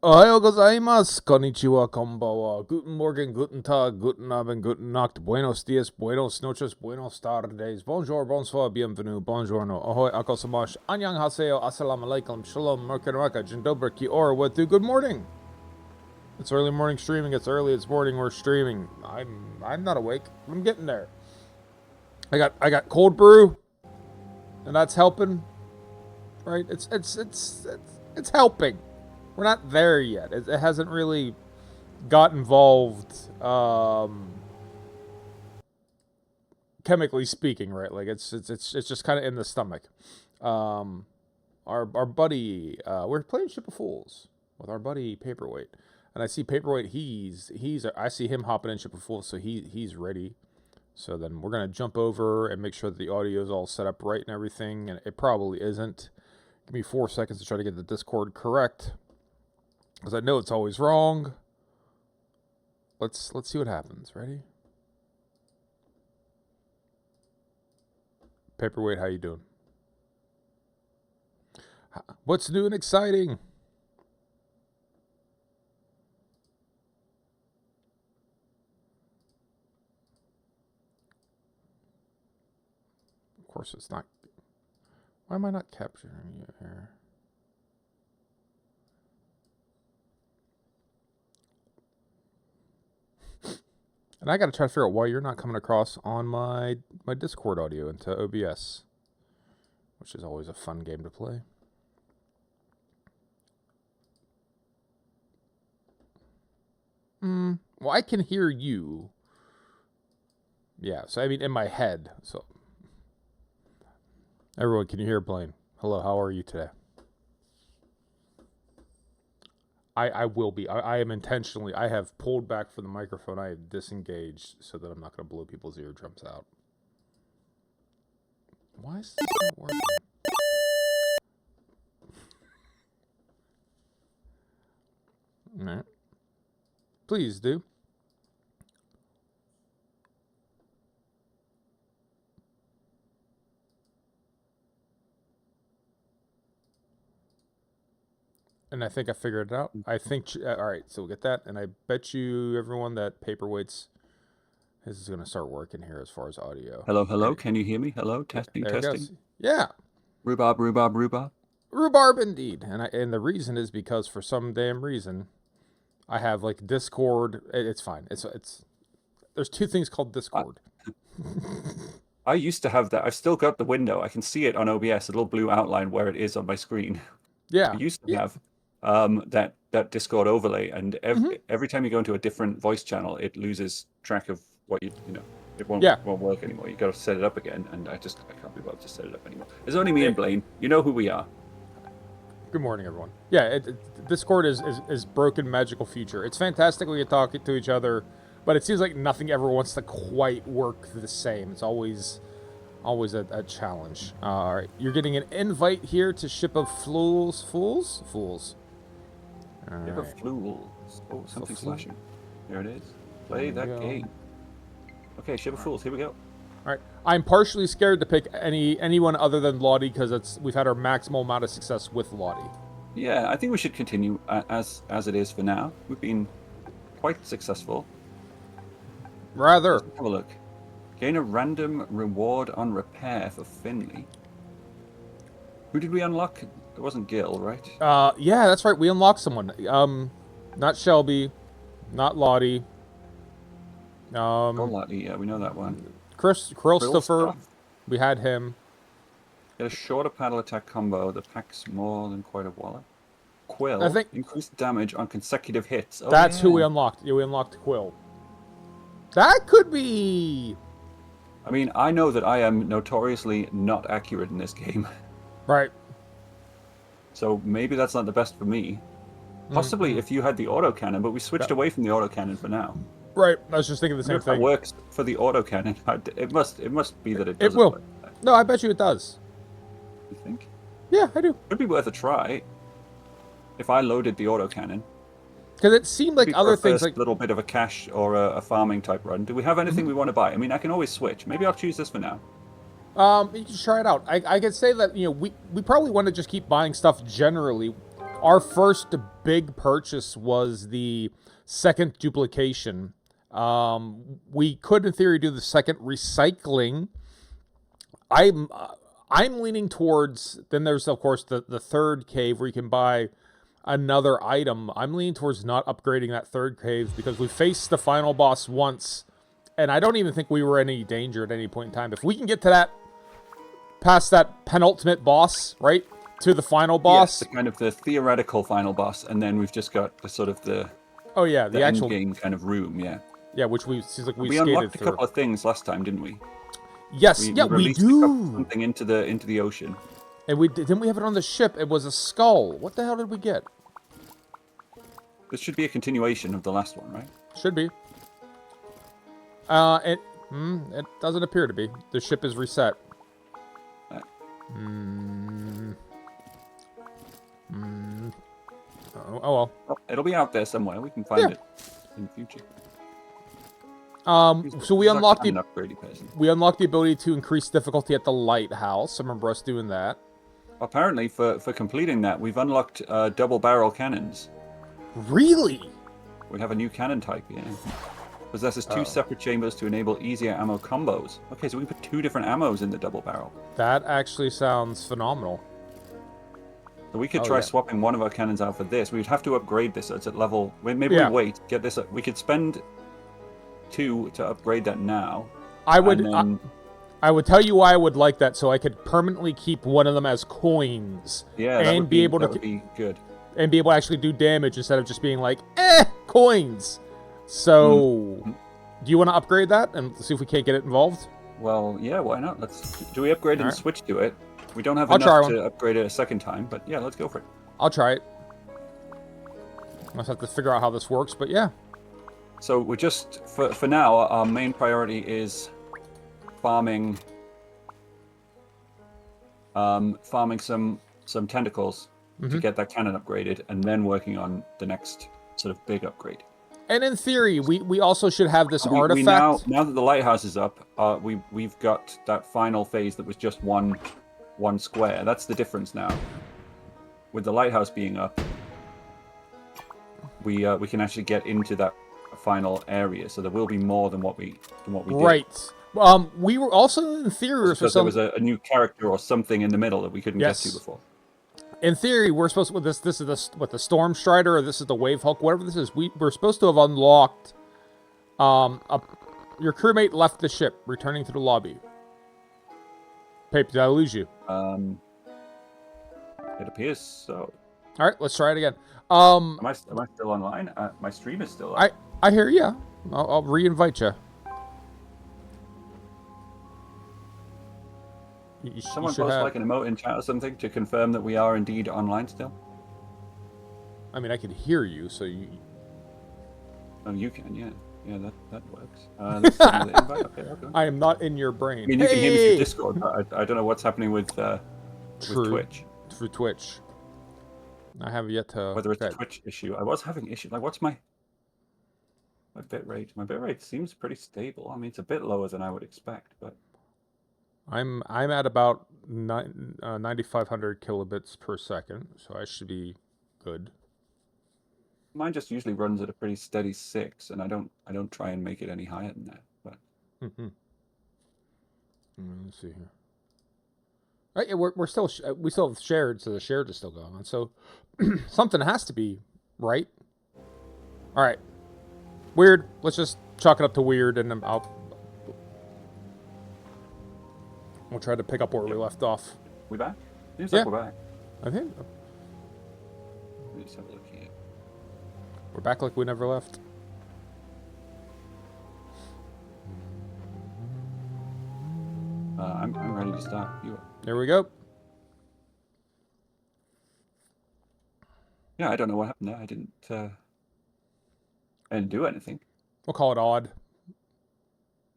Ohayo gozaimasu, konnichiwa, konbanwa, guten Morgen, guten Tag, guten Abend, guten Nacht, buenos dias, buenos noches, buenos tardes, bonjour, bonsoir, bienvenue, buongiorno, ahoy, akosamash, annyeong haseo, assalamu alaikum, shalom, merkanraka, jindobra, ki ora, watu, good morning. It's early morning streaming, it's early, it's morning, we're streaming. I'm not awake, I'm getting there. I got cold brew, and that's helping, right? It's helping. We're not there yet. It hasn't really got involved, chemically speaking, right? Like it's just kind of in the stomach. Our buddy, we're playing Ship of Fools with our buddy Paperweight, and I see Paperweight. I see him hopping in Ship of Fools, so he's ready. So then we're gonna jump over and make sure that the audio is all set up right and everything, and it probably isn't. Give me 4 seconds to try to get the Discord correct, because I know it's always wrong. Let's see what happens. Ready? Paperweight, how you doing? What's new and exciting? Of course it's not. Why am I not capturing you here? And I got to try to figure out why you're not coming across on my Discord audio into OBS, which is always a fun game to play. Well, I can hear you. Yeah, so I mean in my head. So everyone, can you hear Blaine? Hello, how are you today? I will be. I am intentionally. I have pulled back from the microphone. I have disengaged so that I'm not going to blow people's eardrums out. Why is this not working? All right. Please do. And I think I figured it out. I think, all right, so we'll get that. And I bet you, everyone, that Paperweight's, this is going to start working here as far as audio. Hello, hello. Can you hear me? Hello, testing, There it testing. goes. Yeah. Rhubarb, rhubarb, rhubarb. Rhubarb indeed. And the reason is because for some damn reason, I have like Discord. It's fine. It's there's two things called Discord. I used to have that. I've still got the window. I can see it on OBS, a little blue outline where it is on my screen. Yeah. I used to have that Discord overlay, and every time you go into a different voice channel, it loses track of what you know. It won't work anymore. You got to set it up again, and I can't be bothered to set it up anymore. It's only me and Blaine. You know who we are. Good morning, everyone. Yeah, Discord is broken magical future. It's fantastic when you talk to each other, but it seems like nothing ever wants to quite work the same. It's always a challenge. All right, you're getting an invite here to Ship of Fools. Fools. Ship of Fools. Oh, something's flashing. There it is. Play that game. Okay, Ship of Fools. Here we go. All right. I'm partially scared to pick anyone other than Lottie because we've had our maximal amount of success with Lottie. Yeah, I think we should continue as it is for now. We've been quite successful. Rather. Let's have a look. Gain a random reward on repair for Finley. Who did we unlock? It wasn't Gil, right? Yeah, that's right. We unlocked someone. Not Shelby, not Lottie. Lottie, yeah, we know that one. Christopher, we had him. Get a shorter paddle attack combo that packs more than quite a wallet. Quill, I think increased damage on consecutive hits. Oh, that's who we unlocked. Yeah, we unlocked Quill. That could be... I mean, I know that I am notoriously not accurate in this game. Right. So maybe that's not the best for me. Possibly if you had the autocannon, but we switched away from the autocannon for now. Right, I was just thinking the same thing. It works for the autocannon. It must be that it does. It will. No, I bet you it does. You think? Yeah, I do. It'd be worth a try. If I loaded the autocannon. Because it seemed like other things, like a little bit of a cash or a farming type run. Do we have anything we want to buy? I mean, I can always switch. Maybe I'll choose this for now. You can try it out. I could say that we probably want to just keep buying stuff generally our first big purchase was the second duplication. We could, in theory, do the second recycling. I'm leaning towards. Then there's of course the third cave where you can buy another item. I'm leaning towards not upgrading that third cave because we faced the final boss once, and I don't even think we were in any danger at any point in time. If we can get to that, past that penultimate boss, right, to the final boss. Yes, the kind of the theoretical final boss, and then we've just got the sort of the the actual end game kind of room, yeah, which seems like we unlocked through. A couple of things last time, didn't we? Yes, we do. Something into the ocean. And didn't we have it on the ship? It was a skull. What the hell did we get? This should be a continuation of the last one, right? Should be. It doesn't appear to be. The ship is reset. Oh well. It'll be out there somewhere. We can find it in the future. So we unlocked the we unlocked the ability to increase difficulty at the lighthouse. I remember us doing that. Apparently, for completing that, we've unlocked double barrel cannons. Really? We have a new cannon type, yeah. Possesses 2 separate chambers to enable easier ammo combos. Okay, so we can put 2 different ammos in the double barrel. That actually sounds phenomenal. So we could try swapping one of our cannons out for this. We'd have to upgrade this so it's at level. Maybe we wait, get this. We could spend 2 to upgrade that now. I would tell you why I would like that, so I could permanently keep one of them as coins. Yeah, and be able to be good. And be able to actually do damage instead of just being like, coins. So, do you want to upgrade that and see if we can't get it involved? Well, yeah, why not? Do we upgrade and switch to it? We don't have enough to upgrade it a second time, but yeah, let's go for it. I'll try it. I just have to figure out how this works, but yeah. So we're just, for now, our main priority is farming some tentacles to get that cannon upgraded, and then working on the next sort of big upgrade. And in theory, we also should have this artifact. Now that the lighthouse is up, we've got that final phase that was just one square. That's the difference now. With the lighthouse being up, we can actually get into that final area. So there will be more than what we did. Right. We were also in theory because there was a new character or something in the middle that we couldn't get to before. In theory, we're supposed to, this is the Storm Strider, or this is the Wave Hulk, whatever this is. We're supposed to have unlocked. Your crewmate left the ship, returning to the lobby. Pape, did I lose you? It appears so. All right, let's try it again. Am I still online? My stream is still up. I hear you. I'll re-invite you. Someone post like an emote in chat or something to confirm that we are indeed online still. I mean, I can hear you, so you. Oh, you can, yeah. Yeah, that works. Let's okay. I am not in your brain. I mean, you can hear me through Discord, but I don't know what's happening with Twitch. Through Twitch. I have yet to. Whether it's a Twitch issue. I was having issues. Like, what's my bitrate? My bitrate seems pretty stable. I mean, it's a bit lower than I would expect, but. I'm at about 9,500 kilobits per second, so I should be good. Mine just usually runs at a pretty steady 6, and I don't try and make it any higher than that. But let's see here. Right, yeah, we still have shared, so the shared is still going on. So something has to be right. All right, weird. Let's just chalk it up to weird, and we'll try to pick up where we left off. We back? Seems like we're back. I think. Let me just have a look here. We're back like we never left. I'm ready to start. There we go. Yeah, I don't know what happened there. I didn't do anything. We'll call it odd.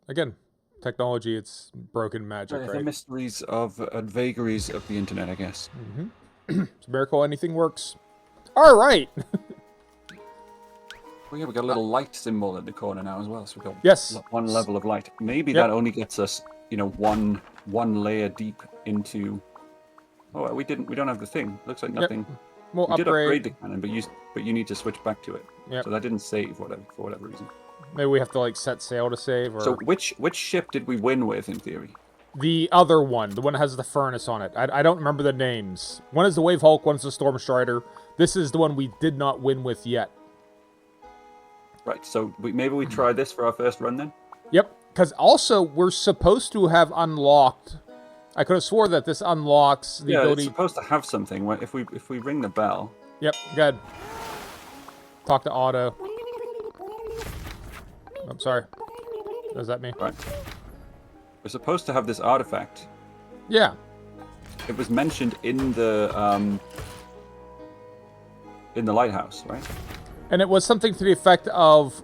Again, technology, it's broken magic, right? The mysteries and vagaries of the internet, I guess. It's a miracle anything works. All right. Well, yeah, we got a little light symbol in the corner now as well. So we've got one level of light. Maybe that only gets us, one layer deep into. Oh, we don't have the thing. Looks like nothing. We'll You did upgrade. upgrade the cannon, but you need to switch back to it. Yep. So that didn't save for whatever reason. Maybe we have to like set sail to save, or So which ship did we win with in theory? the other one, the one that has the furnace on it. I don't remember the names. One is the Wave Hulk, one's the Storm Strider. This is the one we did not win with yet. Right. So maybe we try this for our first run then. Yep. Because also we're supposed to have unlocked. I could have swore that this unlocks the ability. It's supposed to have something. If we ring the bell. Yep. Good. Talk to Otto. I'm sorry. Is that me? Right. We're supposed to have this artifact. Yeah. It was mentioned in the lighthouse, right? And it was something to the effect of,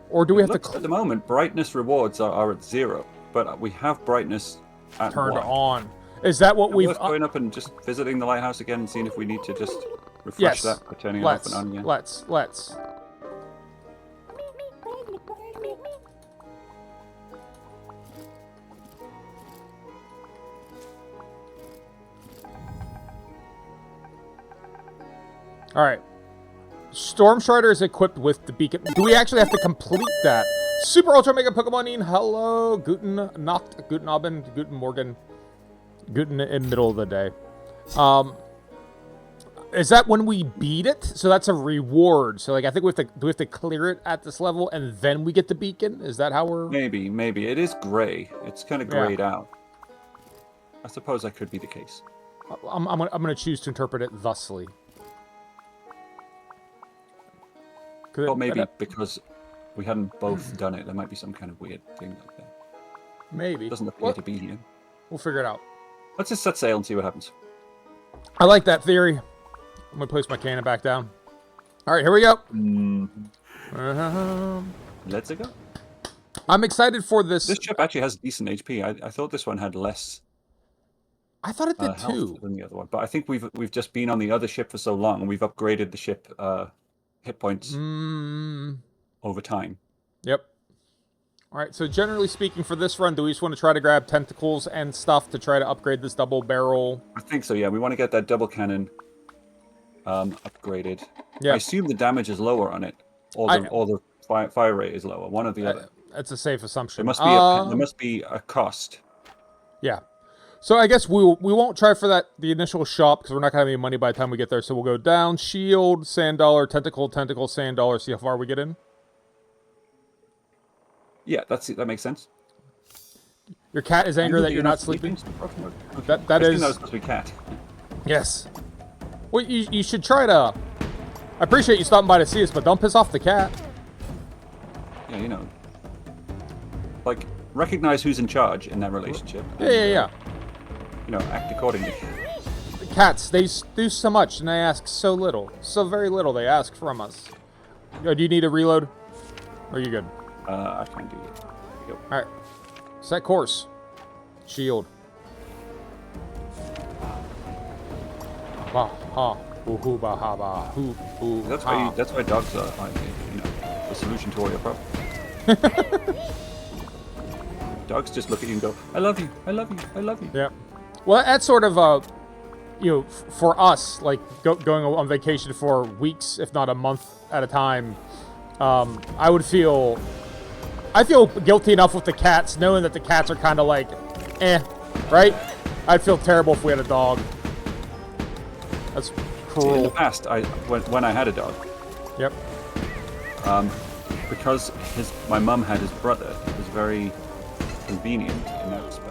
or do we have to at the moment brightness rewards are at 0, but we have brightness at turned 1. on? Is that what we've? Worth going up and just visiting the lighthouse again and seeing if we need to just refresh that by turning it off and on again. Let's. All right. Storm Strider is equipped with the beacon. Do we actually have to complete that? Super Ultra Mega Pokemonin. Hello. Guten Nacht. Guten Abend. Guten Morgen. Guten in middle of the day. Is that when we beat it? So that's a reward. So like I think we have to clear it at this level and then we get the beacon. Is that how we're? Maybe it is gray. It's kind of grayed out. I suppose that could be the case. I'm gonna choose to interpret it thusly. Well, maybe because we hadn't both done it, there might be some kind of weird thing like that. Maybe. It doesn't appear to be here. We'll figure it out. Let's just set sail and see what happens. I like that theory. I'm gonna place my cannon back down. All right, here we go. Let's go. I'm excited for this. This ship actually has decent HP. I thought this one had less. I thought it did too. Than the other one, but I think we've just been on the other ship for so long, and we've upgraded the ship hit points over time. Yep. All right. So generally speaking, for this run, do we just want to try to grab tentacles and stuff to try to upgrade this double barrel? I think so. Yeah, we want to get that double cannon upgraded. Yeah. I assume the damage is lower on it, or the fire rate is lower. One or the other. That's a safe assumption. There must be a cost. Yeah. So I guess we won't try for the initial shop because we're not gonna have any money by the time we get there. So we'll go down, shield, sand dollar, tentacle, sand dollar. See how far we get in. Yeah, that makes sense. Your cat is angry that you're not sleeping. Okay. That is. That was supposed to be cat. Yes. Well, you should try to. I appreciate you stopping by to see us, but don't piss off the cat. Yeah, you know, like recognize who's in charge in that relationship. Yeah. You know, act accordingly. The cats, they do so much and they ask so little. So very little they ask from us. Do you need a reload? Or are you good? I can do it. There we go. Alright. Set course. Shield. Ba ha. Hoo ba ha ba. Hoo hoo. That's why dogs are, you know, the solution to all your problems. Dogs just look at you and go, "I love you, I love you, I love you." Yeah. Well, that's sort of you know, for us, like going on vacation for weeks, if not a month at a time. I feel guilty enough with the cats, knowing that the cats are kind of like, right? I'd feel terrible if we had a dog. That's cruel. In the past, when I had a dog. Yep. Because my mum had his brother, it was very convenient in that respect.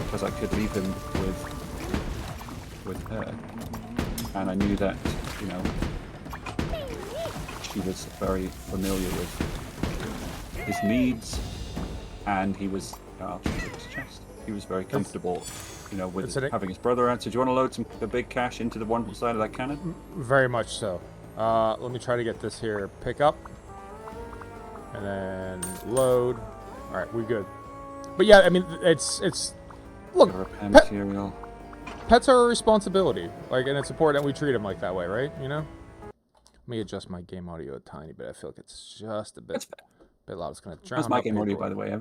Because I could leave him with her, and I knew that, you know, she was very familiar with his needs, and he was his chest. He was very comfortable, you know, with having his brother out. So do you want to load the big cash into the one side of that cannon? Very much so. Let me try to get this here. Pick up. And then load. All right, we're good. But yeah, I mean, it's look, material. Pets are a responsibility. Like, and it's important that we treat them like that way, right? You know. Let me adjust my game audio a tiny bit. I feel like it's just a bit loud. It's gonna drown. That's my game audio, by the way.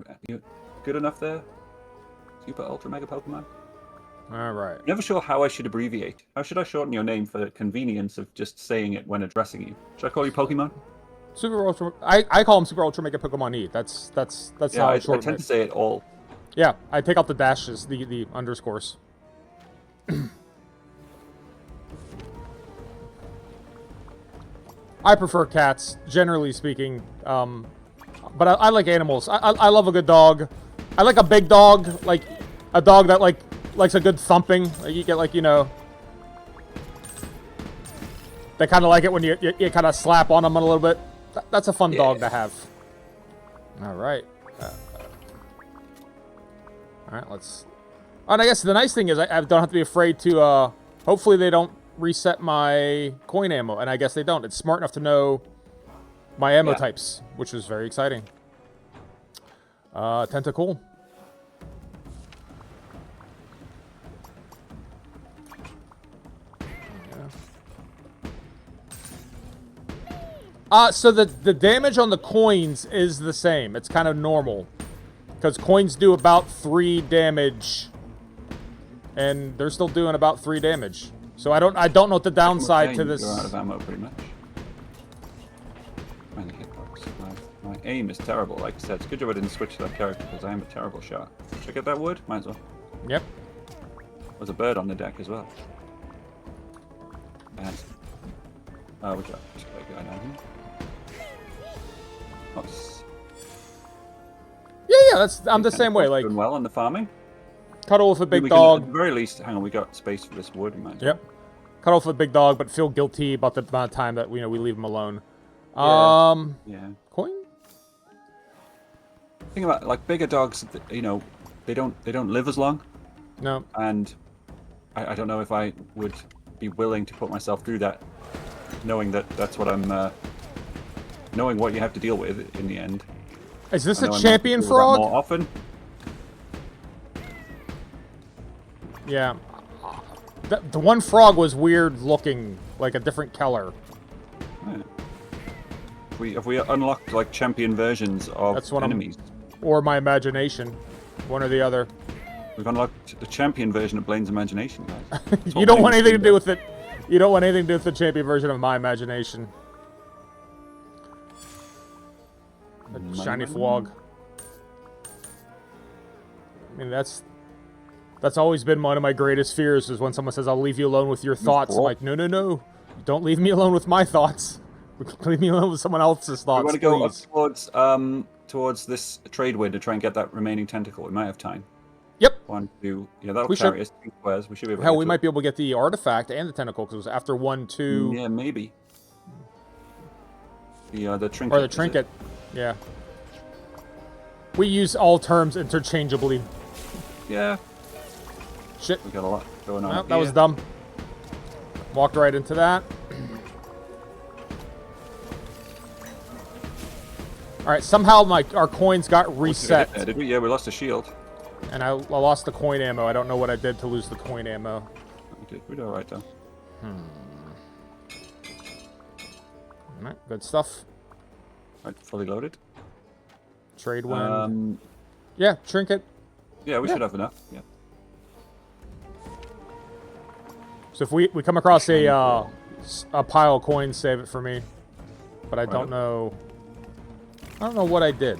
good enough there? Super Ultra Mega Pokemon? All right. I'm never sure how I should abbreviate. How should I shorten your name for the convenience of just saying it when addressing you? Should I call you Pokemon? Super Ultra. I call him Super Ultra Mega Pokemon E. That's Yeah, how I short tend to say it all. Yeah, I take out the dashes, the underscores. I prefer cats, generally speaking. But I like animals. I love a good dog. I like a big dog, like a dog that likes a good thumping. Like you get they kind of like it when you kind of slap on them a little bit. That's a fun dog to have. All right. All right, let's... And I guess the nice thing is I don't have to be afraid to... hopefully they don't reset my coin ammo, and I guess they don't. It's smart enough to know my ammo types, which is very exciting. Tentacool. So the damage on the coins is the same. It's kind of normal. Because coins do about 3 damage. And they're still doing about 3 damage. So I don't know what the downside to this... You're out of ammo, pretty much. My aim is terrible, like I said. It's good job I didn't switch to that character, because I am a terrible shot. Should I get that wood? Might as well. Yep. There's a bird on the deck as well. And... which guy down here? Nice. Yeah, I'm the same way. Like doing well on the farming. Cuddle with a big dog. At the very least, hang on, we got space for this wood. Yep. Cuddle with a big dog, but feel guilty about the amount of time that we leave him alone. Yeah. Coin. Think about like bigger dogs. They don't live as long. No. And I don't know if I would be willing to put myself through that, knowing that that's what I'm. Knowing what you have to deal with in the end. Is this a champion frog? More often. Yeah. The one frog was weird looking, like a different color. Yeah. Have we unlocked like champion versions of enemies? Or my imagination. One or the other. We've unlocked the champion version of Blaine's imagination, guys. You don't want anything to do with it. You don't want anything to do with the champion version of my imagination. A shiny frog. I mean, that's always been one of my greatest fears, is when someone says, I'll leave you alone with your thoughts. I'm like, no. Don't leave me alone with my thoughts. Leave me alone with someone else's thoughts, we want to go up towards this trade wind to try and get that remaining tentacle. We might have time. Yep. 1, 2... Yeah, that'll carry us 2 squares. We should be able to Hell, we might be able to get the artifact and the tentacle, because it was after 1, 2... Yeah, maybe. The trinket. Or the trinket. Yeah. We use all terms interchangeably. Yeah. Shit. We got a lot going on. Nope, that was dumb. Walked right into that. Alright, somehow our coins got reset. Did we? Yeah, we lost a shield. And I lost the coin ammo. I don't know what I did to lose the coin ammo. We did alright, though. Alright, good stuff. Right, fully loaded. Trade wind. Yeah, trinket. Yeah, we should have enough. Yeah. So if we come across a pile of coins, save it for me. But I don't know. I don't know what I did.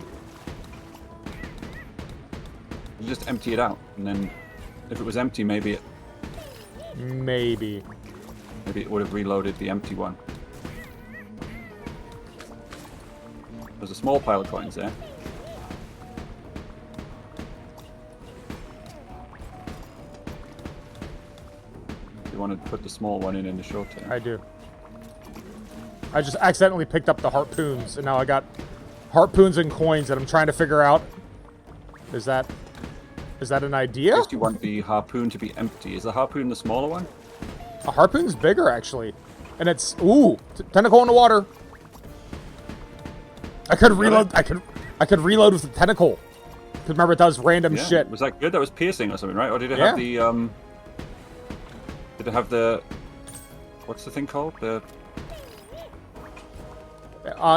You just empty it out, and then if it was empty, maybe it would have reloaded the empty one. There's a small pile of coins there. You want to put the small one in the short term. I do. I just accidentally picked up the harpoons, and now I got harpoons and coins that I'm trying to figure out. Is that an idea? First you want the harpoon to be empty. Is the harpoon the smaller one? A harpoon's bigger, actually. And it's... Ooh! Tentacle in the water! I could reload... I could reload with the tentacle. Because remember, it does random shit. Was that good? That was piercing or something, right? Or did it have the... Did it have the... What's the thing called? The...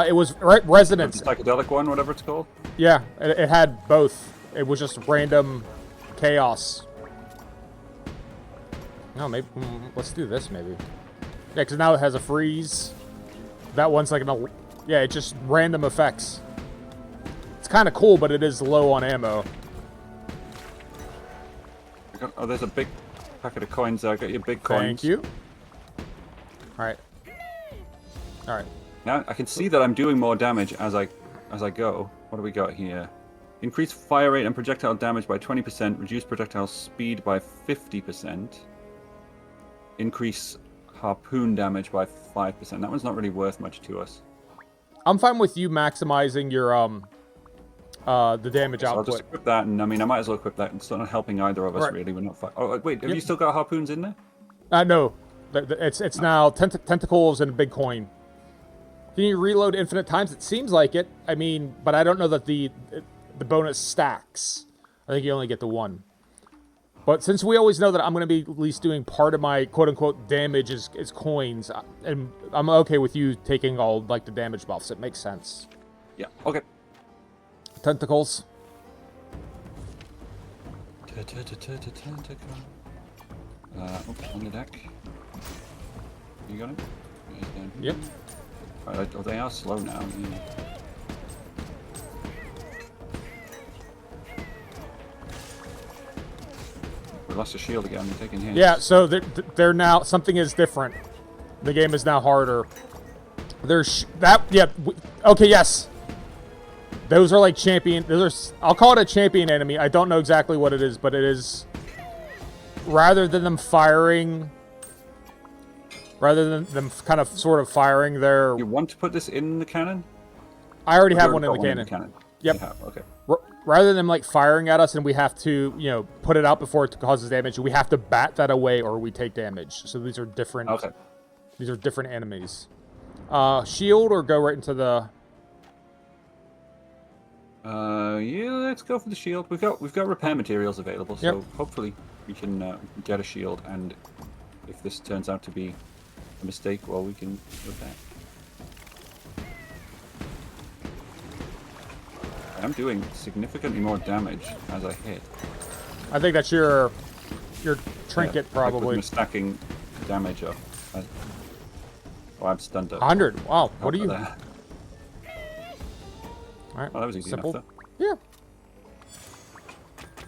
It was resonance. The psychedelic one, whatever it's called? Yeah, it had both. it was just random chaos. No, maybe let's do this maybe. Yeah, because now it has a freeze. That one's like yeah, it's just random effects. It's kind of cool, but it is low on ammo. Oh, there's a big packet of coins there. I got your big coins. Thank you. Alright. Alright. Now I can see that I'm doing more damage as I go. What do we got here? Increase fire rate and projectile damage by 20%. Reduce projectile speed by 50%. Increase harpoon damage by 5%. That one's not really worth much to us. I'm fine with you maximizing your the damage output. I'll just equip that, and I mean I might as well equip that. It's not helping either of us really. We're not. Oh wait, have you still got harpoons in there? No. It's now tentacles and a big coin. Can you reload infinite times? It seems like it. I mean, but I don't know that the bonus stacks. I think you only get the one. But since we always know that I'm going to be at least doing part of my quote-unquote damage is coins, and I'm okay with you taking all, like, the damage buffs. It makes sense. Yeah, okay. Tentacles. On the deck. You got it? Yep. Oh, they are slow now. Yeah. We lost a shield again. We're taking hits. Yeah, so they're now... Something is different. The game is now harder. There's... okay, yes. Those are like champion... I'll call it a champion enemy. I don't know exactly what it is, but it is... Rather than them firing... Rather than them kind of sort of firing their... You want to put this in the cannon? I already have one in the cannon. Yep. Okay. Rather than like firing at us and we have to, you know, put it out before it causes damage, we have to bat that away or we take damage. So these are different. Okay. These are different enemies. Shield or go right into the... Yeah, let's go for the shield. We've got repair materials available, so hopefully we can get a shield, and if this turns out to be a mistake, well, we can repair. I'm doing significantly more damage as I hit. I think that's your trinket, probably. Like stacking damage up. Oh, I'm stunned up. 100. Wow. What are you? All right. Well, that was easy Simple. enough, Yeah.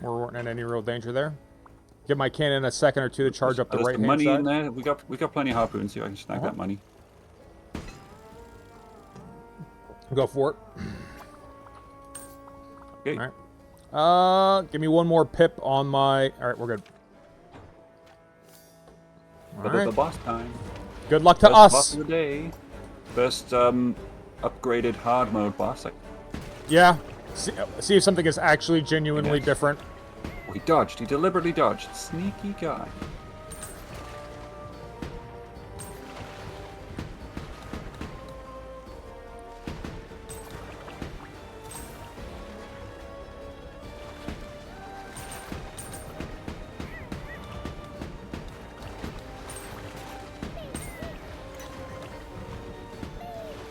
We weren't in any real danger there. Give my cannon a second or two to charge up the right hand money side. in there. We got plenty of harpoons, so I can snag that money. Go for it. Okay. All right. Give me one more pip on my... All right, we're good. All right. The boss time. Good luck to First us. Boss of the day. First upgraded hard mode boss. Yeah. See if something is actually genuinely different. Oh, he dodged. He deliberately dodged. Sneaky guy.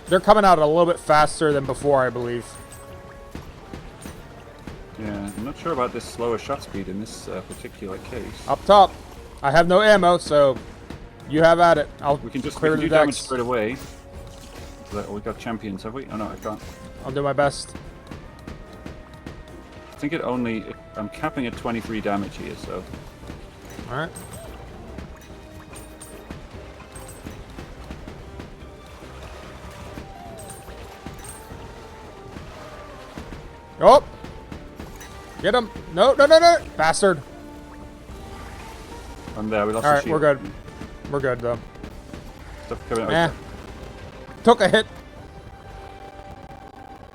They're coming out a little bit faster than before, I believe. Yeah, I'm not sure about this slower shot speed in this particular case. Up top. I have no ammo, so you have at it. We can just clear do the damage decks. straight away. We got champions, have we? Oh no, I can't. I'll do my best. I think I'm capping at 23 damage here, so. Alright. Oh! Get him! No, no, no, no! Bastard! I'm there, we lost Alright, the we're shield. good. We're good, though. Stuff coming out. Eh. Took a hit.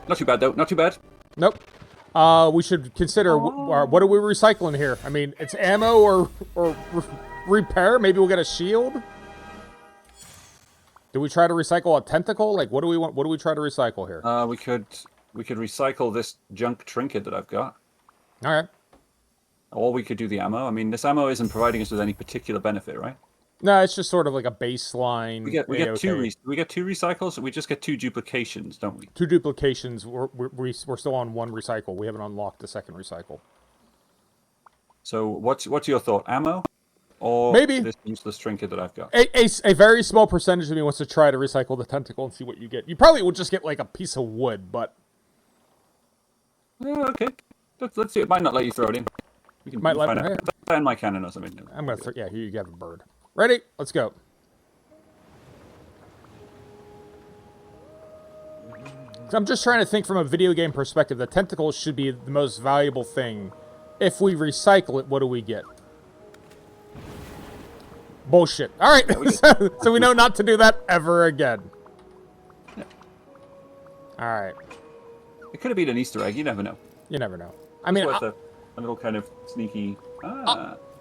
Not too bad, though. Not too bad. Nope. We should consider what are we recycling here? I mean, it's ammo or repair. Maybe we'll get a shield. Do we try to recycle a tentacle? Like, what do we want? What do we try to recycle here? We could recycle this junk trinket that I've got. All right. Or we could do the ammo. I mean, this ammo isn't providing us with any particular benefit, right? No, it's just sort of like a baseline. We get two recycles. We just get 2 duplications, don't we? 2 duplications. We're still on 1 recycle. We haven't unlocked the second recycle. So what's your thought? Ammo, or maybe this useless trinket that I've got? A very small percentage of me wants to try to recycle the tentacle and see what you get. You probably would just get like a piece of wood, but okay. Let's see. It might not let you throw it in. We can find out. Find my cannon or something. I'm gonna throw. Yeah, here you have a bird. Ready? Let's go. So I'm just trying to think from a video game perspective. The tentacles should be the most valuable thing. If we recycle it, what do we get? Bullshit. All right, so we know not to do that ever again. Yeah. All right. It could have been an Easter egg. You never know. You never know. I mean, a little kind of sneaky.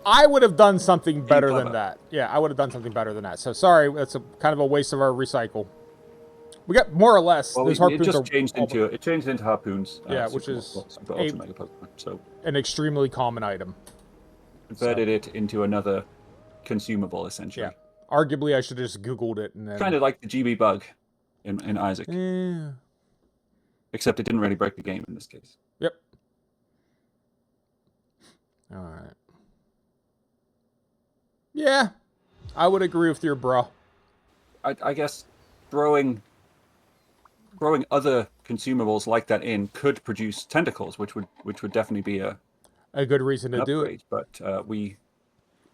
I would have done something better than that. Yeah, I would have done something better than that. So sorry, that's kind of a waste of our recycle. We got more or less. Well, it just changed into harpoons. Yeah, which is so an extremely common item. Converted it into another consumable, essentially. Yeah. Arguably, I should have just Googled it and then. Kind of like the GB bug in Isaac. Yeah. Except it didn't really break the game in this case. Yep. All right. Yeah, I would agree with your bro. I guess throwing other consumables like that in could produce tentacles, which would definitely be a good reason to do it. But we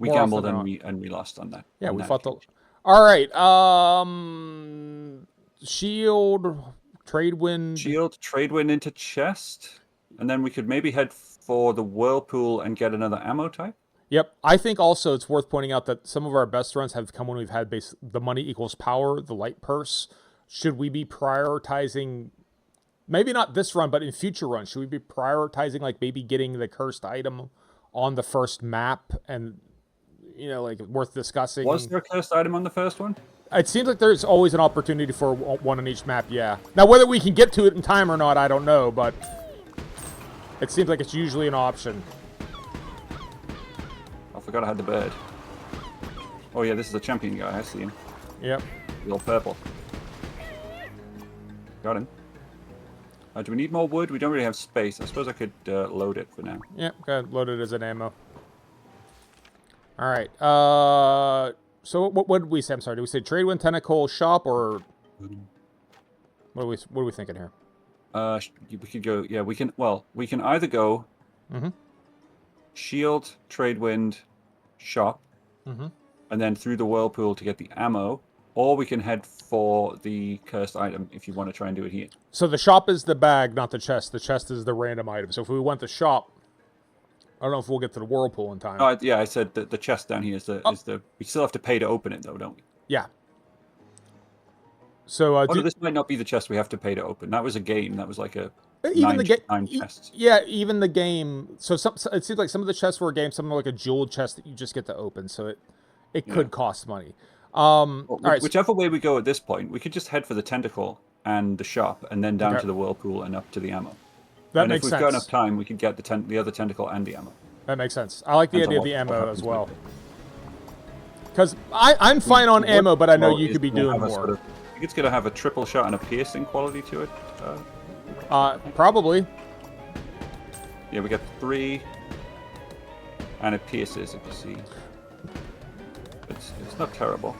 gambled and we lost on that. Yeah, we fought the. All right. Shield, trade wind. Shield, trade wind into chest, and then we could maybe head for the whirlpool and get another ammo type. Yep. I think also it's worth pointing out that some of our best runs have come when we've had the money equals power, the light purse. Should we be prioritizing, maybe not this run, but in future runs, should we be prioritizing like maybe getting the cursed item on the first map and, like worth discussing? Was there a cursed item on the first one? It seems like there's always an opportunity for one on each map, yeah. Now, whether we can get to it in time or not, I don't know, but it seems like it's usually an option. I forgot I had the bird. Oh yeah, this is the champion guy. I see him. Yep. The old purple. Got him. Do we need more wood? We don't really have space. I suppose I could load it for now. Yep, go ahead. Load it as an ammo. All right. So what did we say? I'm sorry. Did we say trade wind, tentacle, shop, or what are we thinking here? We could go. Yeah, we can. Well, we can either go. Shield, trade wind, shop, and then through the whirlpool to get the ammo, or we can head for the cursed item if you want to try and do it here. So the shop is the bag, not the chest. The chest is the random item. So if we want the shop, I don't know if we'll get to the whirlpool in time. Yeah, I said that the chest down here is the. We still have to pay to open it though, don't we? Yeah. So this might not be the chest we have to pay to open. That was a game. That was like a. Even nine chests. Yeah, even the game. So it seems like some of the chests were a game. Some are like a jeweled chest that you just get to open. So it could cost money. All right. Whichever way we go at this point, we could just head for the tentacle and the shop, and then down to the whirlpool and up to the ammo. That makes sense. If we've got enough time, we could get the other tentacle and the ammo. That makes sense. I like the idea of the ammo as well. Because I'm fine on ammo, but I know you could be doing more. I think it's going to have a triple shot and a piercing quality to it. Probably. Yeah, we got 3, and it pierces, if you see. It's not terrible.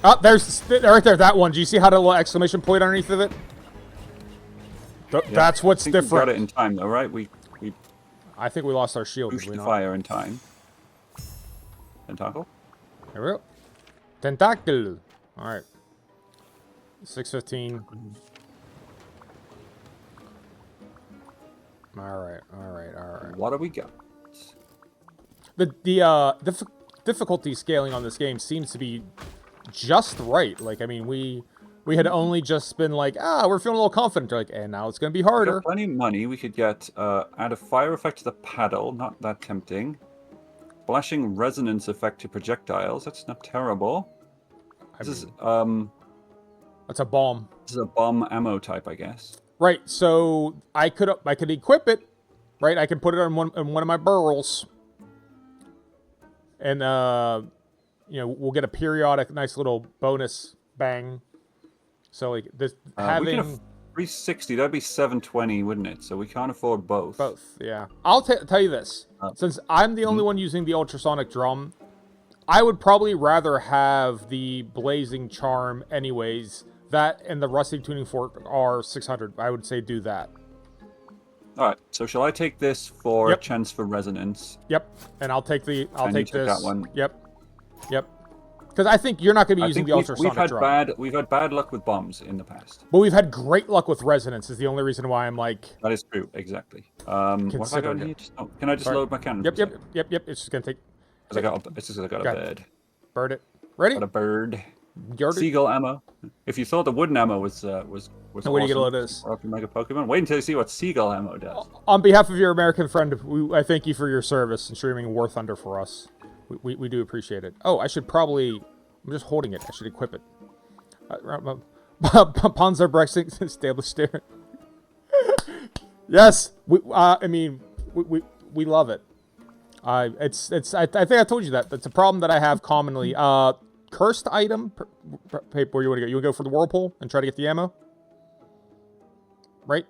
Oh, there's right there, that one. Do you see how the little exclamation point underneath of it? That's what's different. We got it in time, though, right? I think we lost our shield. Pushed the fire in time. Tentacle. There we go. Tentacle. All right. 6:15. All right. What do we got? The difficulty scaling on this game seems to be just right. Like, I mean, we had only just been like, we're feeling a little confident. Like, and now it's going to be harder. We've got plenty of money. We could get add a fire effect to the paddle. Not that tempting. Flashing resonance effect to projectiles. That's not terrible. That's a bomb. This is a bomb ammo type, I guess. Right. So I could equip it. Right. I can put it on one of my barrels. and you know, we'll get a periodic nice little bonus bang. So like this We can having 360. That'd be 720, wouldn't it? So we can't afford both. both, yeah. I'll tell you this: since I'm the only one using the ultrasonic drum, I would probably rather have the blazing charm, anyways. That and the rusty tuning fork are 600. I would say do that. All right. So shall I take this for Yep. a chance for resonance? Yep, and I'll take the And you take took this. that one. Yep. Because I think you're not going to be I using think the we've ultrasonic drum. we've had bad luck with bombs in the past. But we've had great luck with resonance. Is the only reason why I'm like. That is true. Exactly. What have I got Considering here? Can I just Sorry. load my cannon? Yep. It's just gonna take. It's just 'cause I got a Go ahead. bird. Bird it. Ready? Got a bird. Yard it. Seagull ammo. If you thought the wooden ammo was Now, where do you awesome, get a load of this? or if you make a Pokemon, wait until you see what seagull ammo does. On behalf of your American friend, I thank you for your service in streaming War Thunder for us. We do appreciate it. Oh, I should probably. I'm just holding it. I should equip it. Panzer Brexit established there. Yes, I mean, we love it. I think I told you that. That's a problem that I have commonly. Cursed item. Paper, where you want to go? You want to go for the whirlpool and try to get the ammo? Right?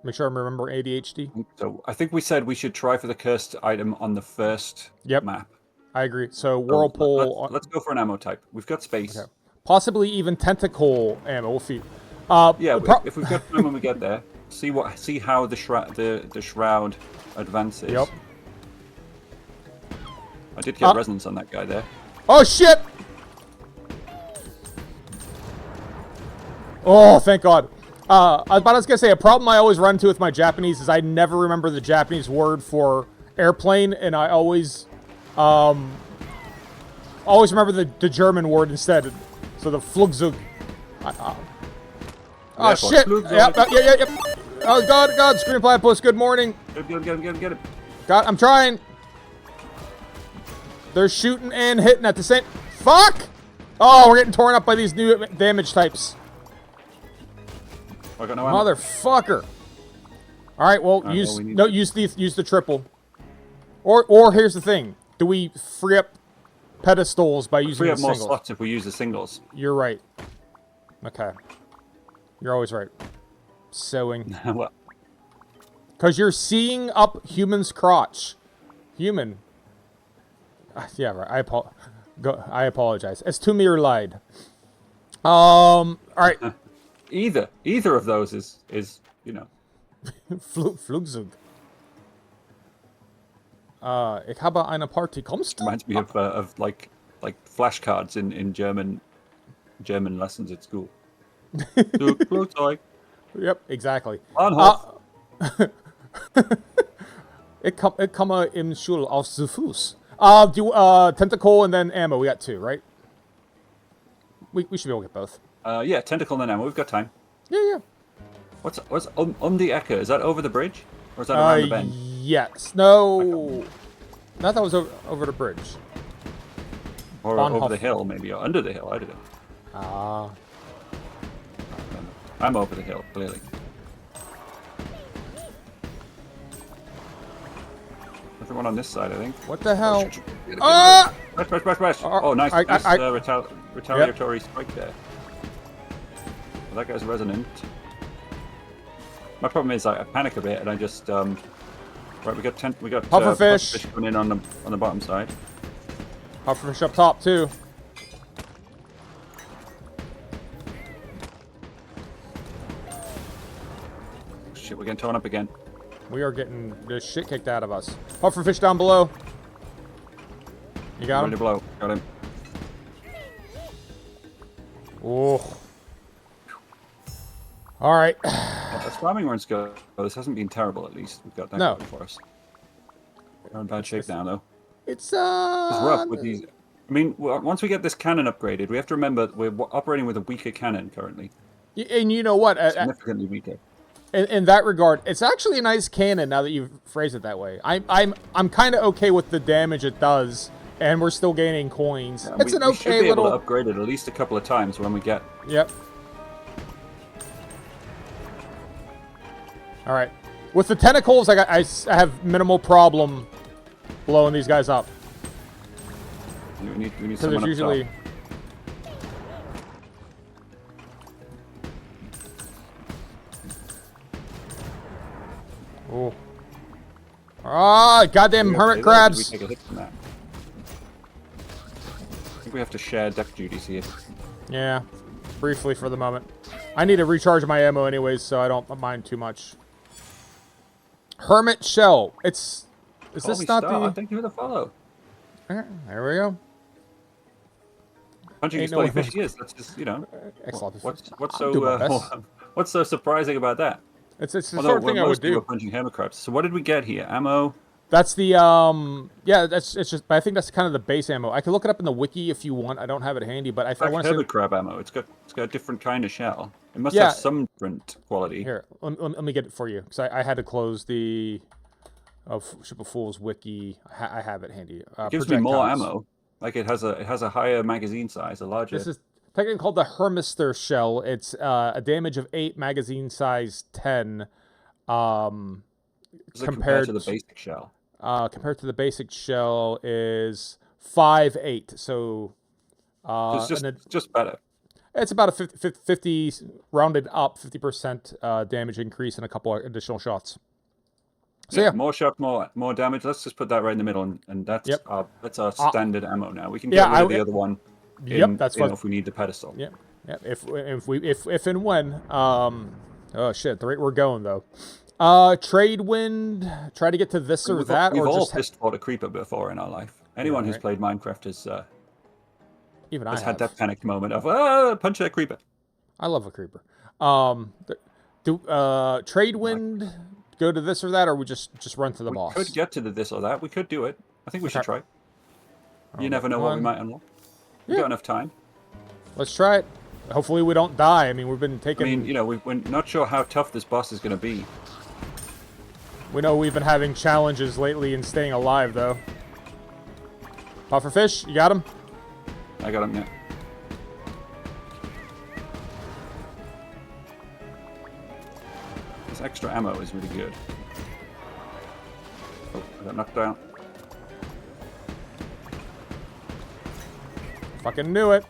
Make sure I remember ADHD. So I think we said we should try for the cursed item on the first map. I agree. So whirlpool. Let's go for an ammo type. We've got space. Okay. Possibly even tentacle ammo. We'll see. Yeah, if we've got time when we get there, see how the shroud advances. Yep. I did get resonance on that guy there. Oh shit! Oh, thank God. I was gonna say a problem I always run into with my Japanese is I never remember the Japanese word for airplane, and I always remember the German word instead. So the Flugzeug. Oh shit! Yep. Oh God! Screen platypus. Good morning. Get him. God, I'm trying. They're shooting and hitting at the same. Fuck! Oh, we're getting torn up by these new damage types. I got no ammo. Motherfucker! All right, well, use the triple. Or here's the thing: do we free up pedestals by using free the up more singles? slots if we use the singles. You're right. Okay, you're always right. Sewing. What? Because you're seeing up human's crotch. Human. Yeah, right. I apologize. As to me, lied. All right. Either of those is you know. Flugzeug. Ich habe eine Party. Kommst du? Reminds me of like flashcards in German lessons at school. Flugzeug. Yep, exactly. Bahnhof. Ich komme im Schul auf zu Fuß. Tentacle and then ammo. We got two, right? We should be able to get both. Yeah, tentacle and ammo. We've got time. Yeah. What's the Ecke? Is that over the bridge, or is that around the bend? Yes. No. Not that was over the bridge. Or Bahnhof. over the hill, maybe, or under the hill. I don't know. I'm over the hill, clearly. Everyone on this side, I think. What the hell? Smash! Oh, nice retaliatory strike there. Well, that guy's resonant. My problem is I panic a bit and I just right. We got Pufferfish coming in on the bottom side. Pufferfish up top too. Shit, we're getting torn up again. We are getting the shit kicked out of us. Pufferfish down below. You got him? Ready to blow. Got him. Oh. All right. As farming runs go, this hasn't been terrible. At least we've got that going for us. We're in bad shape now, though. It's rough with these. I mean, once we get this cannon upgraded, we have to remember we're operating with a weaker cannon currently. And you know what? Significantly weaker. In that regard, it's actually a nice cannon now that you've phrased it that way. I'm kind of okay with the damage it does, and we're still gaining coins. Yeah, it's an okay we should be little. able to upgrade it at least a couple of times when we get. Yep. All right. With the tentacles, I have minimal problem blowing these guys up. We need Because someone there's up usually. top. Oh. Ah, goddamn hermit crabs! We take a hit from that. I think we have to share deck duties here. Yeah, briefly for the moment. I need to recharge my ammo anyways, so I don't mind too much. Hermit shell. Is this not the? Thank you for the follow. There we go. Punching Ain't exploding no fish is. That's just, you know. Excellent. What's I'll do my best. so what's so surprising about that? It's the sort of thing I would do. Punching hermit crabs. So what did we get here? Ammo. That's the yeah. It's just. But I think that's kind of the base ammo. I can look it up in the wiki if you want. I don't have it handy, but I want to hermit crab ammo. It's got a different kind of shell. It must Yeah. have some different quality. Here, let me get it for you because I had to close the Ship of Fools wiki. I have it handy. It gives me more ammo. Like it has a higher magazine size, a larger. This is technically called the Hermister shell. It's a damage of 8, magazine size 10. Compared to the basic shell. Compared to the basic shell is 5.8. So it's just better. It's about a 50 rounded up 50% damage increase and a couple of additional shots. So yeah, more shots, more damage. Let's just put that right in the middle, and that's our standard ammo now. We can get rid of the other one. That's if we need the pedestal. Yeah. If and when. Oh shit, the rate we're going though. Trade wind. Try to get to this or that. We've or all just fist fought a creeper before in our life. Anyone who's played Minecraft has had that panicked moment of punch that creeper. I love a creeper. Trade wind. Go to this or that, or we just run to the boss? We could get to the this or that. We could do it. I think we should try. You never know what we might unlock. We've got enough time. Let's try it. Hopefully we don't die. I mean, we've been taking... I mean, we're not sure how tough this boss is going to be. We know we've been having challenges lately in staying alive, though. Pufferfish, you got him? I got him, yeah. This extra ammo is really good. Oh, I got knocked down. Fucking knew it.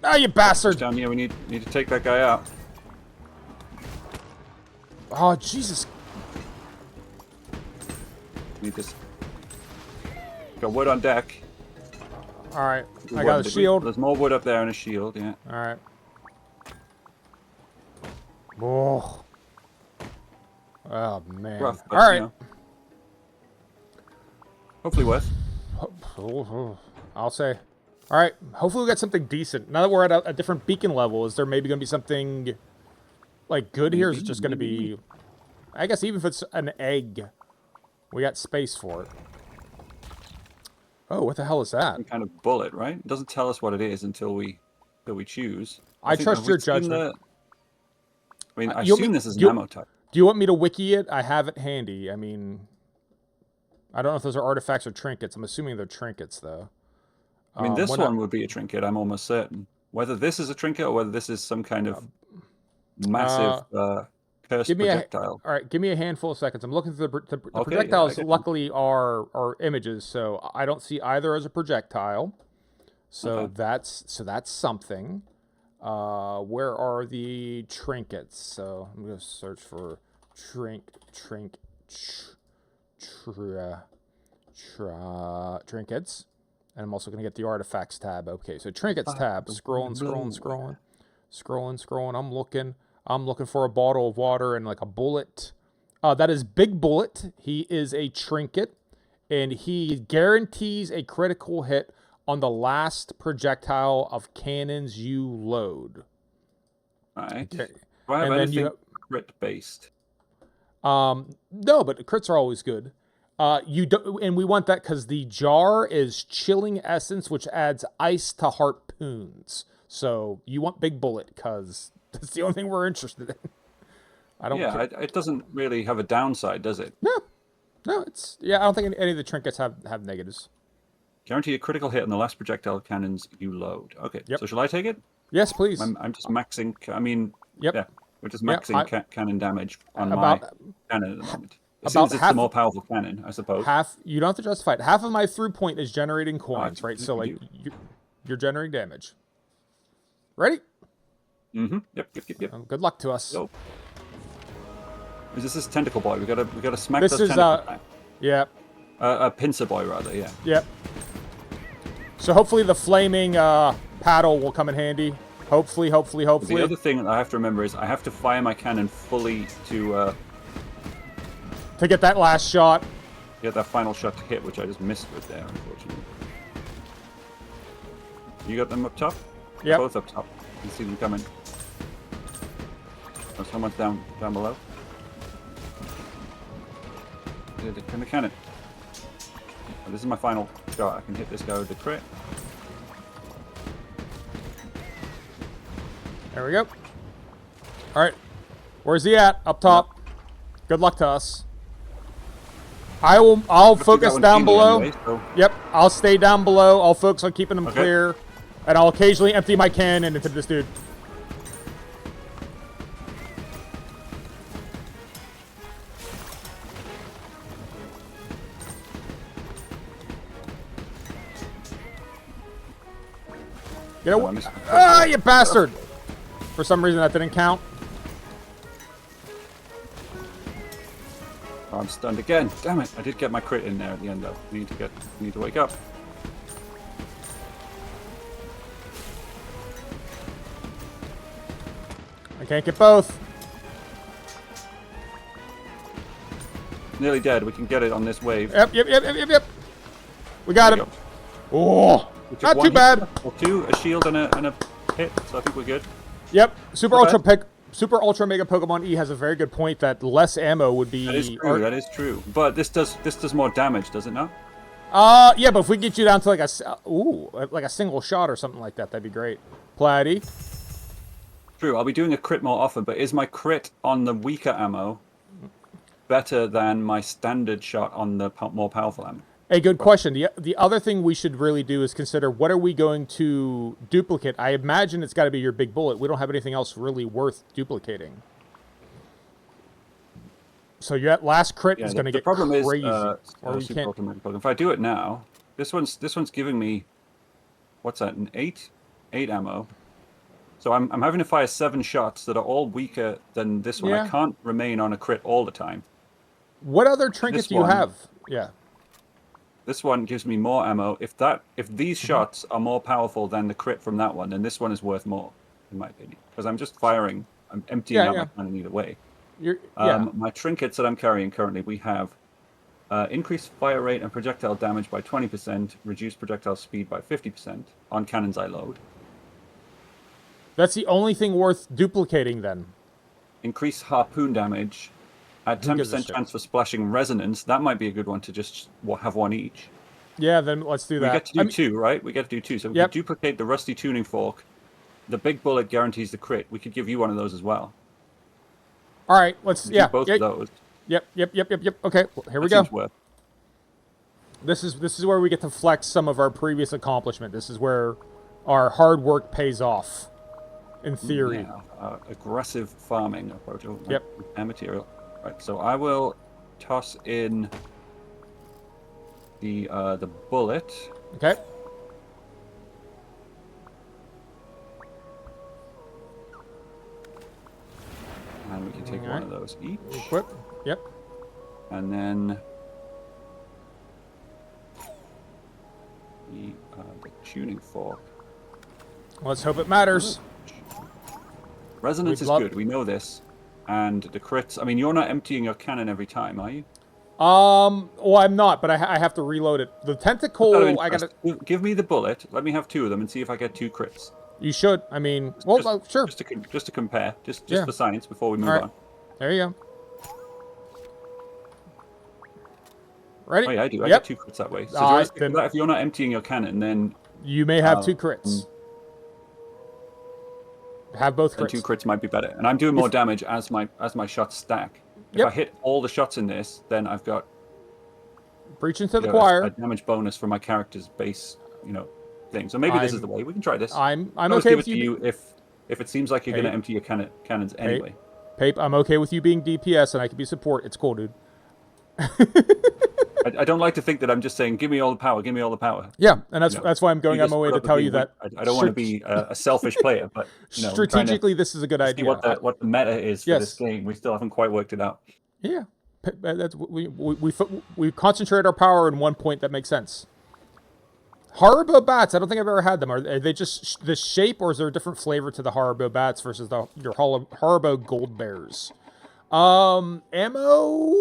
Ah, you bastard! Down here, we need to take that guy out. Oh, Jesus. Need this. Got wood on deck. Alright, I got a shield. There's more wood up there and a shield, yeah. Alright. Oh. Oh, man. Rough, but, alright. You know, hopefully worth. I'll say. Alright, hopefully we got something decent. Now that we're at a different beacon level, is there maybe going to be something, like, good here? Is it just going to be... I guess even if it's an egg, we got space for it. Oh, what the hell is that? Some kind of bullet, right? It doesn't tell us what it is until we choose. I trust your judgment. I mean, I assume this is an ammo type. Do you want me to wiki it? I have it handy. I mean, I don't know if those are artifacts or trinkets. I'm assuming they're trinkets, though. I mean, this one would be a trinket, I'm almost certain. Whether this is a trinket or whether this is some kind of massive cursed projectile. All right, give me a handful of seconds. I'm looking through the projectiles. Luckily, are images, so I don't see either as a projectile. So that's something. Where are the trinkets? So I'm gonna search for trinkets. And I'm also going to get the artifacts tab. Okay, so trinkets tab. Scrolling. I'm looking for a bottle of water and like a bullet. That is Big Bullet. He is a trinket, and he guarantees a critical hit on the last projectile of cannons you load. Right. Do I have anything crit based? No, but crits are always good. You don't, and we want that because the jar is chilling essence, which adds ice to harpoons. So you want Big Bullet because that's the only thing we're interested in. I don't. Yeah, it doesn't really have a downside, does it? No, it's I don't think any of the trinkets have negatives. Guarantee a critical hit on the last projectile cannons you load. Okay. Yep. So shall I take it? Yes, please. I'm just maxing. I mean, yep. Yeah, we're just maxing cannon damage on my cannon at the moment. As soon as it's the more powerful cannon, I suppose. You don't have to justify it. Half of my through point is generating coins, right? So like you're generating damage. Ready? Mm-hmm. Yep. Good luck to us. Go. Is this tentacle boy? We gotta smack this those is tentacles back. Yeah. A pincer boy rather, yeah. Yep. So hopefully the flaming paddle will come in handy. Hopefully. The other thing that I have to remember is I have to fire my cannon fully to get that last shot. Get that final shot to hit, which I just missed with there, unfortunately. You got them up top? Yeah. Both up top. You can see them coming. Oh, someone's down below. Can the cannon. Oh, this is my final shot. I can hit this guy with the crit. There we go. Alright. Where's he at? Up top. Good luck to us. I'll focus down below. Anyway, so. Yep, I'll stay down below. I'll focus on keeping them clear. And I'll occasionally empty my cannon into this dude. You know what? Ah, you bastard! For some reason that didn't count. Oh, I'm stunned again. Damn it! I did get my crit in there at the end, though. We need to wake up. I can't get both. Nearly dead. We can get it on this wave. Yep. We got him. Oh, not too bad. Or two, a shield and a hit. So I think we're good. Yep. Super Ultra Mega Pokemon E has a very good point that less ammo would be. That is true. That is true. But this does more damage, does it not? Yeah, but if we get you down to like a single shot or something like that, that'd be great. Platy. True. I'll be doing a crit more often, but is my crit on the weaker ammo better than my standard shot on the more powerful ammo? A good question. The other thing we should really do is consider what are we going to duplicate. I imagine it's got to be your big bullet. We don't have anything else really worth duplicating. So your last crit is going to get crazy. The problem is, if I do it now, this one's giving me, what's that? An 8 ammo. So I'm having to fire 7 shots that are all weaker than this one. Yeah. I can't remain on a crit all the time. What other trinkets do you have? Yeah. This one gives me more ammo. If these shots are more powerful than the crit from that one, then this one is worth more, in my opinion. Because I'm just firing. I'm emptying out my cannon either way. My trinkets that I'm carrying currently, we have increased fire rate and projectile damage by 20%, reduced projectile speed by 50% on cannons I load. That's the only thing worth duplicating then. Increased harpoon damage. At 10% chance for splashing resonance. That might be a good one to just have one each. Yeah, then let's do that. We get to do 2, right? We get to do 2. So we can duplicate the Rusty Tuning Fork. The big bullet guarantees the crit. We could give you one of those as well. All right, let's do both of those. Yep. Okay, well, here we go. This is where we get to flex some of our previous accomplishment. This is where our hard work pays off. In theory. Yeah, aggressive farming approach. Yep. And material. Right, so I will toss in the bullet. Okay. And we can take one of those each. Equip. Yep. And then the tuning fork. Let's hope it matters. Resonance is good. We know this. And the crits. I mean, you're not emptying your cannon every time, are you? Well, I'm not, but I have to reload it. The tentacle, I gotta... Give me the bullet. Let me have 2 of them and see if I get 2 crits. You should. I mean, sure. Just to compare. Just for science before we move on. There you go. Ready? Oh, yeah, I do. I get 2 crits that way. So if you're not emptying your cannon, then... You may have 2 crits. Have both crits. And 2 crits might be better. And I'm doing more damage as my shots stack. If I hit all the shots in this, then I've got... Breach into the choir. A damage bonus for my character's base, thing. So maybe this is the way. We can try this. I'm okay with you. If it seems like you're going to empty your cannons anyway. Pape, I'm okay with you being DPS and I can be support. It's cool, dude. I don't like to think that I'm just saying, give me all the power, give me all the power. Yeah, and that's why I'm going MOA to tell you that. I don't want to be a selfish player, but strategically, this is a good idea. See what the meta is for this game. We still haven't quite worked it out. Yeah, that's we concentrate our power in one point that makes sense. Haribo bats, I don't think I've ever had them. Are they just the shape, or is there a different flavor to the Haribo bats versus your Haribo gold bears? Ammo,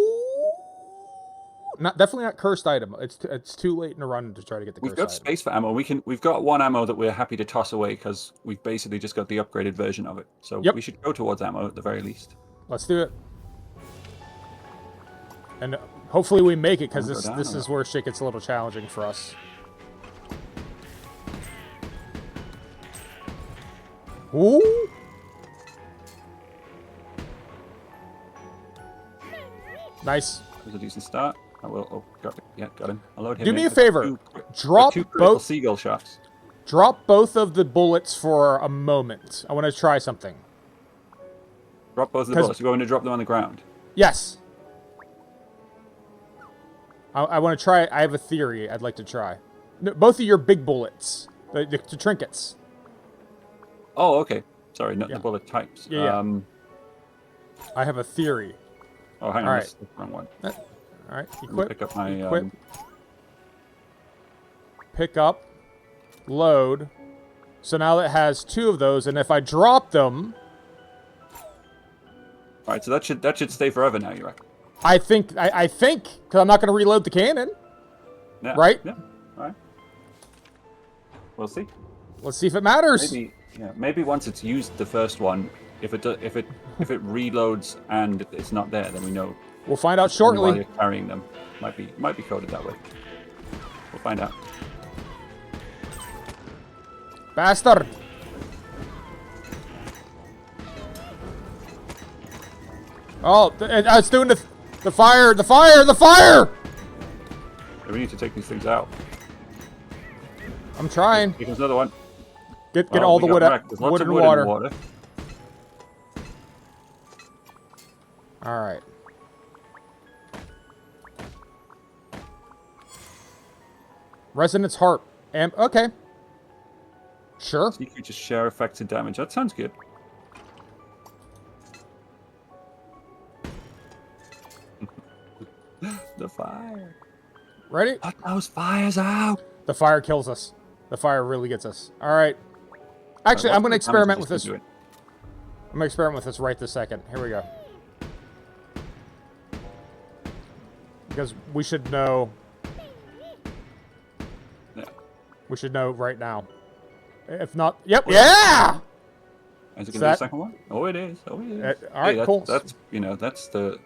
definitely not cursed item. It's too late in the run to try to get the. We've got space for ammo. We've got one ammo that we're happy to toss away because we've basically just got the upgraded version of it. So we should go towards ammo at the very least. Let's do it. And hopefully we make it, because this is where shit gets a little challenging for us. Ooh! Nice. That was a decent start. I will. Oh, got him. I'll load him. Do me a favor. Drop both seagull shots. Drop both of the bullets for a moment. I want to try something. Drop both of the bullets. You're going to drop them on the ground. Yes. I want to try. I have a theory I'd like to try. No, both of your big bullets, the trinkets. Oh, okay. Sorry, not the bullet types. Yeah. I have a theory. Oh, hang on. That's the wrong one. All right. Equip. Pick up my. Equip. Pick up. Load. So now it has 2 of those, and if I drop them. All right. So that should stay forever now. You reckon? I think, because I'm not going to reload the cannon. Yeah. Right? Yeah. All right. We'll see. Let's see if it matters. Maybe once it's used the first one, if it reloads and it's not there, then we know. We'll find out shortly. While you're carrying them, might be coded that way. We'll find out. Bastard. Oh, it's doing the fire! The fire! The fire! Yeah, we need to take these things out. I'm trying. Here comes another one. Get all the wood up. Wood and water. All right. Resonance harp. Okay. Sure. So you could just share effects and damage. That sounds good. The fire. Ready? Put those fires out. The fire kills us. The fire really gets us. All right. Actually, I'm going to experiment with this. I'm going to experiment with this right this second. Here we go. Because we should know. Yeah. We should know right now. If not, yep, yeah. Is it going to be the second one? Oh, it is. Oh, it is. All right, cool. That's the.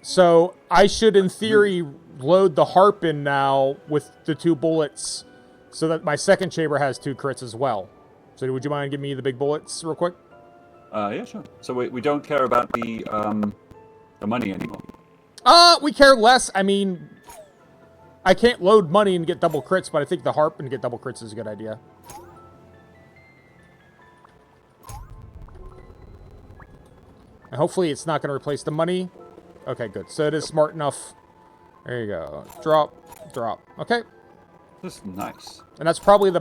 So I should, in theory, load the harp in now with the 2 bullets, so that my second chamber has 2 crits as well. So would you mind giving me the big bullets real quick? Yeah, sure. So we don't care about the money anymore. We care less. I mean, I can't load money and get double crits, but I think the harp and get double crits is a good idea. And hopefully it's not going to replace the money. Okay, good. So it is smart enough. There you go. Drop. Okay. This is nice. And that's probably the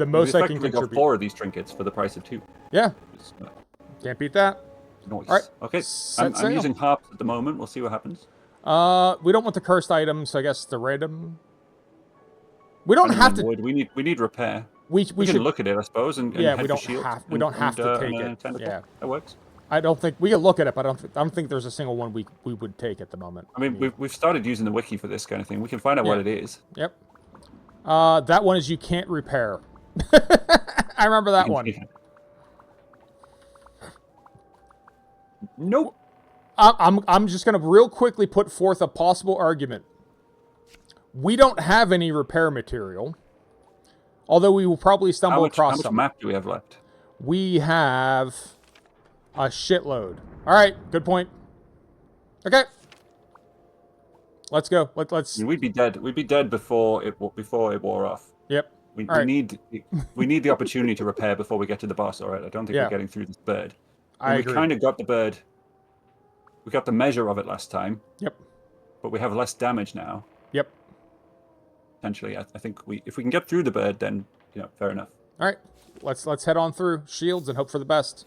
most I can contribute. Got 4 of these trinkets for the price of 2. Yeah. Can't beat that. Nice. All right. Okay. I'm using harps at the moment. We'll see what happens. We don't want the cursed items, so I guess the random. We don't have to. We need repair. We can should look at it, I suppose, and yeah, head we don't for shield. we don't have to take it. Yeah, that works. I don't think we can look at it, but I don't think there's a single one we would take at the moment. I mean, we've started using the wiki for this kind of thing. We can find out what it is. Yep. That one is you can't repair. I remember that one. Nope. I'm just gonna real quickly put forth a possible argument. We don't have any repair material, although we will probably stumble across some. How much map do we have left? We have a shitload. All right, good point. Okay, let's go. Let's. I mean, we'd be dead. We'd be dead before it wore off. Yep. We need the opportunity to repair before we get to the boss. All right. I don't think we're getting through this bird. We kind of got the bird. we got the measure of it last time. Yep. But we have less damage now. Yep. Potentially, I think if we can get through the bird, then fair enough. All right, let's head on through shields and hope for the best.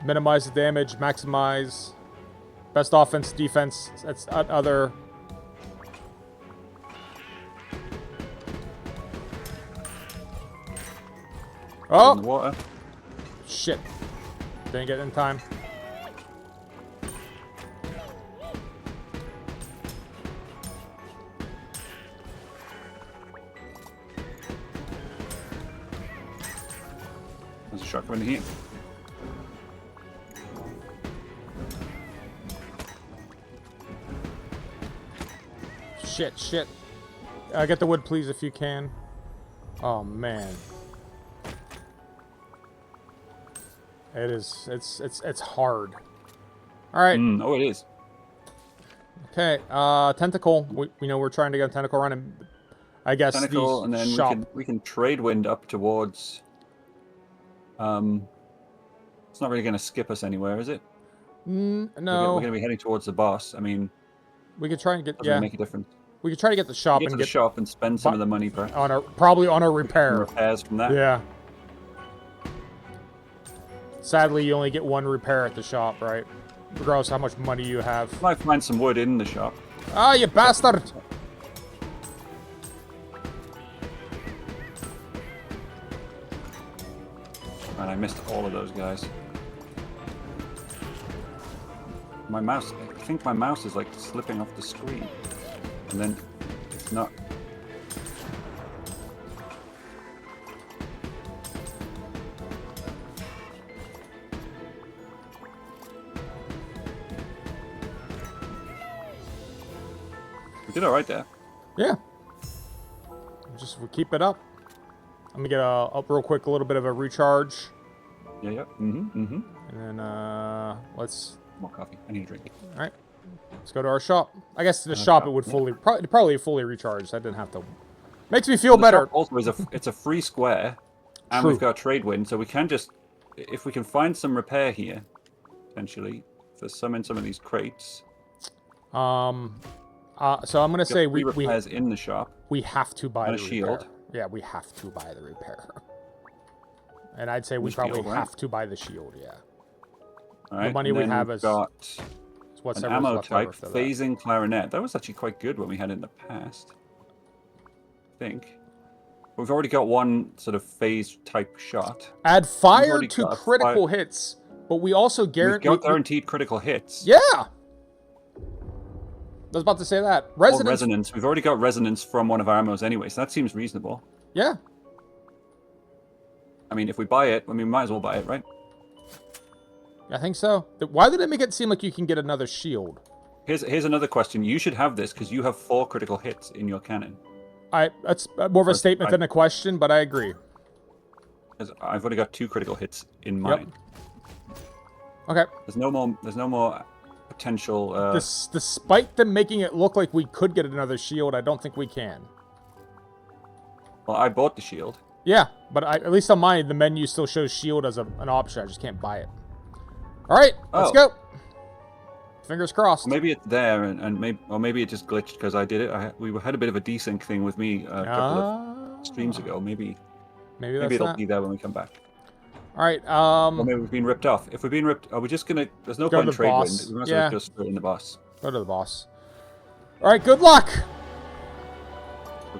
Minimize the damage, maximize best offense, defense. That's other. Oh! In the water. Shit. Didn't get it in time. There's a shark in here. Shit. Get the wood, please, if you can. Oh, man. It's hard. All right. Oh, it is. Okay. Tentacle. We know we're trying to get a tentacle run, and I guess Tentacle, and then we can trade wind up towards. It's not really going to skip us anywhere, is it? No. We're going to be heading towards the boss. I mean, we could try and get doesn't make a difference. We could try to get the shop and get the shop and spend some of the money probably on a repair. Repairs from that. Yeah. Sadly, you only get one repair at the shop, right? Regardless of how much money you have. Might find some wood in the shop. Ah, you bastard! And I missed all of those guys. My mouse, I think my mouse is like slipping off the screen. And then it's not. We did all right there. Yeah. Just keep it up. I'm gonna get a real quick a little bit of a recharge. Yeah. And then let's. More coffee. I need a drink. All right. Let's go to our shop. I guess the shop it would probably fully recharge. I didn't have to. Makes me feel better. Also, it's a free square, and we've got trade wind, so we can just, if we can find some repair here, potentially, there's some in some of these crates. So I'm gonna say we repairs in the shop. We have to buy the shield. Repair. Yeah, we have to buy the repair. And I'd say we probably have to buy the shield. Yeah. All right. The money we have is got an ammo type, phasing clarinet. That was actually quite good when we had it in the past. I think. We've already got one sort of phase type shot. Add fire to critical hits, but we also guaranteed critical hits. Yeah. I was about to say that. Resonance. We've already got resonance from one of our ammos anyway, so that seems reasonable. Yeah. I mean, if we buy it, we might as well buy it, right? I think so. Why did it make it seem like you can get another shield? Here's another question. You should have this because you have 4 critical hits in your cannon. That's more of a statement than a question, but I agree. I've only got 2 critical hits in mine. Yep. Okay. There's no more potential. Despite them making it look like we could get another shield, I don't think we can. Well, I bought the shield. Yeah, but at least on mine, the menu still shows shield as an option. I just can't buy it. All right, let's go. Fingers crossed. Maybe it's there, and maybe it just glitched because I did it. We had a bit of a desync thing with me a couple of streams ago. Maybe it'll be there when we come back. All right. Or maybe we've been ripped off. If we've been ripped, are we just gonna? There's no point in trade wind. We might as well just straight in the boss. Go to the boss. All right. Good luck.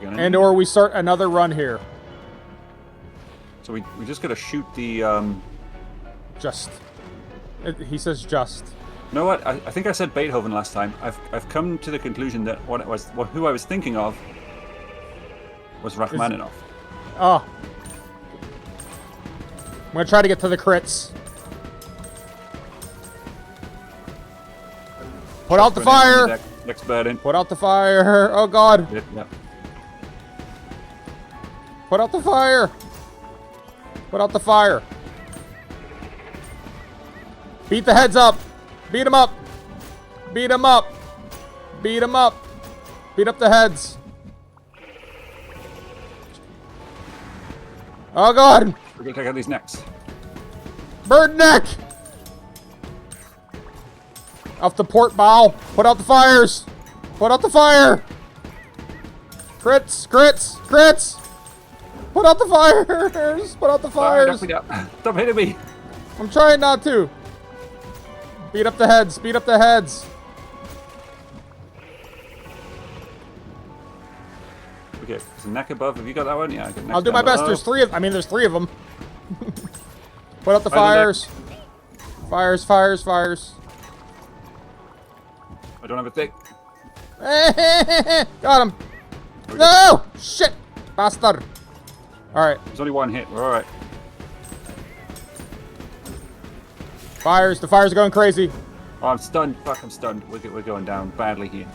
Or we start another run here. So we just gotta shoot the. He says just. You know what? I think I said Beethoven last time. I've come to the conclusion that who I was thinking of was Rachmaninoff. Oh. I'm gonna try to get to the crits. Put out the fire! Next bird in. Put out the fire! Oh god! Yeah. Put out the fire! Put out the fire! Beat the heads up! Beat them up! Beat them up! Beat them up! Beat up the heads! Oh god! We're gonna take out these necks. Bird neck! Off the port bow. Put out the fires. Put out the fire. Crits, crits, crits. Put out the fires. Put out the fires. Stop hitting me. I'm trying not to. Beat up the heads. Beat up the heads. Okay, there's a neck above. Have you got that one? Yeah, I got neck I'll do my best. There's three of them. Put out the fires. Fires, fires, fires. I don't have a thing. Got him. No! Shit! Bastard. Alright. There's only one hit. We're alright. Fires. The fires are going crazy. Oh, I'm stunned. Fuck, I'm stunned. We're going down badly here.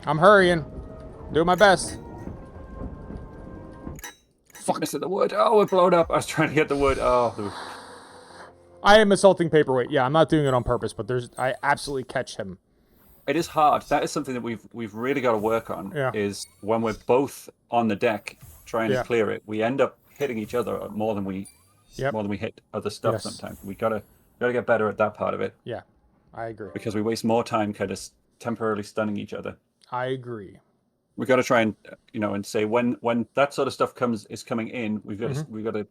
I'm hurrying. Doing my best. Fuck. Missing the wood. Oh, we're blown up. I was trying to hit the wood. Oh. I am assaulting Paperweight. Yeah, I'm not doing it on purpose, but I absolutely catch him. It is hard. That is something that we've really got to work on. Yeah. Is when we're both on the deck trying to clear it, we end up hitting each other more than we hit other stuff. Sometimes we gotta get better at that part of it. Yeah, I agree. Because we waste more time kind of temporarily stunning each other. I agree. We got to try and and say when that sort of stuff is coming in, we've got to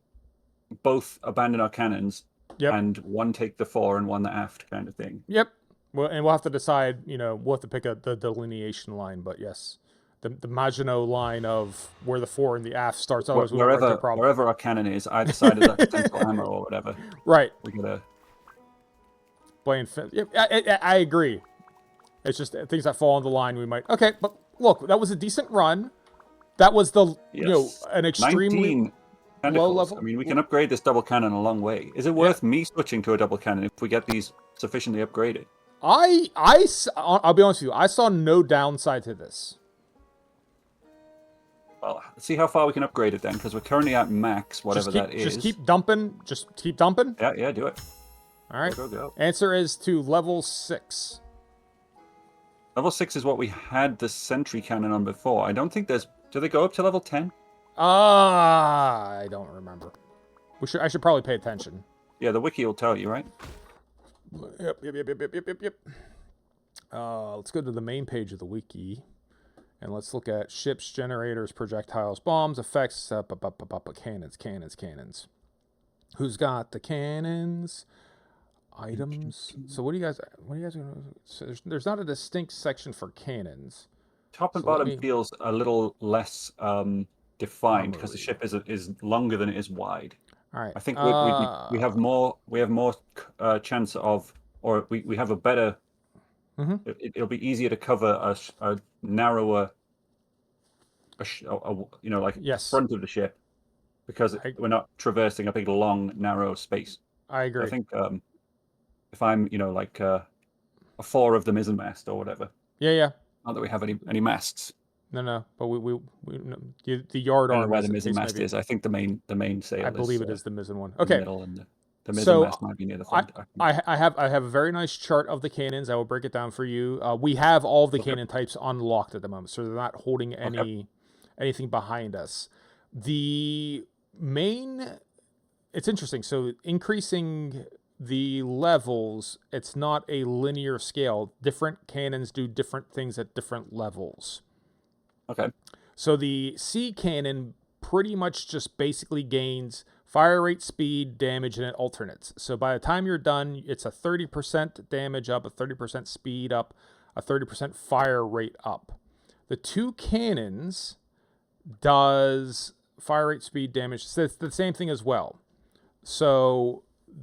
both abandon our cannons and one take the fore and one the aft kind of thing. Yep. Well, and we'll have to decide, we'll have to pick the delineation line, but yes, the Maginot line of where the fore and the aft starts. Wherever our cannon is, either side of that central ammo or whatever. Right. We gotta blame. I agree. It's just things that fall on the line. We might. Okay, but look, that was a decent run. That was an extremely low level. I mean, we can upgrade this double cannon a long way. Is it worth me switching to a double cannon if we get these sufficiently upgraded? I'll be honest with you. I saw no downside to this. Well, let's see how far we can upgrade it then, because we're currently at max, whatever that is. Just keep dumping. Just keep dumping. Yeah, do it. All right. Go. Answer is to level 6. Level 6 is what we had the sentry cannon on before. I don't think there's... Do they go up to level 10? I don't remember. I should probably pay attention. Yeah, the wiki will tell you, right? Yep. Let's go to the main page of the wiki. And let's look at ships, generators, projectiles, bombs, effects, cannons. Who's got the cannons? Items. So what do you guys so there's not a distinct section for cannons. Top and bottom feels a little less defined because the ship is longer than it is wide. All right. I think we have more chance of, or we have a better. It'll be easier to cover a narrower, front of the ship, because we're not traversing a big long narrow space. I agree. I think if I'm a 4 of the mizzenmast or whatever. Yeah. Not that we have any masts. No. But we the yard arm. Where the mizzenmast is. I think the main sail. I believe it is the mizzen one. Okay. The middle, and the mizzenmast might be near the front. I have a very nice chart of the cannons. I will break it down for you. We have all of the cannon types unlocked at the moment, so they're not holding anything behind us. The main, it's interesting. So increasing the levels, it's not a linear scale. Different cannons do different things at different levels. Okay. So the C cannon pretty much just basically gains fire rate, speed, damage, and it alternates. So by the time you're done, it's a 30% damage up, a 30% speed up, a 30% fire rate up. The 2 cannons does fire rate, speed, damage. So it's the same thing as well. So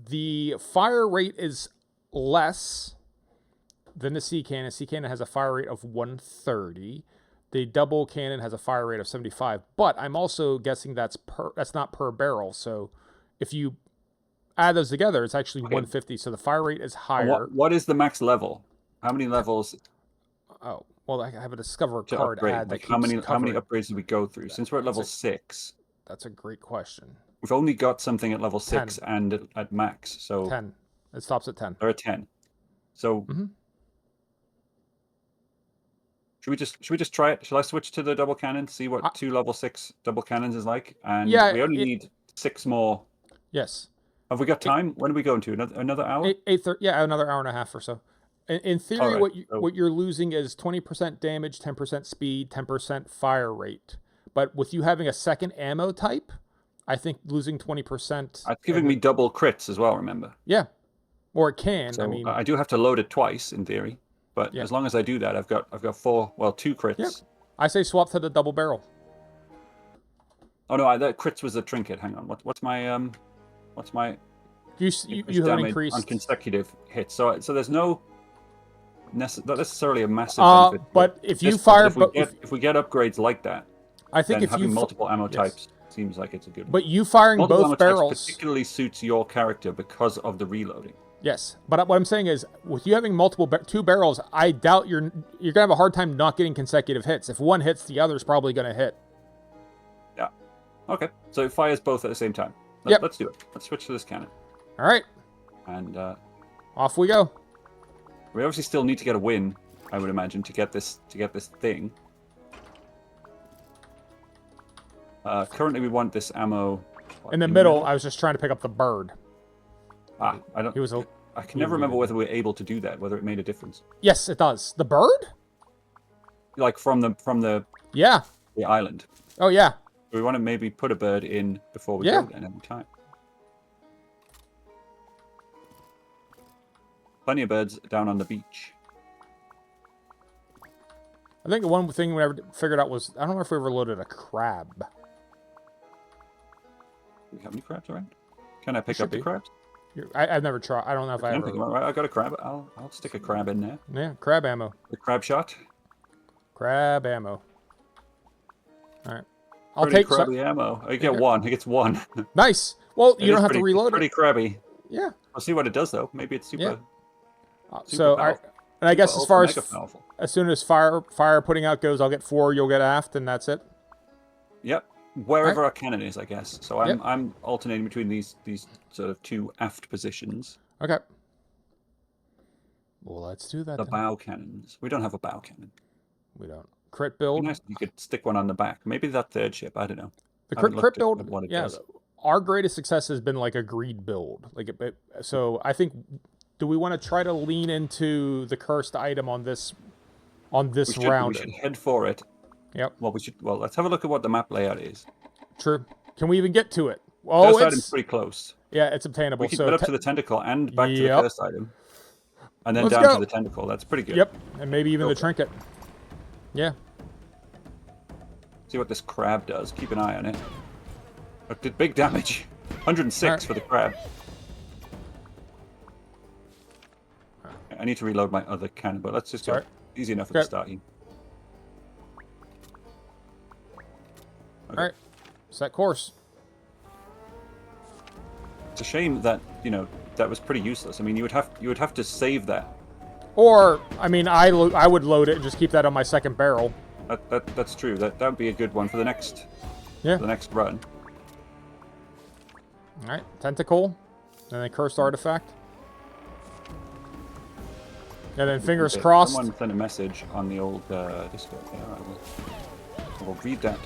the fire rate is less than the C cannon. C cannon has a fire rate of 130. The double cannon has a fire rate of 75, but I'm also guessing that's not per barrel. So if you add those together, it's actually 150. So the fire rate is higher. What is the max level? How many levels? Oh, well, I have a discover card ad. How many upgrades did we go through? Since we're at level 6. That's a great question. We've only got something at level 6 and at max. So 10. It stops at 10. Or at 10. So should we just try it? Shall I switch to the double cannon? See what 2 level 6 double cannons is like? And we only need 6 more. Yes. Have we got time? When are we going to? Another hour? 8:30. Yeah, another hour and a half or so. In theory, Alright, what you're losing is 20% damage, 10% speed, 10% fire rate. But with you having a second ammo type, I think losing 20%. It's giving me double crits as well. Remember? Yeah, or it can. So I mean, I do have to load it twice in theory, but yeah. as long as I do that, I've got 2 crits. Yeah. I say swap to the double barrel. Oh no, that crits was a trinket. Hang on, what's my You have increased on consecutive hits. So there's no not necessarily a massive benefit. But if you fire, if we get upgrades like that, I think then if having you multiple ammo types seems like it's a good one. But you firing multiple both ammo barrels types particularly suits your character because of the reloading. Yes, but what I'm saying is, with you having two barrels, I doubt you're gonna have a hard time not getting consecutive hits. If one hits, the other's probably gonna hit. Yeah. Okay. So it fires both at the same time. Let's do it. Let's switch to this cannon. All right. And off we go. We obviously still need to get a win, I would imagine, to get this thing. Currently, we want this ammo. In the middle, I was just trying to pick up the bird. I don't. I can never remember whether we were able to do that, whether it made a difference. Yes, it does. The bird? Like from the the island. Oh yeah. We want to maybe put a bird in before we go then every time. Plenty of birds down on the beach. I think the one thing we ever figured out was, I don't know if we ever loaded a crab. Do we have any crabs around? Can I pick up the crabs? I've never tried. I don't know if I ever. Right, I got a crab. I'll stick a crab in there. Yeah, crab ammo. The crab shot. Crab ammo. All right. I'll take crabby ammo. I get one. He gets one. Nice. Well, you don't have to reload it. Pretty crabby. Yeah. I'll see what it does though. Maybe it's super. Yeah. So I guess as far as soon as fire putting out goes, I'll get 4. You'll get aft, and that's it. Yep. Wherever our cannon is, I guess. So I'm alternating between these sort of 2 aft positions. Okay. Well, let's do that. The bow cannons. We don't have a bow cannon. We don't. Crit build. Nice. You could stick one on the back. Maybe that third ship. I don't know. The crit build. Yeah. Our greatest success has been like a greed build. So I think. Do we want to try to lean into the cursed item on this round? We should head for it. Yep. Well, let's have a look at what the map layout is. True. Can we even get to it? Oh, it's pretty close. Yeah, it's obtainable. We can get up to the tentacle and back to the first item. And then down to the tentacle. That's pretty good. Yep. And maybe even the trinket. Yeah. See what this crab does. Keep an eye on it. It did big damage. 106 for the crab. I need to reload my other cannon, but let's just go. Easy enough at the start. Okay. All right. Set course. It's a shame that, that was pretty useless. I mean, you would have to save that. Or, I mean, I would load it and just keep that on my second barrel. That's true. That would be a good one for the next run. All right. Tentacle. And then cursed artifact. And then fingers crossed. Someone sent a message on the old Discord. Yeah, I will read that.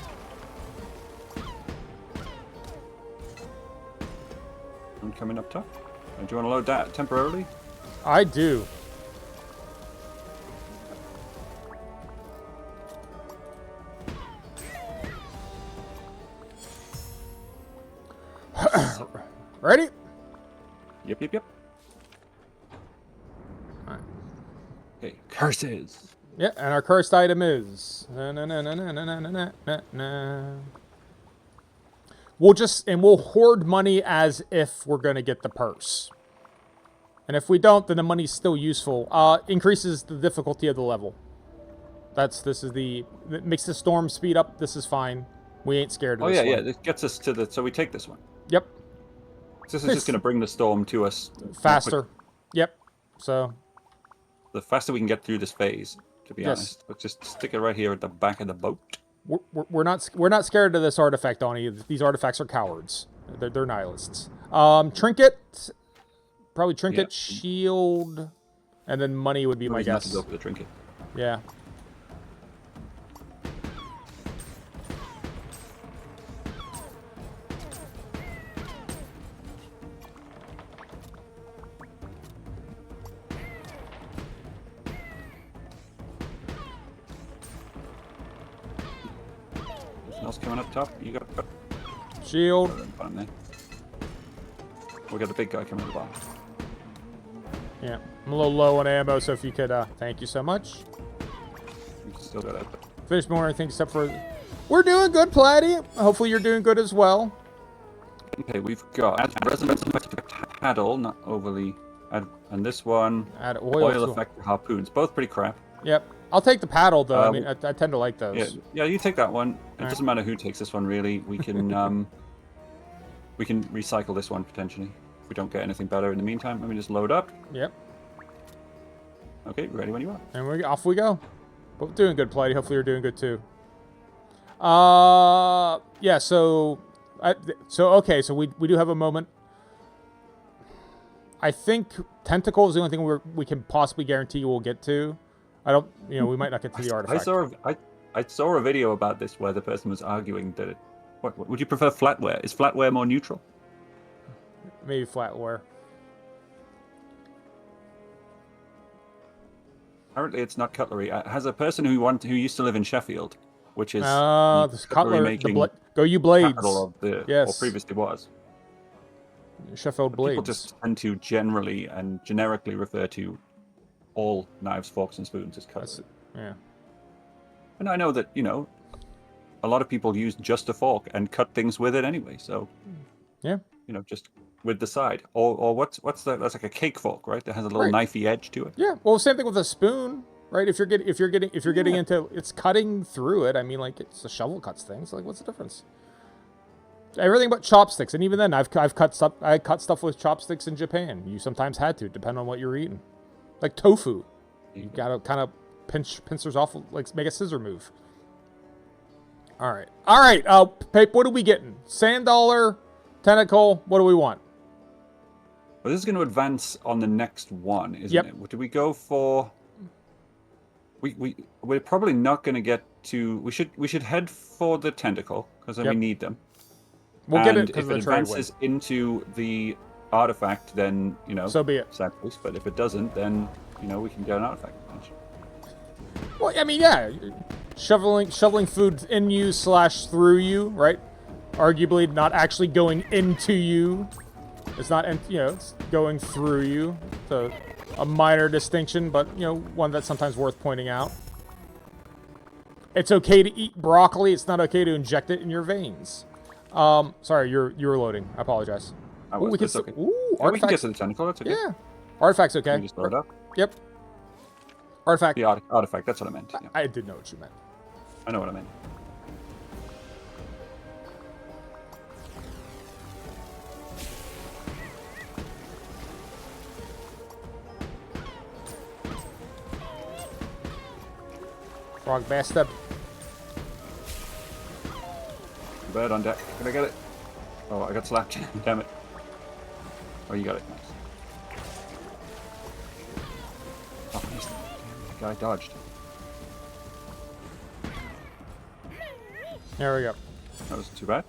I'm coming up top. Do you want to load that temporarily? I do. Ready? Yep. Alright. Okay, curses. Yeah, and our cursed item is... We'll hoard money as if we're going to get the purse. And if we don't, then the money's still useful. Increases the difficulty of the level. It makes the storm speed up. This is fine. We ain't scared of this one. Yeah, this gets us to the... So we take this one. Yep. This is just going to bring the storm to us faster. Yep. So the faster we can get through this phase, to be honest. Let's just stick it right here at the back of the boat. We're not scared of this artifact, Donnie. These artifacts are cowards. They're nihilists. Trinket, probably trinket, shield, and then money would be my guess. Not to go for the trinket. Yeah. else coming up top. You got Shield. there. We got the big guy coming at the bottom. Yeah, I'm a little low on ammo, so if you could, thank you so much. You still got that. Finished more everything except for... We're doing good, Platty. Hopefully you're doing good as well. Okay, we've got resonance effect paddle, not overly... And this one, Add oil effect harpoons. Both pretty crap. Yep. I'll take the paddle, though. I mean, I tend to like those. Yeah, you take that one. It doesn't matter who takes this one, really. We can we can recycle this one, potentially. If we don't get anything better in the meantime, let me just load up. Yep. Okay, ready when you are. And off we go. But doing good, Platty. Hopefully you're doing good, too. Yeah, so... okay, so we do have a moment. I think Tentacle is the only thing we can possibly guarantee we'll get to. I don't... You know, we might not get to the artifact. I saw a video about this where the person was arguing that it... What would you prefer flatware? Is flatware more neutral? Maybe flatware. Apparently, it's not cutlery. As a person who used to live in Sheffield, which is this cutlery, go you blades. Capital of the, yes, or previously was. Sheffield blades. People just tend to generally and generically refer to all knives, forks, and spoons as cutlery. Yeah. And I know that a lot of people use just a fork and cut things with it anyway. So yeah, just with the side, or what's that? That's like a cake fork, right? That has a little knifey edge to it. Yeah. Well, same thing with a spoon, right? If you're getting into it's cutting through it. I mean, like it's a shovel cuts things. Like, what's the difference? Everything but chopsticks, and even then, I cut stuff with chopsticks in Japan. You sometimes had to, depending on what you're eating. Like tofu, you gotta kind of pinch pincers off, like make a scissor move. All right. Pape, what are we getting? Sand dollar, tentacle. What do we want? Well, this is going to advance on the next one, isn't it? Do we go for? We're probably not going to get to. We should head for the tentacle because we need them. We'll get it because if it advances into the artifact, then so be it. Sadly, but if it doesn't, then we can get an artifact. Well, I mean, yeah, shoveling food in you / through you, right? Arguably not actually going into you. It's not, it's going through you. It's a minor distinction, but one that's sometimes worth pointing out. It's okay to eat broccoli. It's not okay to inject it in your veins. Sorry, you were loading. I apologize. We can get to the tentacle. That's okay. Yeah, artifact's okay. Can you just load it up? Yep. Artifact. The artifact. That's what I meant. Yeah. I did know what you meant. I know what I meant. Frog bastard. Bird on deck. Can I get it? Oh, I got slapped. Damn it. Oh, you got it. Nice. Oh, nice. The guy dodged. There we go. That wasn't too bad.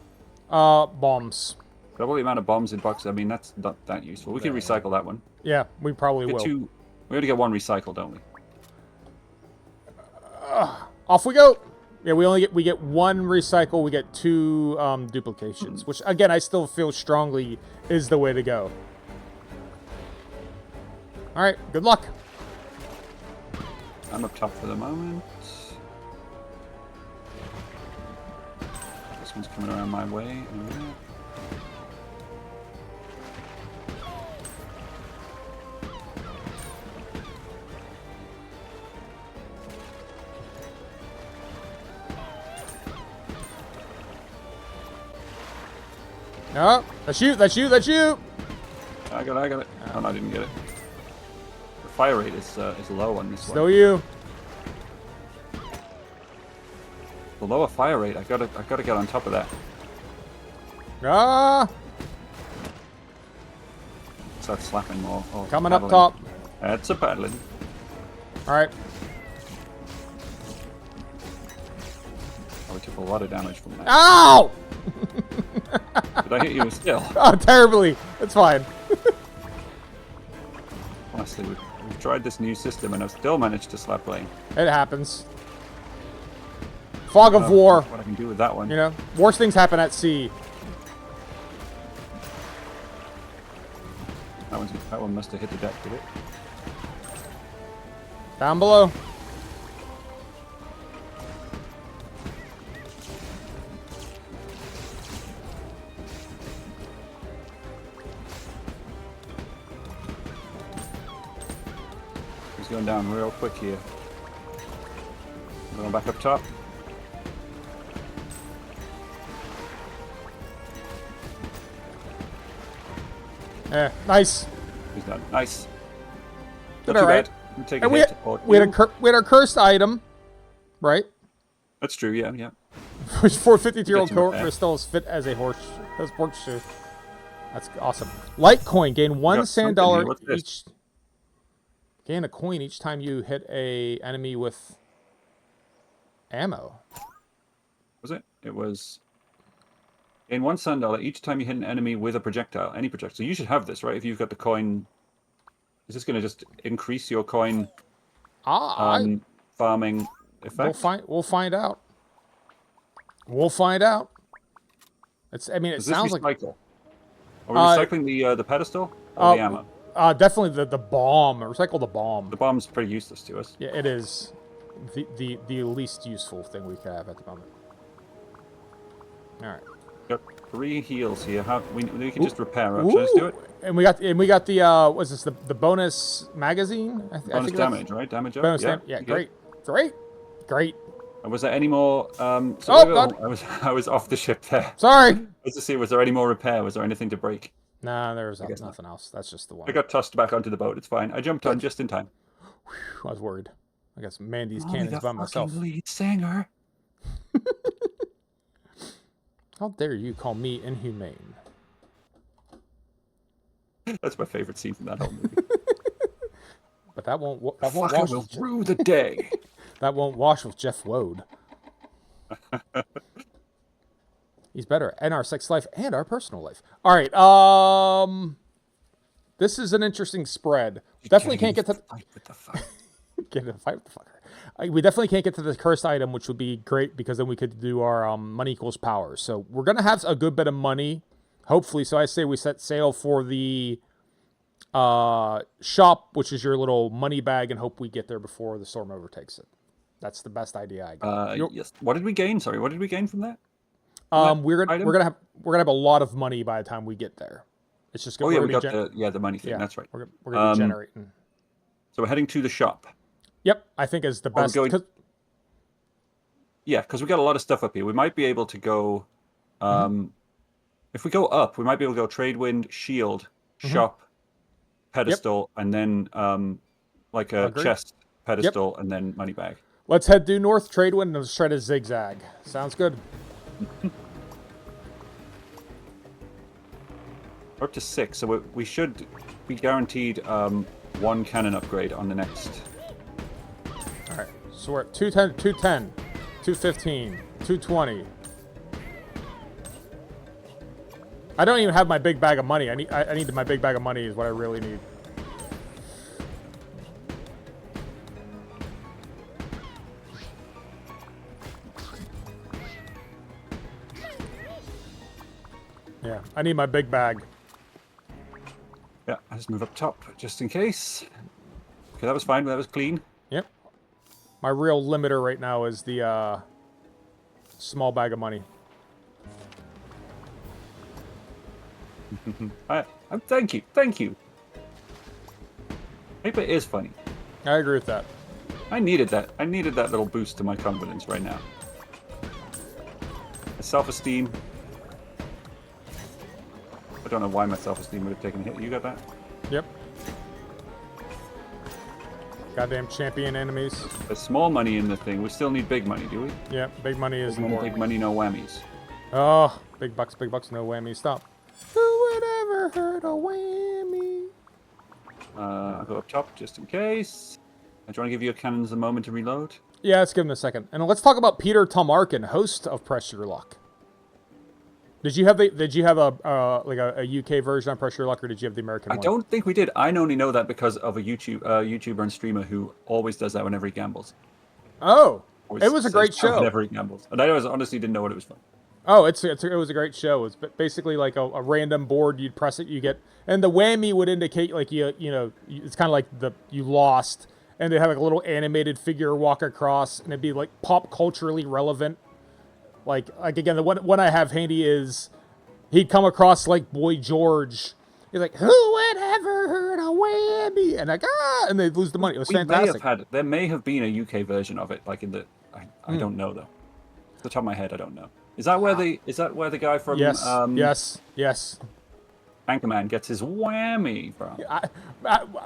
Bombs. Double the amount of bombs in boxes. I mean, that's not that useful. We can recycle that one. Yeah, we probably will. We already get one recycle, don't we? Off we go. Yeah, we get one recycle. We get 2 duplications, which again I still feel strongly is the way to go. All right, good luck. I'm up top for the moment. This one's coming around my way. No, that's you. I got it. Oh, no, I didn't get it. The fire rate is low on this one. Still you. The lower fire rate. I gotta get on top of that. Start slapping more. Coming paddling. Up top. That's a paddling. All right. Oh, we took a lot of damage from that. Ow! Did I hit you still? Oh, terribly. It's fine. Honestly, we've tried this new system and I've still managed to slap lane. It happens. Fog of war. What I can do with that one. You know, worst things happen at sea. That one must have hit the deck, did it? Down below. He's going down real quick here. Going back up top. Yeah, nice. He's done. Nice. Did Not too alright. bad. Take a And hit. we had our cursed item, right? That's true, yeah, yeah. Which for 52-year-old Get some cohort still is fit as a horseshoe. That's awesome. Litecoin, gain one got sand something here. dollar What's this? each. Gain a coin each time you hit a enemy with ammo. Was it? It was. Gain one sand dollar each time you hit an enemy with a projectile. Any projectile. So you should have this, right? If you've got the coin. Is this going to just increase your coin farming effect? We'll find out. We'll find out. I mean, it sounds like. Are we recycling the pedestal or the ammo? Definitely the bomb. Recycle the bomb. The bomb's pretty useless to us. Yeah, it is. The least useful thing we could have at the moment. All right. Got 3 heals here. We can just repair up. Should I just do it? And we got the what's this? The bonus magazine? Bonus damage, right? Damage up. Bonus damage. Yeah, great. And was there any more? God. I was off the ship there. Sorry. Let's just see. Was there any more repair? Was there anything to break? Nah, there was nothing else. That's just the one. I got tossed back onto the boat. It's fine. I jumped on just in time. Whew, I was worried. I got some Mandy's cannons by myself. Lead singer. How dare you call me inhumane? That's my favorite scene from that whole movie. But that won't wash will rue the day. That won't wash with Jeff Wode. He's better in our sex life and our personal life. All right. This is an interesting spread. Definitely can't get to fight with the fucker. Get in a fight with the fucker. We definitely can't get to the cursed item, which would be great because then we could do our money equals power. So we're gonna have a good bit of money, hopefully. So I say we set sail for the shop, which is your little money bag, and hope we get there before the storm overtakes it. That's the best idea I got. Yes. What did we gain? Sorry, what did we gain from that? We're gonna have a lot of money by the time we get there. It's just we got the money thing. Yeah, that's right. We're gonna be generating. So we're heading to the shop. Yep, I think is the best. Yeah, because we got a lot of stuff up here. We might be able to go. If we go up, we might be able to go trade wind, shield, shop, pedestal, and then like a chest, pedestal, and then money bag. Let's head due north, trade wind, and let's try to zigzag. Sounds good. We're up to 6, so we should be guaranteed 1 cannon upgrade on the next. All right, so we're at 210, 215, 220. I don't even have my big bag of money. I need my big bag of money is what I really need. Yeah, I need my big bag. Yeah, I just move up top just in case. Okay, that was fine. That was clean. Yep. My real limiter right now is the small bag of money. Thank you. Thank you. Paper is funny. I agree with that. I needed that. I needed that little boost to my confidence right now. My self-esteem. I don't know why my self-esteem would have taken a hit. You got that? Yep. Goddamn champion enemies. There's small money in the thing. We still need big money, do we? Yep, big money is important. Big money, no whammies. Oh, big bucks, no whammy. Stop. Who would ever hurt a whammy? I'll go up top just in case. Do you want to give your cannons a moment to reload? Yeah, let's give them a second. And let's talk about Peter Tomarkin, host of Press Your Luck. Did you have a UK version on Press Your Luck, or did you have the American one? I don't think we did. I only know that because of a YouTuber and streamer who always does that whenever he gambles. Oh, It was a great show. Whenever he gambles, and I honestly didn't know what it was from. Oh, it was a great show. It's basically like a random board. You'd press it, you get, and the whammy would indicate like you know it's kind of like you lost, and they have like a little animated figure walk across, and it'd be like pop culturally relevant. Like again, the one I have handy is he'd come across like Boy George. He's like, who would ever heard a whammy? And like and they'd lose the money. It was fantastic. There may have been a UK version of it, like in the I don't know though. Off the top of my head, I don't know. Is that where the guy from yes. Anchorman gets his whammy from?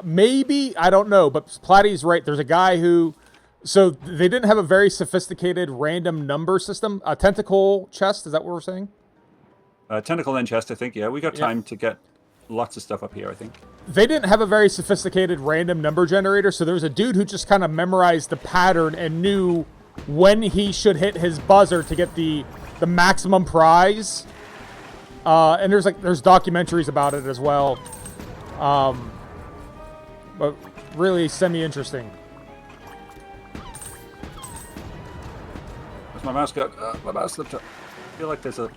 Maybe, I don't know, but Platty's right. There's a guy who, so they didn't have a very sophisticated random number system. A tentacle chest, is that what we're saying? Tentacle and chest, I think. Yeah, we got time to get lots of stuff up here, I think. They didn't have a very sophisticated random number generator, so there was a dude who just kind of memorized the pattern and knew when he should hit his buzzer to get the maximum prize. And there's documentaries about it as well. But really semi-interesting. Where's my mouse go? My mouse slipped up. I feel like there's a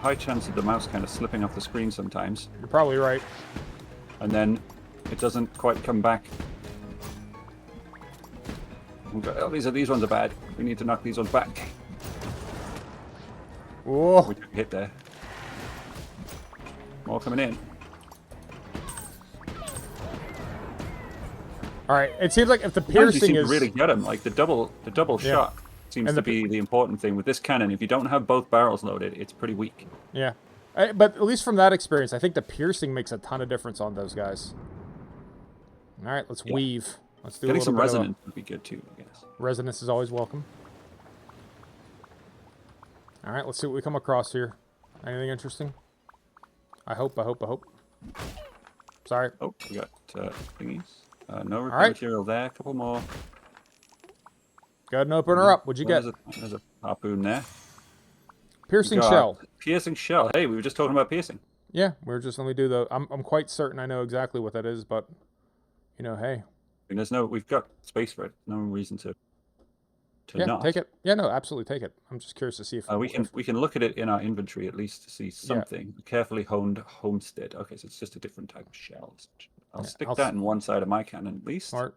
high chance of the mouse kind of slipping off the screen sometimes. You're probably right. And then it doesn't quite come back. Oh, these ones are bad. We need to knock these ones back. Whoa. We took a hit there. More coming in. All right. It seems like if the piercing is really get him, like the double shot seems to be the important thing with this cannon. If you don't have both barrels loaded, it's pretty weak. Yeah, but at least from that experience, I think the piercing makes a ton of difference on those guys. All right, let's weave. Let's do getting a little some bit resonance would be good too, I guess. Resonance is always welcome. All right, let's see what we come across here. Anything interesting? I hope. Sorry. Oh, we got thingies. No repair material there. A couple more. Go ahead and open her up. What'd you get? There's a harpoon there. Piercing shell. Piercing shell. Hey, we were just talking about piercing. Yeah, let me do the. I'm quite certain I know exactly what that is, but you know, hey. I mean, we've got space for it. No reason to not. Take it. Yeah, no, absolutely take it. I'm just curious to see if we can look at it in our inventory at least to see something. Yeah. Carefully honed homestead. Okay, so it's just a different type of shell. I'll stick that in one side of my cannon at least. Smart.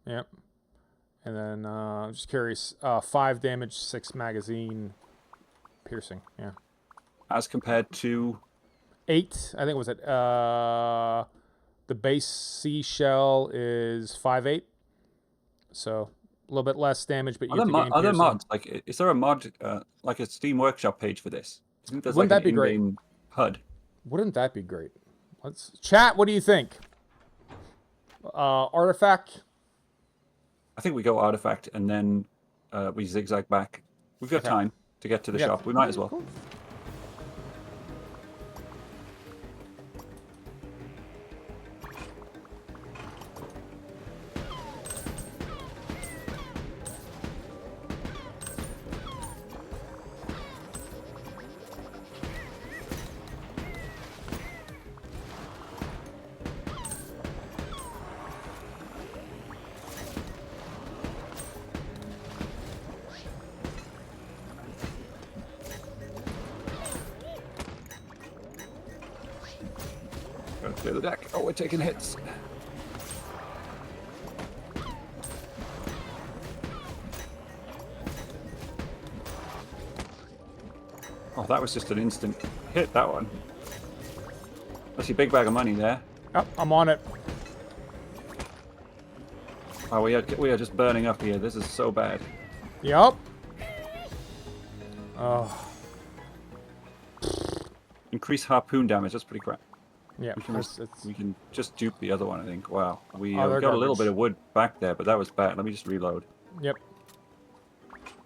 Yep. And then I'm just curious. 5 damage, 6 magazine, piercing. Yeah. As compared to 8, I think was it. The base C shell is 5.8, so a little bit less damage, but you have to gain other mods. Like, is there a mod like a Steam Workshop page for this? I think there's Wouldn't that be great? HUD. Wouldn't that be great? Let's chat. What do you think? Artifact. I think we go artifact and then we zigzag back. We've got time to get to the shop. We might as well. Cool. Clear the deck. Oh, we're taking hits. Oh, that was just an instant hit, that one. That's your big bag of money there. Yep, I'm on it. Oh, we are just burning up here. This is so bad. Yep. Oh. Increase harpoon damage. That's pretty crap. Yeah, we can just dupe the other one, I think. Wow. We got a little bit of wood back there, but that was bad. Let me just reload. Yep.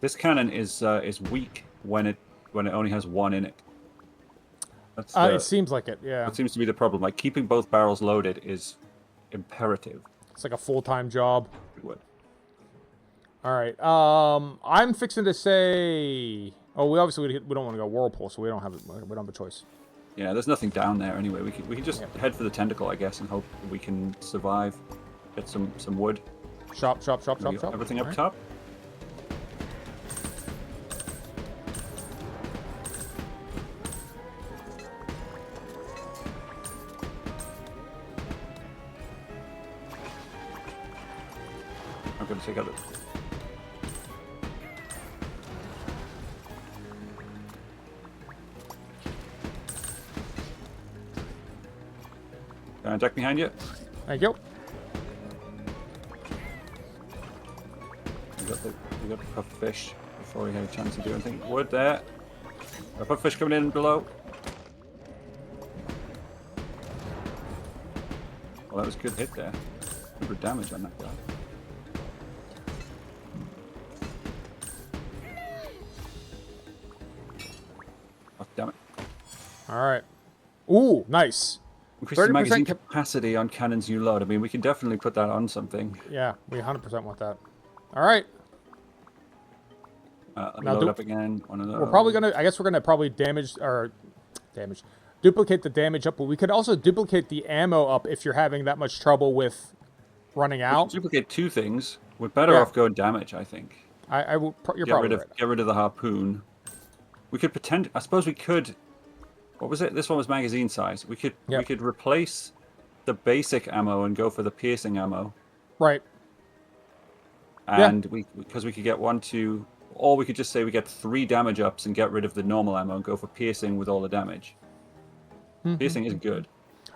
This cannon is weak when it only has 1 in it. That's, it seems like it, yeah. That seems to be the problem. Like, keeping both barrels loaded is imperative. It's like a full-time job. Wood. All right. I'm fixing to say. Oh, we don't want to go whirlpool, so we don't have a choice. Yeah, there's nothing down there anyway. We can just head for the tentacle, I guess, and hope we can survive. Get some wood. Shop. Everything up All right. top. I'm going to take out it. Deck behind you. Thank you. We got the puff fish before we had a chance to do anything. Wood there. A puff fish coming in below. Well, that was a good hit there. Good damage on that guy. Oh, damn it. All right. Ooh, nice. Increase the magazine capacity on cannons you load. I mean, we can definitely put that on something. Yeah, we 100% want that. All right. Load up again. One of those. We're probably gonna. I guess we're gonna probably duplicate the damage up, but we could also duplicate the ammo up if you're having that much trouble with running out. Duplicate two things. We're better off going damage, I think. I will. You're probably right. Get rid of the harpoon. We could pretend. I suppose we could. What was it? This one was magazine size. We could replace the basic ammo and go for the piercing ammo. Right. And because we could get 1, 2, or we could just say we get 3 damage ups and get rid of the normal ammo and go for piercing with all the damage. Piercing is good.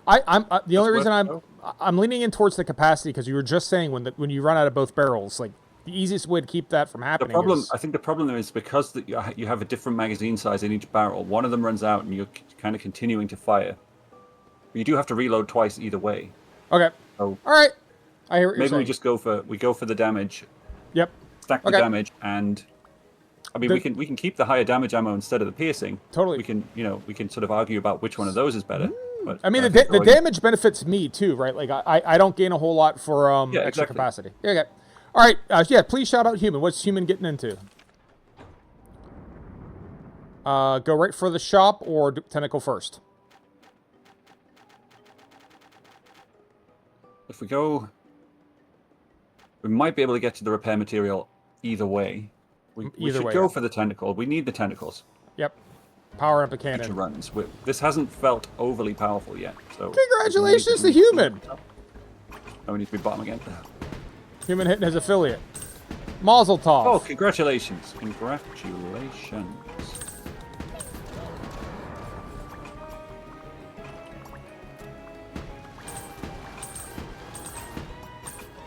The only reason I'm leaning in towards the capacity because you were just saying when you run out of both barrels, like the easiest way to keep that from happening. I think the problem is because you have a different magazine size in each barrel. One of them runs out and you're kind of continuing to fire. But you do have to reload twice either way. Okay. So all right. I hear what you're saying. Maybe we just go for the damage. Yep. Stack the damage, and I mean we can keep the higher damage ammo instead of the piercing. Totally. We can sort of argue about which one of those is better. But I mean the damage benefits me too, right? Like I don't gain a whole lot for extra capacity. Yeah. Okay. All right. Please shout out Human. What's Human getting into? Go right for the shop or tentacle first. If we go, we might be able to get to the repair material either way. We should go for the tentacle. We need the tentacles. Yep. Power up the cannon. Runs. This hasn't felt overly powerful yet. So congratulations to Human. Oh, we need to be bottom again. Human hitting his affiliate. Mazel tov. Oh, congratulations. Congratulations.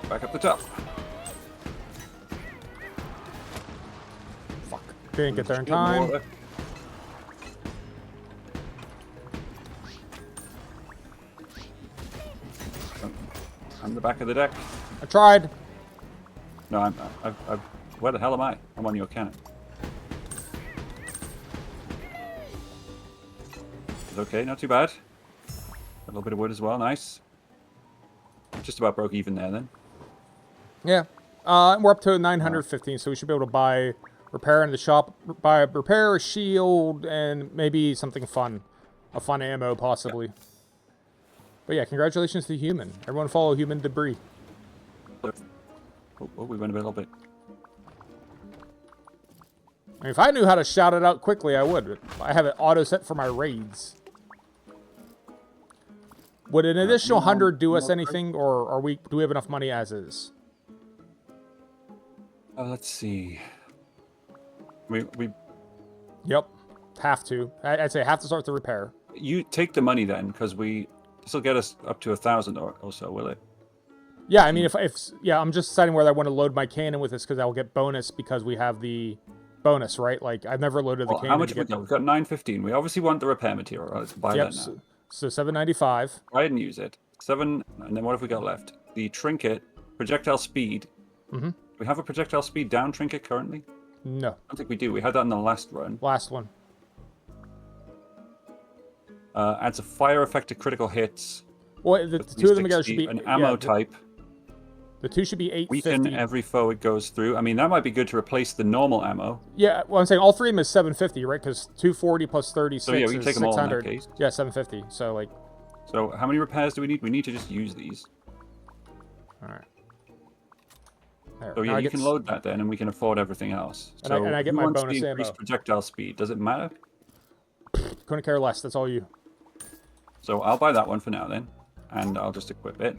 Back up the top. Fuck. Didn't get there in time. I'm the back of the deck. I tried. No, I'm where the hell am I? I'm on your cannon. It's okay, not too bad. A little bit of wood as well, nice. Just about broke even there then. Yeah. We're up to 915, so we should be able to buy repair in the shop, buy a repair, a shield, and maybe something fun. A fun ammo, possibly. Yeah. But yeah, congratulations to Human. Everyone follow Human Debris. Oh, we went a little bit. I mean, if I knew how to shout it out quickly, I would. I have it auto set for my raids. Would an additional 100 do us anything, or do we have enough money as is? Let's see. We Yep, have to. I'd say have to start the repair. You take the money then, because this will get us up to 1,000 or so, will it? Yeah, I mean, if I'm just deciding whether I want to load my cannon with this because I'll get bonus because we have the bonus, right? Like I've never loaded the cannon. How much have we got? We've got 915. We obviously want the repair material. Right? Let's buy that now. So 795. Try and use it. 7, and then what have we got left? The trinket, projectile speed. Mm-hmm. Do we have a projectile speed down trinket currently? No. I don't think we do. We had that in the last run. Last one. Adds a fire effect to critical hits. Well, the two of them together should be an ammo type. The two should be 850. Weaken every foe it goes through. I mean, that might be good to replace the normal ammo. Yeah, well, I'm saying all three of them is 750, right? Because 240 plus 36 so, yeah, we can take is them all 600. in that case. Yeah, 750. So, like... So, how many repairs do we need? We need to just use these. All right. There. So Now yeah, I you get can load that then, and we can afford everything else. And So I get who my wants bonus the increased ammo. projectile speed? Does it matter? Couldn't care less. That's all you. So I'll buy that one for now then, and I'll just equip it.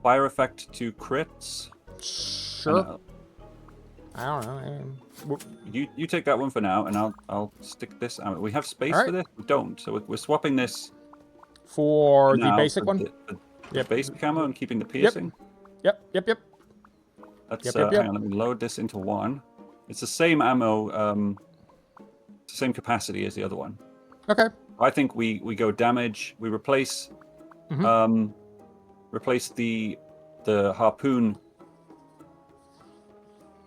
Fire effect to crits. Sure. I don't know. You take that one for now, and I'll stick this out. We have space for this? We don't. So we're swapping this for the now basic for one. The basic ammo and keeping the piercing. Yep. Let's hang on. Let me load this into one. It's the same ammo, same capacity as the other one. Okay. I think we go damage. We replace replace the harpoon.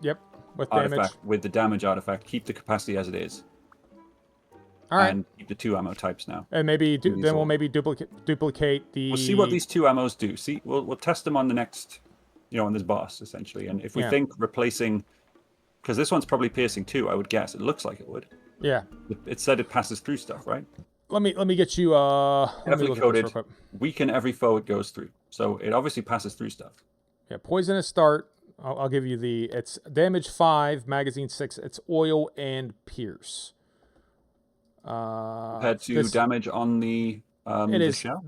Yep. With artifact damage. with the damage artifact. Keep the capacity as it is. All right. And keep the 2 ammo types now. And maybe then we'll maybe duplicate the. We'll see what these 2 ammos do. See, we'll test them on the next, on this boss essentially. And if we think replacing, because this one's probably piercing too, I would guess. It looks like it would. Yeah. It said it passes through stuff, right? Let me get you heavily coated. Weaken every foe it goes through. So it obviously passes through stuff. Yeah, poisonous start. I'll give you it's damage 5, magazine 6. It's oil and pierce. Compared to damage on the shell?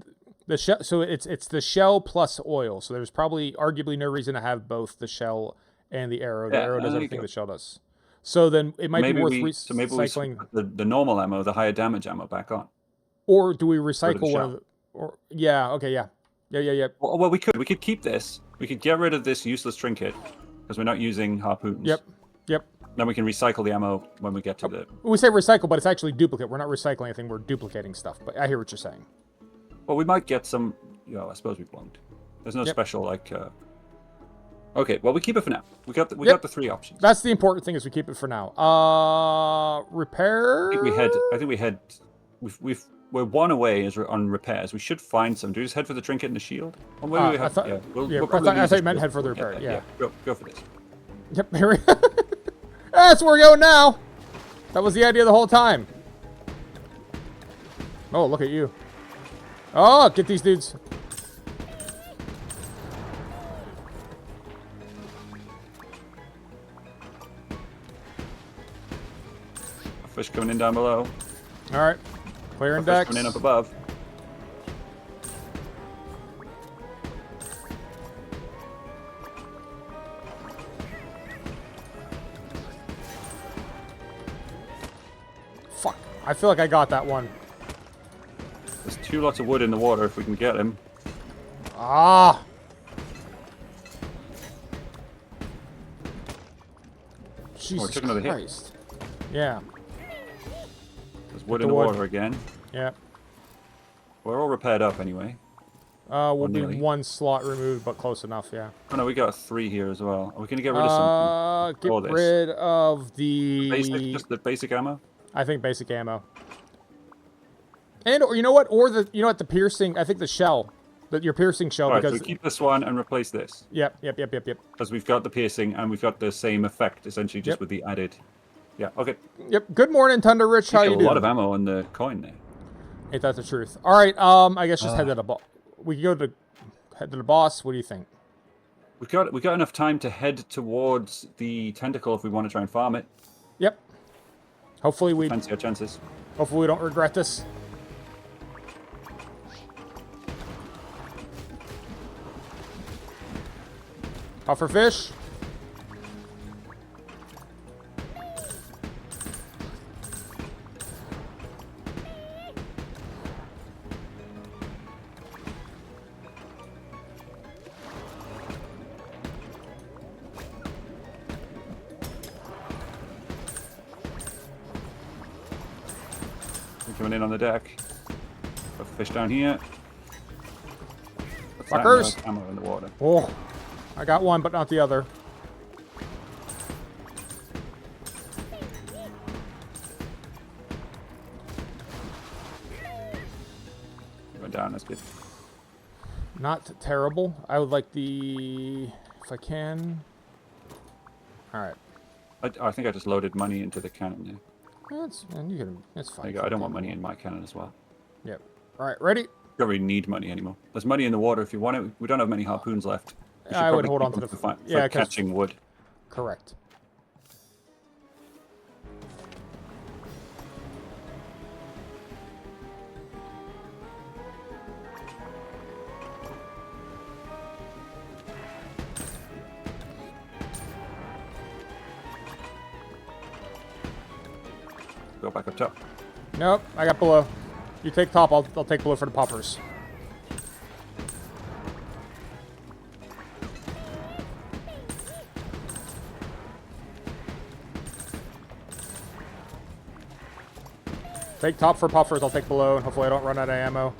The shell. So it's the shell plus oil. So there's probably arguably no reason to have both the shell and the arrow. The arrow does everything the shell does. So then it might be worth recycling. The normal ammo, the higher damage ammo, back on. Or do we recycle one of the? Or yeah. Well, we could keep this. We could get rid of this useless trinket because we're not using harpoons. Yep. Then we can recycle the ammo when we get to the... We say recycle, but it's actually duplicate. We're not recycling anything. We're duplicating stuff. But I hear what you're saying. Well, we might get some... I suppose we won't. There's no special, like... Okay, well, we keep it for now. We got the 3 options. That's the important thing is we keep it for now. Repair... I think we had... We're 1 away on repairs. We should find some. Do we just head for the trinket and the shield? Or maybe we have... I thought you meant head for the repair. Yeah. Go for this. Yep, here we go. That's where we're going now. That was the idea the whole time. Oh, look at you. Oh, get these dudes. Fish coming in down below. All right. Clearing decks. Coming in up above. Fuck. I feel like I got that one. There's 2 lots of wood in the water if we can get him. Ah. Jesus took another Christ. Yeah. There's wood in the water again. Yeah. We're all repaired up anyway. We'll be 1 slot removed, but close enough, yeah. Oh no, we got 3 here as well. Are we gonna get rid of something? Get rid of the... just the basic ammo? I think basic ammo. And, or you know what? Or the piercing, I think the shell. Your piercing shell. Alright, because... so keep this one and replace this. Yep. Because we've got the piercing and we've got the same effect, essentially, just with the added... Yeah, okay. Yep. Good morning, Thunder Rich. How you doing? A lot of ammo on the coin there. Ain't that the truth? All right. I guess just head to the boss. We can head to the boss. What do you think? We got enough time to head towards the tentacle if we want to try and farm it. Yep. Hopefully we fancy our chances. Hopefully we don't regret this. Puffer fish. Coming in on the deck. Got fish down here. Fuckers! Ammo in the water. Oh, I got one, but not the other. Went down. That's good. Not terrible. I would like if I can. All right. I think I just loaded money into the cannon there. That's fine. There you go. I don't want money in my cannon as well. Yep. All right, ready? Don't really need money anymore. There's money in the water if you want it. We don't have many harpoons left. I would hold on to the... for catching wood. Correct. Go back up top. Nope, I got below. You take top, I'll take below for the poppers. Take top for puffers, I'll take below, and hopefully I don't run out of ammo.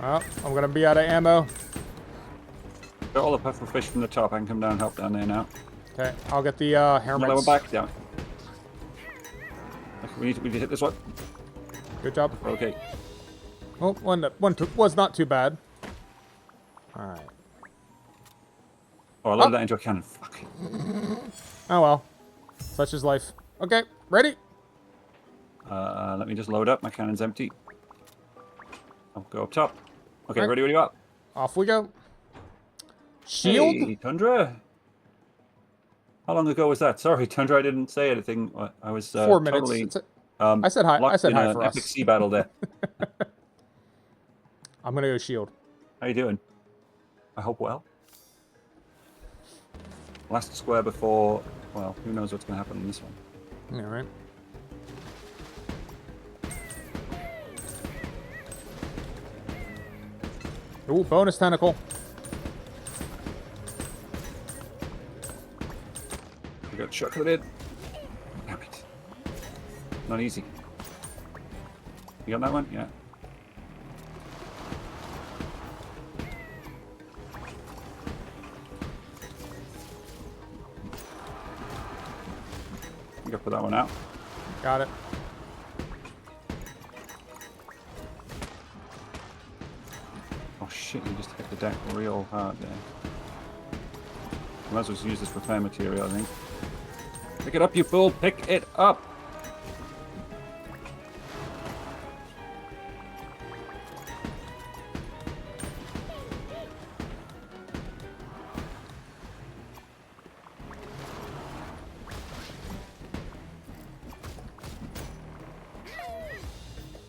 Oh, I'm gonna be out of ammo. Got all the puffer fish from the top. I can come down and help down there now. Okay, I'll get the hermits. Lower back down. We need to hit this one. Good job. Okay. Oh, one was not too bad. Alright. Oh, I loaded that into a cannon. Fuck. Oh well. Such is life. Okay, ready? Let me just load up. My cannon's empty. I'll go up top. Okay, Right. ready? What do you got? Off we go. Shield? Hey, Tundra. How long ago was that? Sorry, Tundra, I didn't say anything. I was 4 minutes. totally, I said hi. I said hi an for epic us. sea battle there. I'm gonna go shield. How you doing? I hope well. Last square before... Well, who knows what's going to happen in this one. Yeah, right. Ooh, bonus tentacle. We got chocolate. Damn it. Not easy. You got that one? Yeah. You got to put that one out. Got it. Oh shit, you just hit the deck real hard there. Might as well use this repair material, I think. Pick it up, you fool! Pick it up!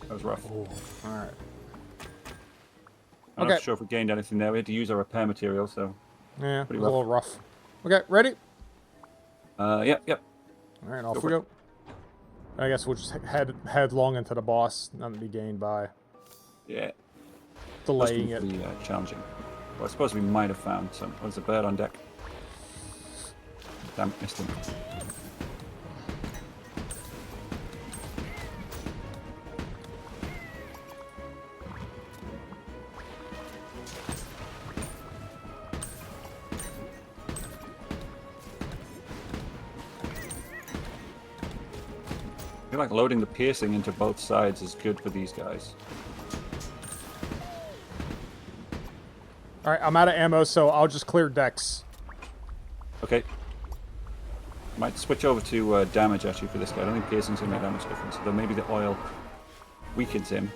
That was rough. Alright. I'm not sure if we gained anything there. We had to use our repair material, so... Yeah, it was Pretty a little rough. Okay, ready? Yep. Alright, off Go we for go. I guess we'll just head headlong into the boss, not to be gained by Yeah. delaying That's it. gonna be challenging. Well, I suppose we might have found some... Oh, there's a bird on deck. Damn it, missed him. I feel like loading the piercing into both sides is good for these guys. Alright, I'm out of ammo, so I'll just clear decks. Okay. Might switch over to damage actually for this guy. I don't think piercing's gonna make that much difference. Though maybe the oil weakens him.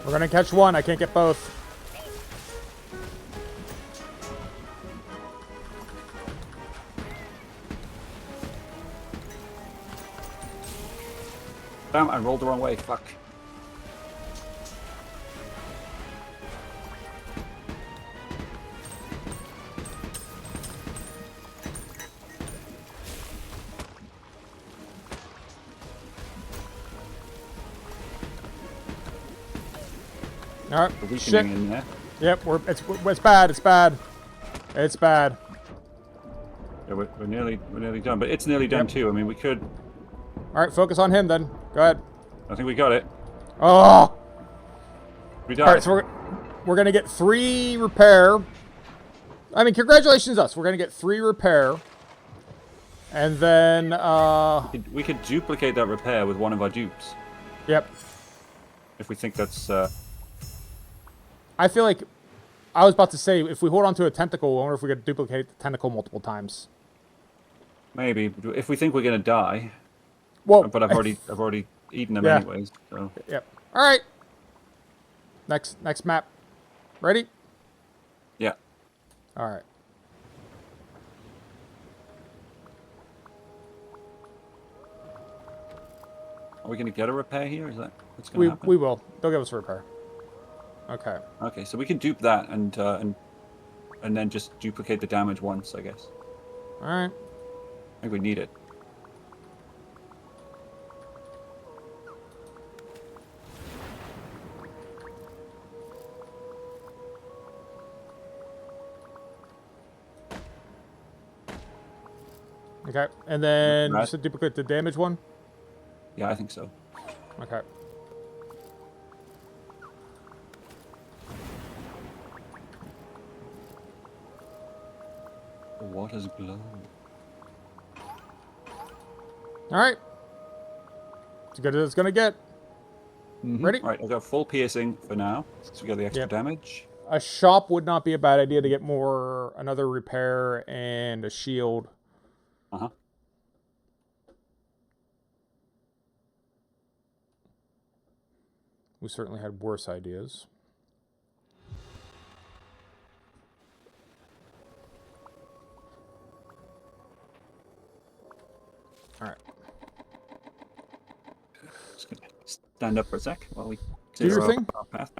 We're gonna catch one, I can't get both. Damn, I rolled the wrong way. Fuck. Alright, The shit. weakening in there. Yep, it's bad, it's bad. It's bad. Yeah, we're nearly done, but it's nearly done too. I mean, we could. Alright, focus on him then. Go ahead. I think we got it. Oh! We died. Alright, so we're gonna get 3 repair. I mean, congratulations us. We're gonna get 3 repair. And then, We could duplicate that repair with one of our dupes. Yep. If we think that's... I feel like... I was about to say, if we hold on to a tentacle, I wonder if we could duplicate the tentacle multiple times. Maybe. If we think we're going to die... Well, but I've already eaten them yeah. anyways, so... Yep. Alright. Next map. Ready? Yeah. Alright. Are we going to get a repair here? Is that what's going to happen? We will. They'll give us a repair. Okay. Okay, so we can dupe that and then just duplicate the damage once, I guess. Alright. I think we need it. Okay, and then Right. just to duplicate the damage one? Yeah, I think so. Okay. The waters glow. Alright. As good as it's gonna get. Ready? Right, I've got full piercing for now, so we got the extra damage. A shop would not be a bad idea to get another repair and a shield. Uh-huh. We certainly had worse ideas. Alright. Just gonna stand up for a sec while we Do your thing. our path.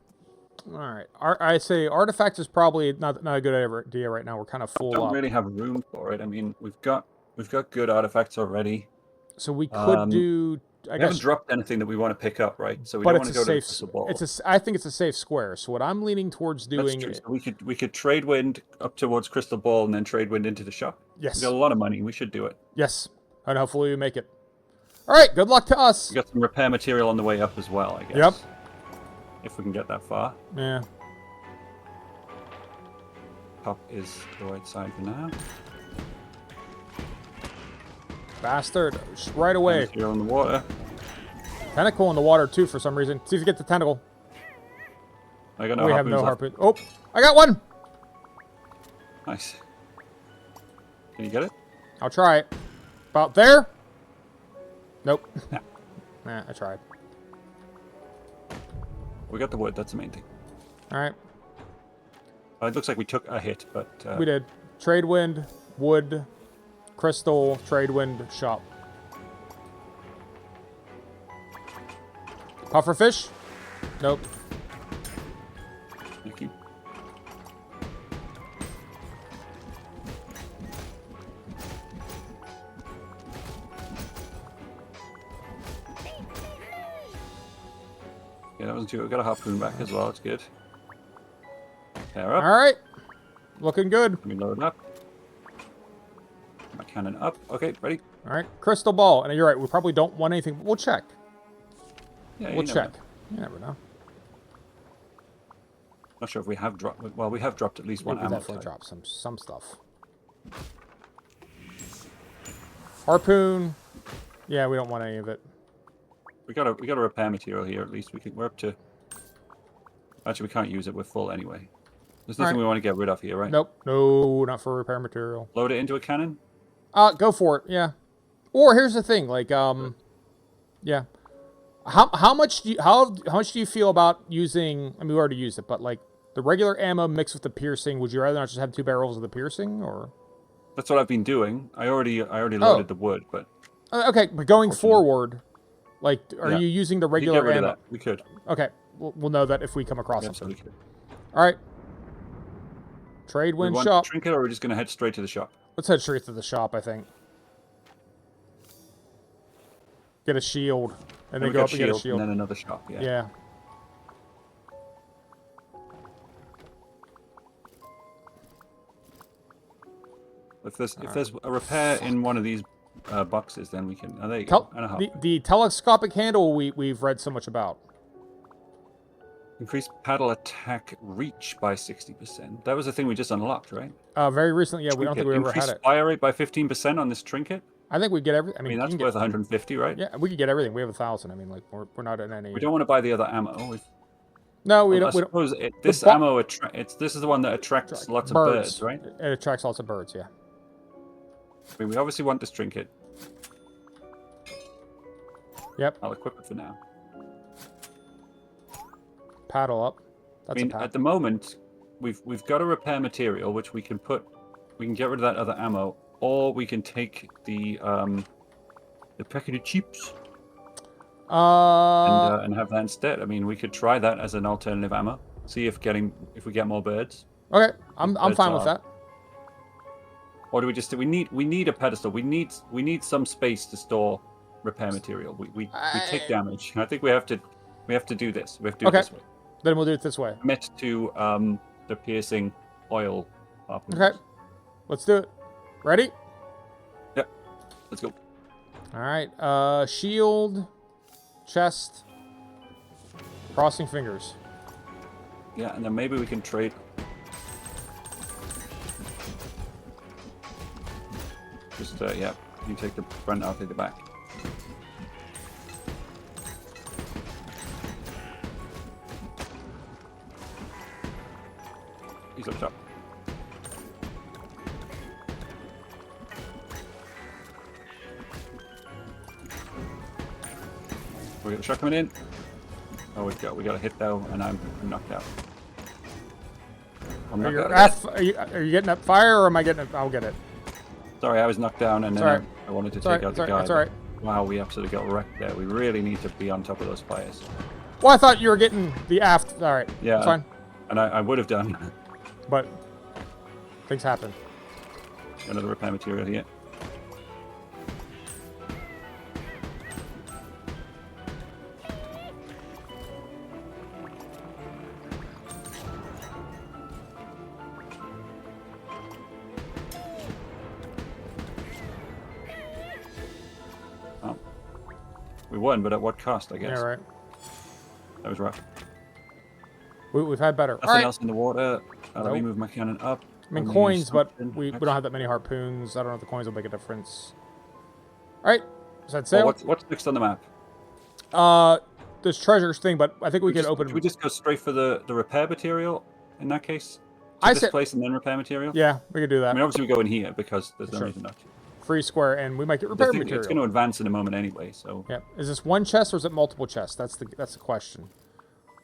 Alright. I say artifacts is probably not a good idea right now. We're kind of full Don't up. really have room for it. I mean, we've got good artifacts already. So we could do... We haven't dropped anything that we want to pick up, right? So we but don't it's want to a go safe. to the ball. I think it's a safe square. So what I'm leaning towards doing... That's true. So we could trade wind up towards Crystal Ball and then trade wind into the shop. Yes. We got a lot of money. We should do it. Yes. And hopefully we make it. Alright, good luck to us. We got some repair material on the way up as well, I guess. Yep. If we can get that far. Yeah. Top is the right side for now. Bastard. Right away. Material in the water. Tentacle in the water, too, for some reason. See if you get the tentacle. I got no We have no harpoons harpoon. Oh, I got one! left. Nice. Can you get it? I'll try it. About there? Nope. Nah, I tried. We got the wood. That's the main thing. Alright. It looks like we took a hit, but... We did. Trade wind, wood, crystal, trade wind, shop. Pufferfish? Nope. Thank you. Yeah, that wasn't too... We got a harpoon back as well. That's good. Pair up. Alright. Looking good. Let me load up. My cannon up. Okay, ready? Alright. Crystal ball. And you're right. We probably don't want anything, but we'll check. Yeah, We'll you never check. know. You never know. Not sure if we have dropped... Well, we have dropped at least one We ammo definitely type. drop some stuff. Harpoon. Yeah, we don't want any of it. We got a repair material here. At least we're up to. Actually, we can't use it. We're full anyway. There's nothing we want to get rid of here, right? Nope. No, not for repair material. Load it into a cannon. Go for it. Yeah. Or here's the thing, like, yeah. How much do you feel about using? I mean, we already used it, but like the regular ammo mixed with the piercing. Would you rather not just have 2 barrels of the piercing, or? That's what I've been doing. I already loaded the wood, but. Okay, but going forward, like, are you using the We could regular get rid ammo? of that. We could. Okay, we'll know that if we come across Yeah, so something. we could. All right. Trade We wind want shop. trinket, or we're just gonna head straight to the shop. Let's head straight to the shop. I think. Get a shield, and then we go got up and get a shield. and then another shop. Yeah. Yeah. If there's a repair in one of these boxes, then we can. Oh, there you go. And a hop. The telescopic handle we've read so much about. Increase paddle attack reach by 60%. That was the thing we just unlocked, right? Very recently, yeah. We don't think we ever Increase had it. fire rate by 15% on this trinket. I think we get every. I mean, that's worth 150, right? Yeah, we could get everything. We have 1,000. I mean, like we're not in any. We don't want to buy the other ammo. No, we don't. I suppose this ammo this is the one that attracts lots of birds, right? It attracts lots of birds. Yeah. I mean, we obviously want this trinket. Yep. I'll equip it for now. Paddle up. That's at the moment, we've got a repair material which we can get rid of that other ammo, or we can take the packet of chips and have that instead. I mean, we could try that as an alternative ammo. See if we get more birds. Okay, I'm fine with that. Or do we just we need a pedestal? We need some space to store repair material. We take damage. I think we have to do this. We have to do it this way. Then we'll do it this way. Commit to the piercing oil harpoons. Okay, let's do it. Ready? Yep. Let's go. All right. Shield, chest, crossing fingers. Yeah, and then maybe we can trade. Just yeah, you take the front, I'll take the back. He's up top. We got the shot coming in. Oh, we got a hit though, and I'm knocked out. Are you getting up fire, or am I getting it? I'll get it. Sorry, I was knocked down, and then I wanted to take out the guy. That's all right. Wow, we absolutely got wrecked there. We really need to be on top of those fires. Well, I thought you were getting the aft. All right. Yeah. That's fine. And I would have done. But things happen. Another repair material here. Oh. We won, but at what cost, I guess. Yeah, right. That was rough. We've had better. Nothing else in the water. Let me move my cannon up. I mean, coins, but we don't have that many harpoons. I don't know if the coins will make a difference. All right. Is that sail? Well, what's next on the map? This treasures thing, but I think we can open. Can we just go straight for the repair material in that case? This place and then repair material? Yeah, we could do that. I mean, obviously we go in here because there's no reason not to. Free square, and we might get repair material. It's going to advance in a moment anyway, so. Yeah. Is this one chest or is it multiple chests? That's the question.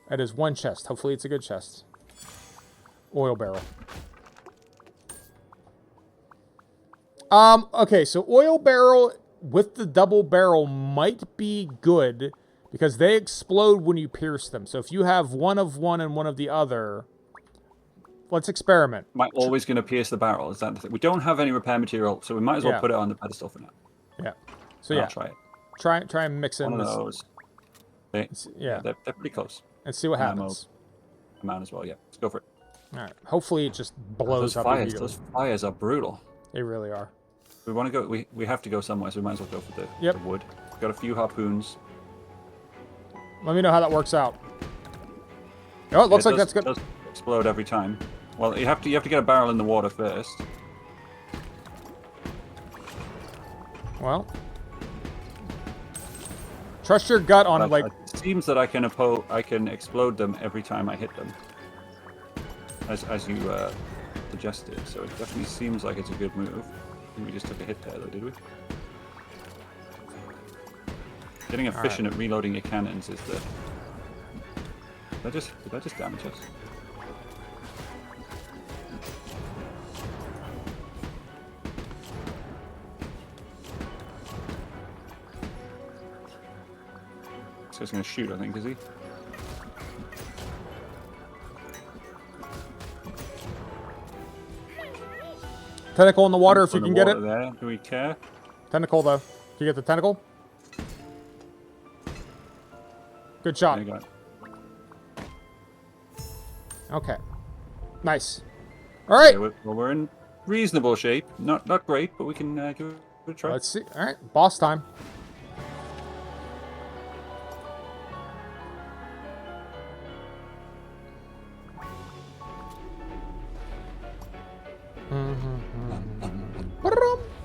It is one chest. Hopefully it's a good chest. Oil barrel. Okay, so oil barrel with the double barrel might be good because they explode when you pierce them. So if you have one of one and one of the other, let's experiment. Am I always going to pierce the barrel? Is that the thing? We don't have any repair material, so we might as well put it on the pedestal for now. Yeah. So I'll try it. Try and mix in one of those. They're pretty close. And see what happens. Amount as well, yeah. Let's go for it. All right. Hopefully it just blows up. Those fires are brutal. They really are. We want to go. We have to go somewhere, so we might as well go for the wood. We've got a few harpoons. Let me know how that works out. Oh, it looks like that's good. It does explode every time. Well, you have to get a barrel in the water first. Well, trust your gut on It seems that I can explode them every time I hit them, as you suggested. So it definitely seems like it's a good move. We just took a hit there, though, did we? Getting efficient at reloading your cannons is the. Did that just damage us? So he's going to shoot, I think, is he? Tentacle in the water if you can get it. There. Do we care? Tentacle, though. Can you get the tentacle? Good shot. There you go. Okay. Nice. All right. Okay, we're in reasonable shape. Not great, but we can give it a try. Let's see. All right. Boss time.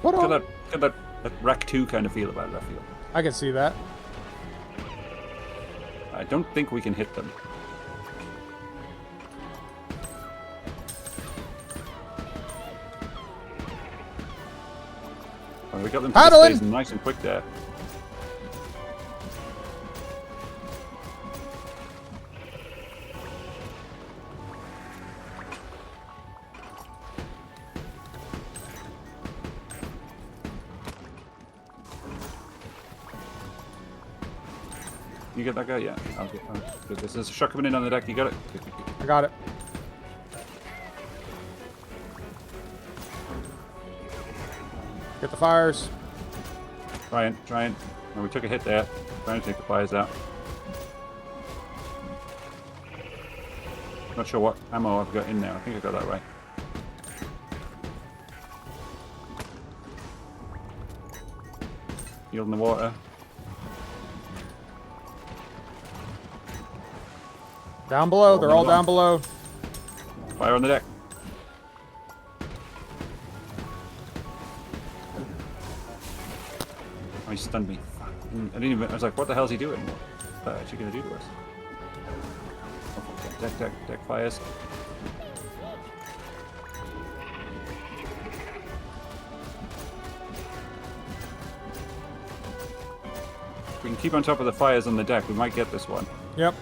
Look at that Rack 2 kind of feel about it, I feel. I can see that. I don't think we can hit them. Oh, we got them Paddling! nice and quick there. You get that guy? Yeah. I'll get this. There's a shot coming in on the deck. You got it? I got it. Get the fires. Trying. Oh, we took a hit there. Trying to take the fires out. Not sure what ammo I've got in there. I think I got that right. Healed in the water. Down below. They're all down below. Fire on the deck. Oh, he stunned me. I didn't even. I was like, what the hell is he doing? What's that actually going to do to us? Oh, deck fires. If we can keep on top of the fires on the deck, we might get this one. Yep.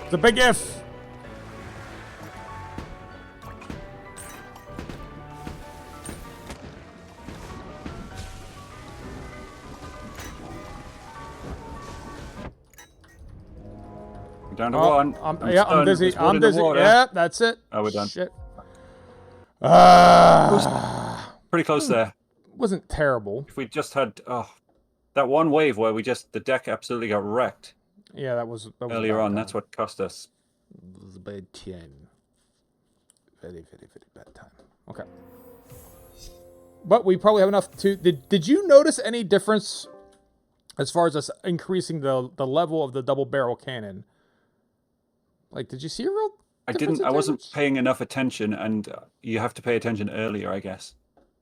It's a big if. We're down to one. I'm dizzy. There's one I'm in the dizzy. water. Yeah, that's it. Oh, we're done. Shit. Pretty close there. Wasn't terrible. If we just had that one wave where the deck absolutely got wrecked. Yeah, that was Earlier on. That's what cost us. It was a bad time. Very, very, very bad time. Okay. But we probably have enough to... Did you notice any difference as far as us increasing the level of the double barrel cannon? Like, did you see a real I difference didn't. in I wasn't damage? paying enough attention, and you have to pay attention earlier, I guess,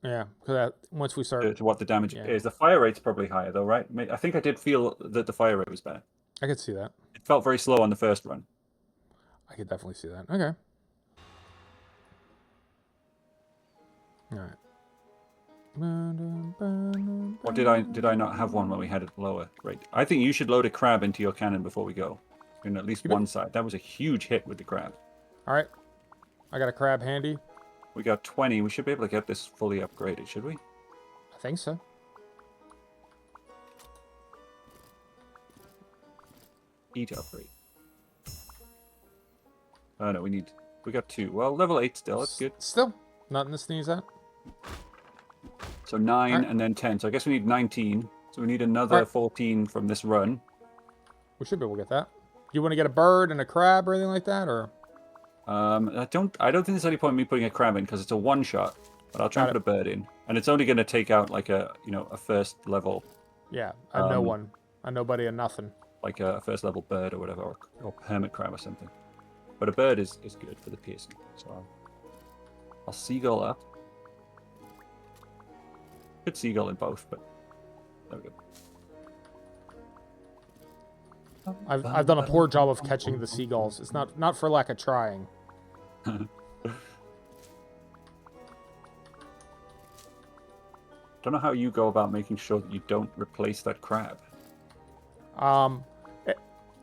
Yeah, because once we start... to what the damage is. The fire rate's probably higher, though, right? I think I did feel that the fire rate was better. I could see that. It felt very slow on the first run. I could definitely see that. Okay. All right. Or did I not have one when we had it lower rate? I think you should load a crab into your cannon before we go. In at least one side. That was a huge hit with the crab. All right. I got a crab handy. We got 20. We should be able to get this fully upgraded, should we? I think so. E to upgrade. Oh no, we got 2. Well, level 8 still, that's good. Still, nothing to sneeze at. So 9 and then 10. So I guess we need 19. So we need another 14 from this run. We should be able to get that. You want to get a bird and a crab or anything like that, or? I don't think there's any point in me putting a crab in because it's a one shot. But I'll try and put a bird in, and it's only going to take out like a first level. Yeah, a no one, a nobody, a nothing. Like a first level bird or whatever, or hermit crab or something. But a bird is good for the piercing. So I'll seagull up. Could seagull in both, but there we go. I've done a poor job of catching the seagulls. It's not for lack of trying. Don't know how you go about making sure that you don't replace that crab.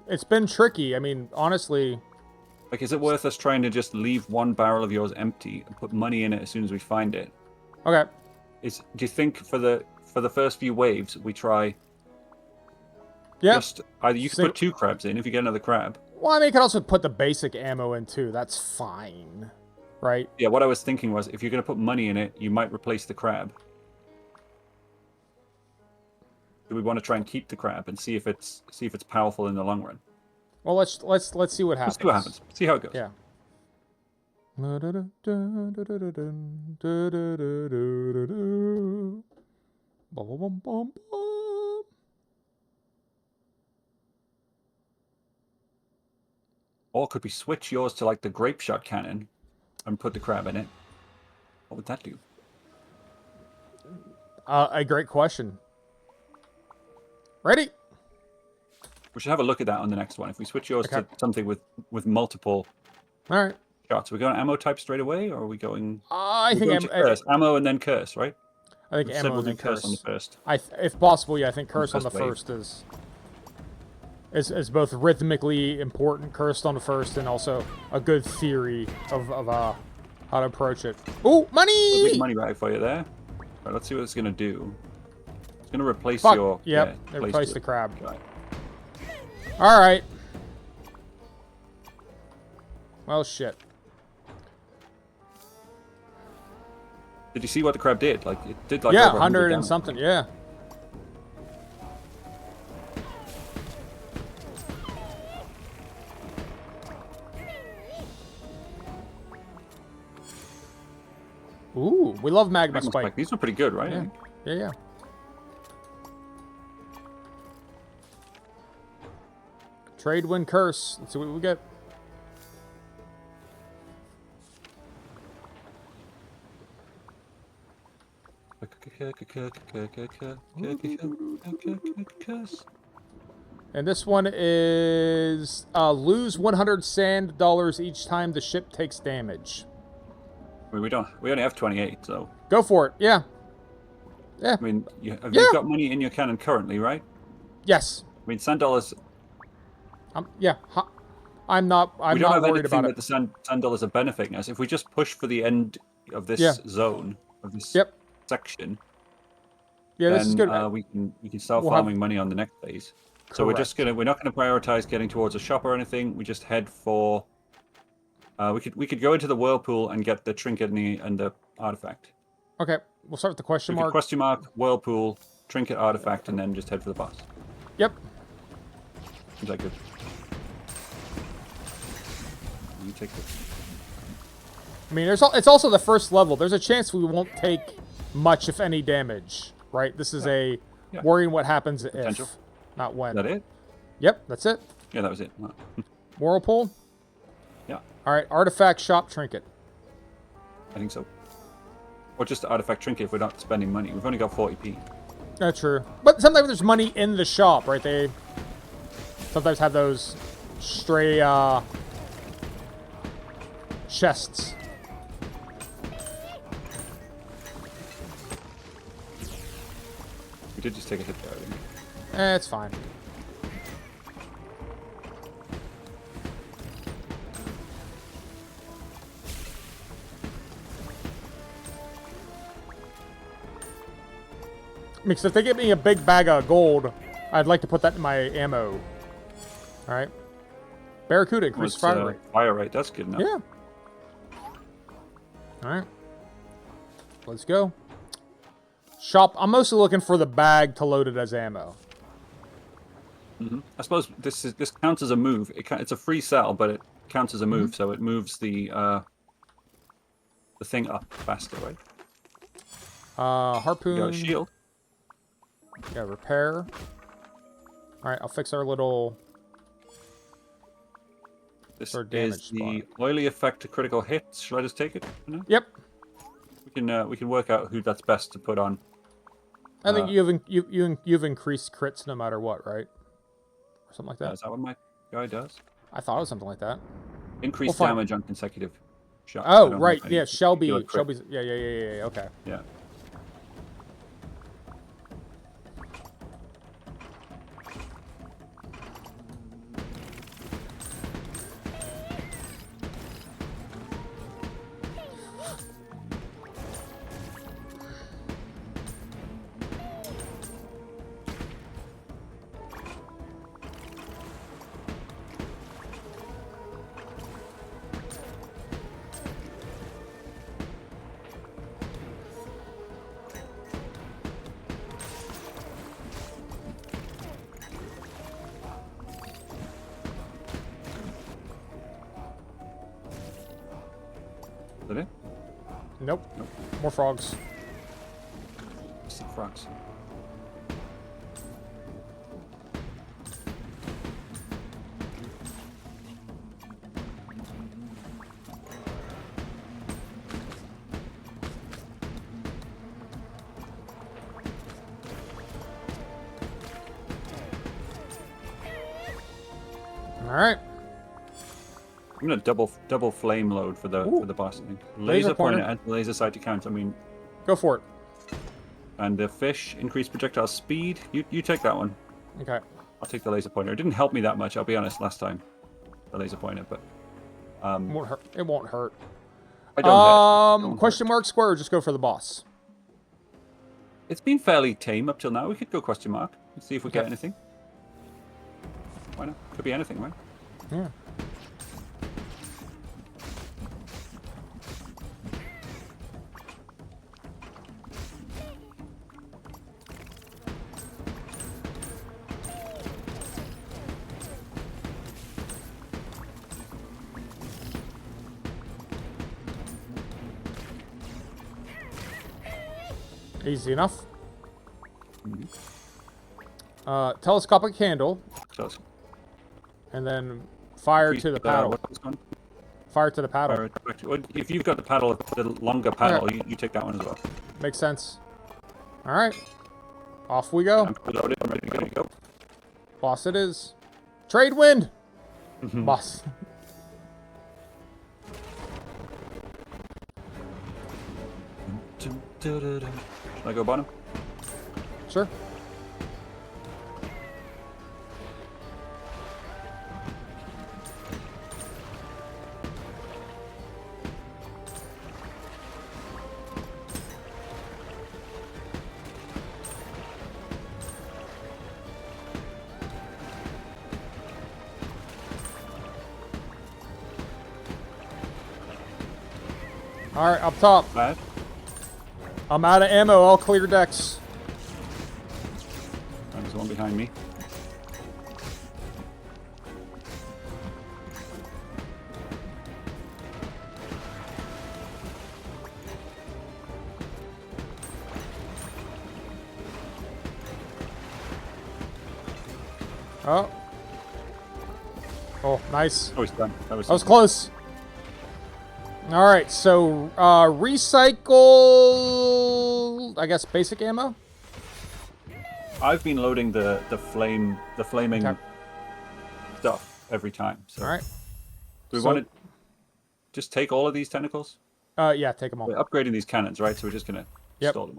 It's been tricky. I mean, honestly. Like, is it worth us trying to just leave one barrel of yours empty and put money in it as soon as we find it? Okay. Do you think for the first few waves we try? Yeah. Just either you can put 2 crabs in if you get another crab. Well, I mean, you could also put the basic ammo in too. That's fine, right? Yeah. What I was thinking was, if you're going to put money in it, you might replace the crab. Do we want to try and keep the crab and see if it's powerful in the long run? Well, let's see what happens. Let's see what happens. See how it goes. Yeah. Or could we switch yours to like the grape shot cannon and put the crab in it? What would that do? A great question. Ready? We should have a look at that on the next one. If we switch yours to something with multiple All right. shots, are we going ammo type straight away, or are we going? I think ammo and then curse, right? I think ammo and then curse on the first. If possible, yeah, I think curse on the first is both rhythmically important, cursed on the first, and also a good theory of how to approach it. Oh, money! A big money bag for you there. Right, let's see what it's gonna do. It's gonna replace your. Yep, replace the crab. Okay. All right. Well, shit. Did you see what the crab did? Like it did like over 100 and something. Yeah. Ooh, we love magma spike. These are pretty good, right? Yeah. Yeah. Trade, win, curse. Let's see what we get. And this one is lose 100 sand dollars each time the ship takes damage. I mean, we only have 28, so go for it. Yeah. I mean, you've got money in your cannon currently, right? Yes. I mean, sand dollars. Yeah. I'm not worried about it. That the sand dollars are benefiting us. If we just push for the end of this zone, of this section, then, this is good. We can start farming money on the next phase. Correct. So we're not gonna prioritize getting towards a shop or anything. We just head for. We could go into the whirlpool and get the trinket and the artifact. Okay, we'll start with the question mark. Question mark, whirlpool, trinket, artifact, and then just head for the boss. Yep. Seems like good. You take this. I mean, it's also the first level. There's a chance we won't take much, if any, damage. Right? This is worrying what happens if, not when. Is that it? Yep, that's it. Yeah, that was it. Whirlpool. Yeah. All right, artifact, shop, trinket. I think so. Or just artifact trinket if we're not spending money. We've only got 40p. That's true. But sometimes there's money in the shop, right? They sometimes have those stray chests. We did just take a hit there, didn't we? It's fine. Because if they give me a big bag of gold, I'd like to put that in my ammo. Alright. Barracuda, increase fire rate. Fire rate, that's good enough. Yeah. Alright. Let's go. Shop. I'm mostly looking for the bag to load it as ammo. I suppose this counts as a move. It's a free sell, but it counts as a move, so it moves the thing up faster, right? Harpoon. You got a shield. Yeah, repair. Alright, I'll fix our little... This is the oily effect to critical hits. Should I just take it? No? Yep. We can work out who that's best to put on. I think you've increased crits no matter what, right? Or something like that. Is that what my guy does? I thought it was something like that. Increased damage on consecutive shots. Oh, right. Yeah, Shelby's. Yeah. Okay. Yeah. Is that it? Nope. More frogs. See frogs. All right. I'm gonna double flame load for the boss thing. Laser pointer and laser sight to count. I mean, go for it. And the fish increase projectile speed. You take that one. Okay. I'll take the laser pointer. It didn't help me that much, I'll be honest, last time. The laser pointer, but it won't hurt. It won't hurt. I don't question mark square or just go for the boss? It's been fairly tame up till now. We could go question mark. Let's see if we get anything. Why not? Could be anything, right? Yeah. Easy enough. Telescopic handle. Close. And then fire to the paddle. Fire to the paddle. If you've got the paddle, the longer paddle, you take that one as well. Makes sense. All right. Off we go. I'm loaded. I'm ready to go. Boss it is. Trade wind. Boss. Should I go bottom? Sure. All right, up top. Bad. I'm out of ammo. All clear decks. There's one behind me. Oh. Oh, nice. Oh, he's done. That was close. All right, so recycle, I guess, basic ammo. I've been loading the flaming stuff every time. So. All right. Do we want to just take all of these tentacles? Yeah, take them all. We're upgrading these cannons, right? So we're just gonna install them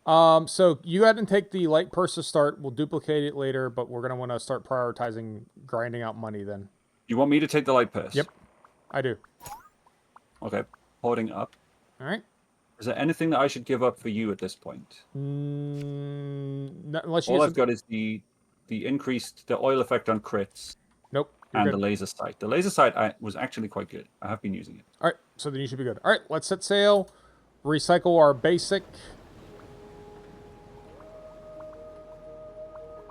all. So you go ahead and take the light purse to start. We'll duplicate it later, but we're gonna want to start prioritizing grinding out money then. You want me to take the light purse? Yep, I do. Okay, holding up. All right. Is there anything that I should give up for you at this point? Unless you all I've got is the increased oil effect on crits. Nope. And the laser sight. The laser sight was actually quite good. I have been using it. All right, so then you should be good. All right, let's set sail. Recycle our basic.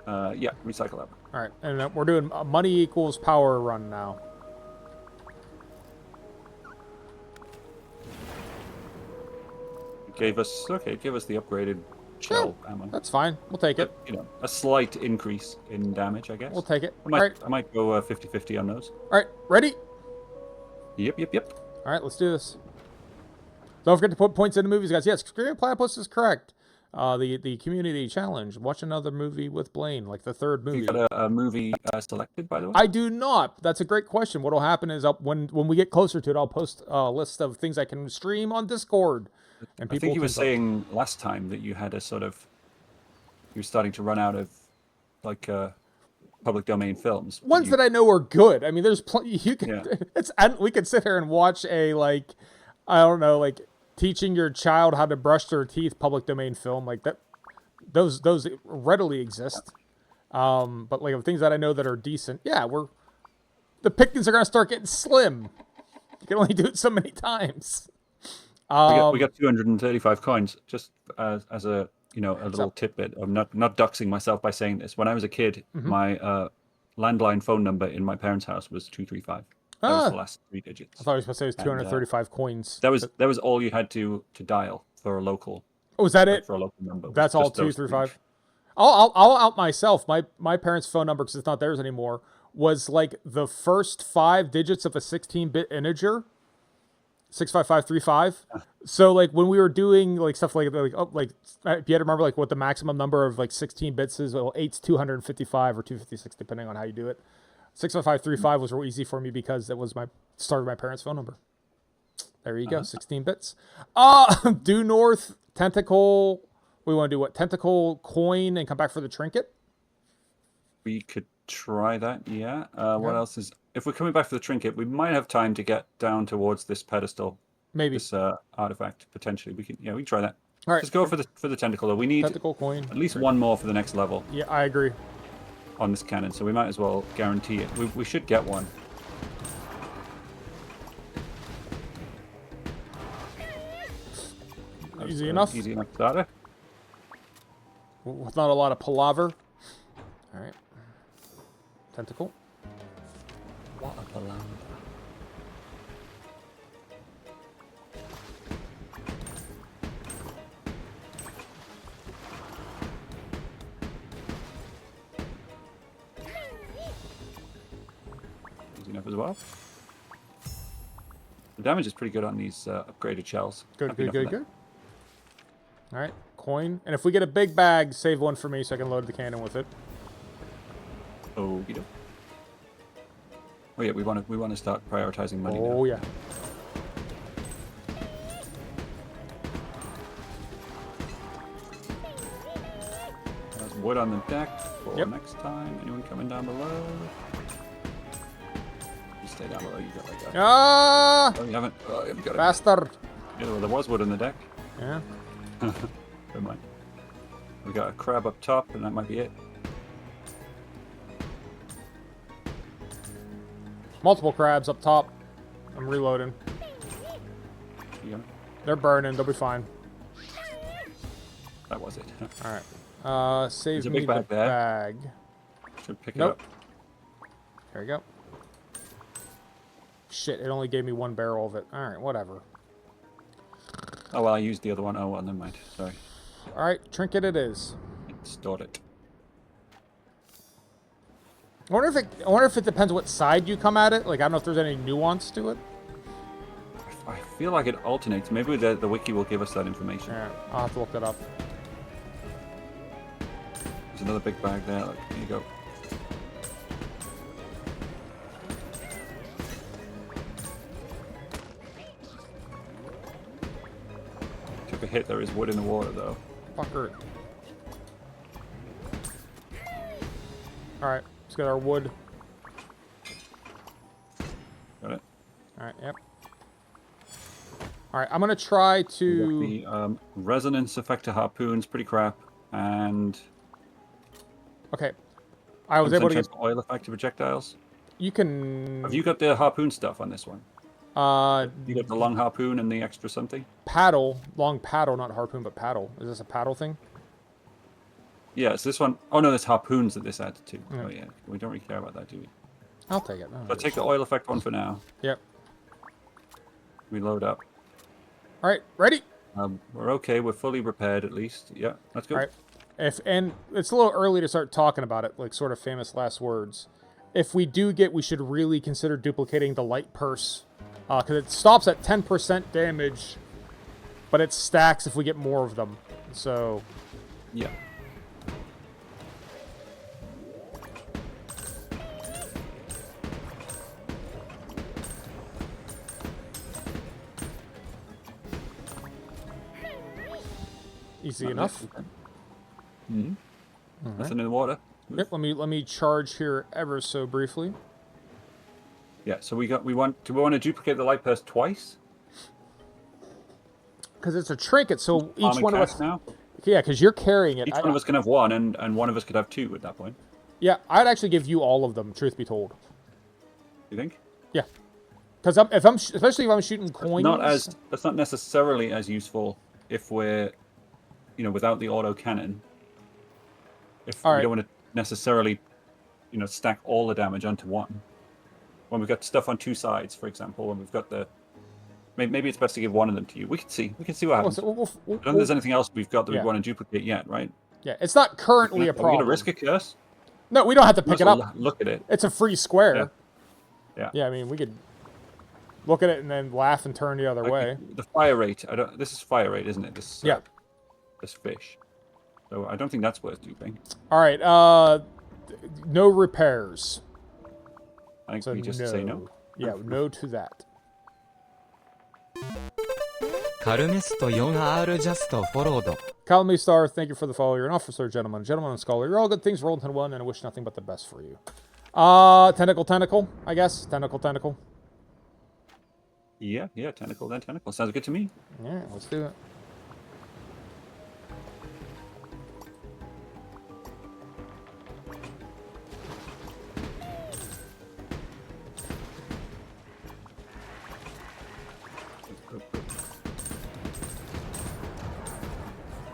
Yeah, recycle that. All right, and we're doing money equals power run now. Gave us the upgraded shell ammo. That's fine. We'll take it. You know, a slight increase in damage, I guess. We'll take it. I might go 50-50 on those. All right, ready? Yep. All right, let's do this. Don't forget to put points into movies, guys. Yes, Screaming Platypus is correct. The community challenge. Watch another movie with Blaine, like the third movie. You got a movie selected, by the way? I do not. That's a great question. What'll happen is when we get closer to it, I'll post a list of things I can stream on Discord. And I think you were saying last time that you had you were starting to run out of like public domain films. Ones that I know are good. I mean, there's plenty. You can. Yeah. We could sit here and watch I don't know, teaching your child how to brush their teeth public domain film like that. Those readily exist. But things that I know that are decent. Yeah, the picnics are gonna start getting slim. You can only do it so many times. We got 235 coins just as a little tidbit. I'm not doxing myself by saying this. When I was a kid, my landline phone number in my parents' house was 235. That was the last 3 digits. I thought I was supposed to say it was 235 coins. That was all you had to dial for a local. Oh, is that it? For a local number. That's all 235. I'll out myself. My parents' phone number, because it's not theirs anymore, was the first 5 digits of a 16-bit integer. 65535. So when we were doing stuff if you had to remember what the maximum number of 16 bits is, 8's 255 or 256 depending on how you do it. 65535 was real easy for me because it was my start of my parents' phone number. There you go, 16 bits. Due north, tentacle. We want to do what? Tentacle, coin, and come back for the trinket? We could try that, yeah. What else is... If we're coming back for the trinket, we might have time to get down towards this pedestal. Maybe. This artifact, potentially. We can try that. All right. Just go for the tentacle, though. We need tentacle, coin, at least one more for the next level. Yeah, I agree. On this cannon, so we might as well guarantee it. We should get one. Easy enough. Easy enough starter. With not a lot of palaver. All right. Tentacle. What a palaver. Easy enough as well. The damage is pretty good on these upgraded shells. Good. All right, coin. And if we get a big bag, save one for me so I can load the cannon with it. Oh, you know. Oh yeah, we want to start prioritizing money now. Oh yeah. There's wood on the deck for next time. Anyone coming down below? You stay down below. You got like that. Ah! Oh, you haven't. Oh, you haven't got it. Faster. Yeah, well, there was wood on the deck. Yeah. Never mind. We got a crab up top, and that might be it. Multiple crabs up top. I'm reloading. Yeah. They're burning. They'll be fine. That was it. All right. Save There's a me big the bag there. bag. Should pick Nope. it up. There you go. Shit, it only gave me one barrel of it. All right, whatever. Oh well, I used the other one. Oh well, never mind. Sorry. All right, trinket it is. Stored it. I wonder if it depends what side you come at it. Like, I don't know if there's any nuance to it. I feel like it alternates. Maybe the wiki will give us that information. Yeah, I'll have to look that up. There's another big bag there. Look, here you go. Took a hit. There is wood in the water, though. Fucker. All right, let's get our wood. Got it. All right, yep. All right, I'm gonna try to. The resonance effector harpoons, pretty crap, and Okay, I was able to get. oil effector projectiles. You can. Have you got the harpoon stuff on this one? You got the long harpoon and the extra something? Paddle, long paddle, not harpoon, but paddle. Is this a paddle thing? Yeah, so this one... Oh, no, there's harpoons that this adds to. Oh, yeah. We don't really care about that, do we? I'll take it. So take the oil effect one for now. Yep. We load up. All right, ready? We're okay. We're fully repaired, at least. Yeah, that's good. All right. And it's a little early to start talking about it, like sort of famous last words. If we do we should really consider duplicating the light purse. Because it stops at 10% damage, but it stacks if we get more of them. So... Yeah. Easy enough. Mm-hmm. Right. Nothing in the water. Yep. Let me charge here ever so briefly. Yeah. So do we want to duplicate the light purse twice? Because it's a trinket, so each one of us now. Yeah, because you're carrying it. Each one of us can have one, and one of us could have two at that point. Yeah, I'd actually give you all of them. Truth be told. You think? Yeah. Because especially if I'm shooting coins. That's not necessarily as useful if we're, without the auto cannon. If we don't want to necessarily, stack all the damage onto one. When we've got stuff on two sides, for example, when we've got the, maybe it's best to give one of them to you. We can see what happens. I don't think there's anything else we've got that we want to duplicate yet, right? Yeah, it's not currently a problem. Are we gonna risk a curse? No, we don't have to pick it up. Look at it. It's a free square. Yeah. Yeah, I mean, we could look at it and then laugh and turn the other way. The fire rate. This is fire rate, isn't it? This fish. So I don't think that's worth duping. All right. No repairs. I think So we just say no. Yeah, no to that. カルメスト 4R just followed. Calamistar, thank you for the follow. You're an officer, gentleman, and scholar. You're all good things, rolled into one, and I wish nothing but the best for you. Tentacle, I guess. Tentacle. Yeah, tentacle, then tentacle. Sounds good to me. Yeah, let's do it.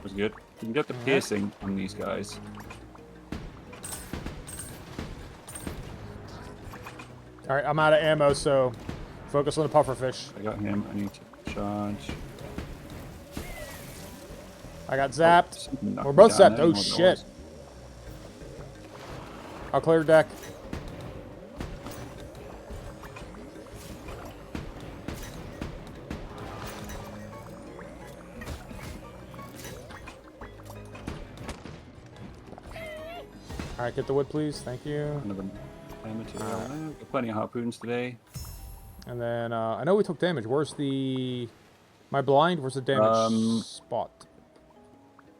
Was good. You can get the piercing on these guys. All right, I'm out of ammo, so focus on the pufferfish. I got him. I need to charge. I got zapped. Oh, We're both zapped. Oh, shit. I'll clear deck. All right, get the wood, please. Thank you. Another material. Got plenty of harpoons today. And then I know we took damage. Where's the my blind? Where's the damage spot?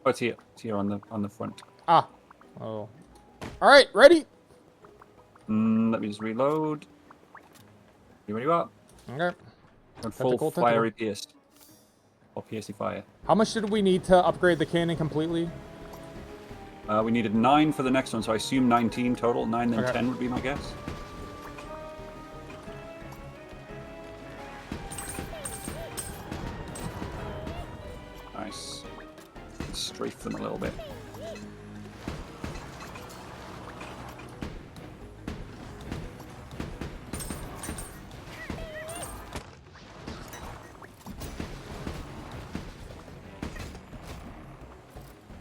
Oh, it's here. It's here on the front. Ah. Oh. All right, ready? Let me just reload. You ready up? Okay. And full fiery pierce. Or piercy fire. How much did we need to upgrade the cannon completely? We needed 9 for the next one, so I assume 19 total. 9 then 10 would be my guess. Nice. Strafe them a little bit.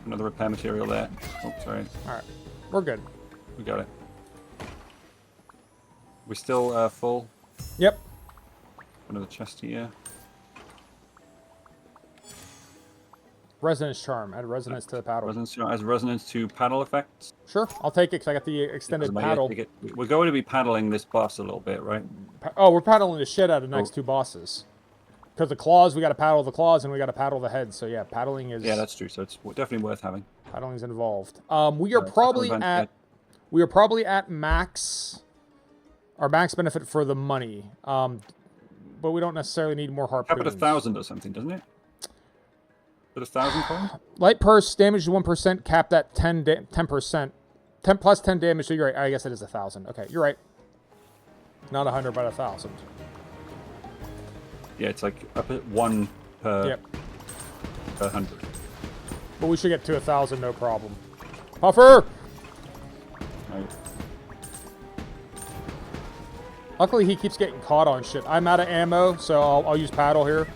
Another repair material there. Oh, sorry. Alright. We're good. We got it. We're still full. Yep. Another chest here. Resonance charm. Add resonance to the paddle. Resonance to paddle effects. Sure, I'll take it because I got the extended paddle. We're going to be paddling this boss a little bit, right? Oh, we're paddling the shit out of the next two bosses. Because the claws, we got to paddle the claws, and we got to paddle the head. So yeah, paddling is. Yeah, that's true. So it's definitely worth having. Paddling's involved. We are probably at max. Our max benefit for the money. But we don't necessarily need more harpoons. Cap at 1,000 or something, doesn't it? At 1,000 coins? Light purse, damage 1%, capped at 10%. 10 plus 10 damage, so you're right. I guess it is 1,000. Okay, you're right. Not 100, but 1,000. Yeah, it's like up at 1 per 100. But we should get to 1,000, no problem. Puffer! Right. Luckily, he keeps getting caught on shit. I'm out of ammo, so I'll use paddle here.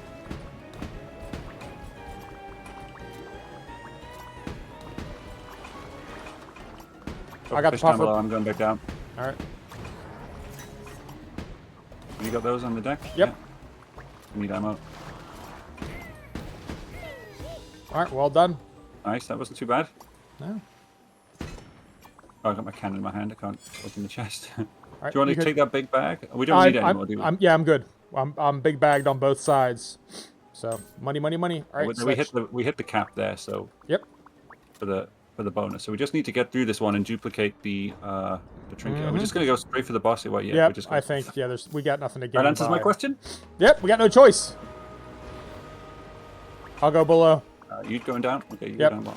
I got the puffer. Below. I'm going back down. All right. You got those on the deck? Yep. Yeah. I need ammo. All right, well done. Nice, that wasn't too bad. No. Oh, I got my cannon in my hand. I can't open the chest. Right, do you want to take that big bag? We don't need it anymore, do we? I'm good. I'm big bagged on both sides. So money. All right, we hit the cap there. So yep. For the bonus. So we just need to get through this one and duplicate the trinket. We're just gonna go straight for the boss. Yeah, I think we got nothing to gain. That answers my question. Yep, we got no choice. I'll go below. You going down? Okay, you go down below.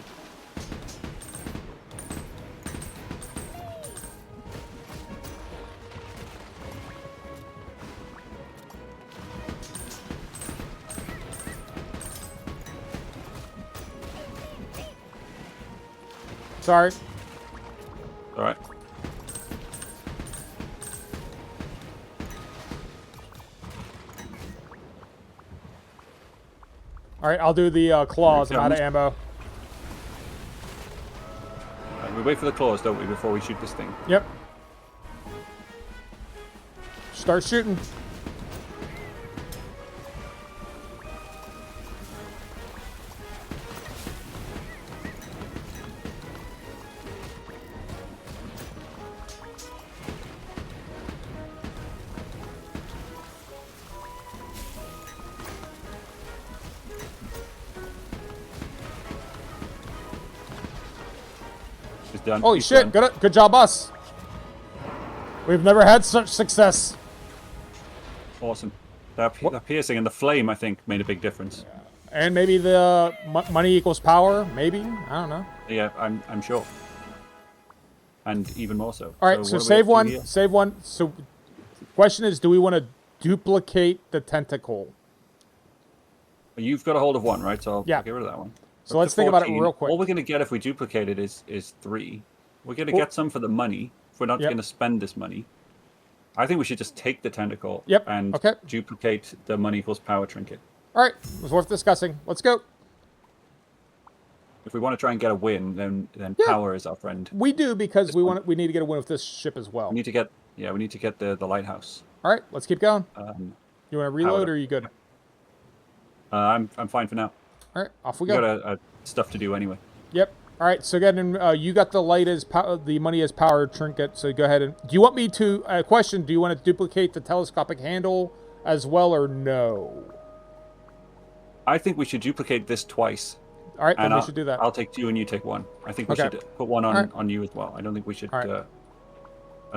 Sorry. All right. All right, I'll do the claws. I'm out of ammo. We wait for the claws, don't we, before we shoot this thing? Yep. Start shooting. done. Holy He's shit! done. Good job, us. We've never had such success. Awesome. That piercing and the flame, I think, made a big difference. And maybe the money equals power. Maybe, I don't know. Yeah, I'm sure. And even more so. All right, so what do we save have to do one. here? Save one. So, question is, do we want to duplicate the tentacle? You've got a hold of one, right? So I'll Yeah. get rid of that one. So Up let's to think about it 14. real quick. All we're going to get if we duplicate it is 3. We're going to Well- get some for the money if we're not Yep. going to spend this money. I think we should just take the tentacle Yep, and okay. duplicate the money equals power trinket. All right, it's worth discussing. Let's go. If we want to try and get a win, then Yeah. power is our friend. We do because we need to get a win with this ship as well. We need to get the lighthouse. All right, let's keep going. You want to reload powered or are you good? I'm fine for now. All right, off we We go. got stuff to do anyway. Yep. All right. So again, you got the light as the money as power trinket. So go ahead and do you want me to question? Do you want to duplicate the telescopic handle as well or no? I think we should duplicate this twice. All right, then And we should do that. I'll take 2 and you take 1. I think we Okay. should put one on, Alright. on you as well. I don't think we should. Alright.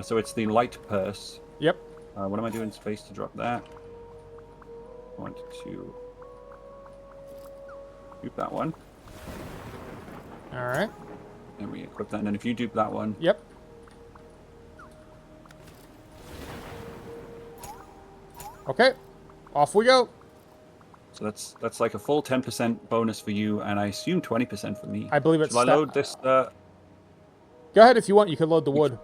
So it's the light purse. Yep. What am I doing? Space to drop that. 1, 2. Dupe that one. All right. And we equip that. And then if you dupe that one, Yep. Okay. Off we go. so that's like a full 10% bonus for you, and I assume 20% for me. I believe it's Shall I load this? Go ahead if you want. You can load the wood.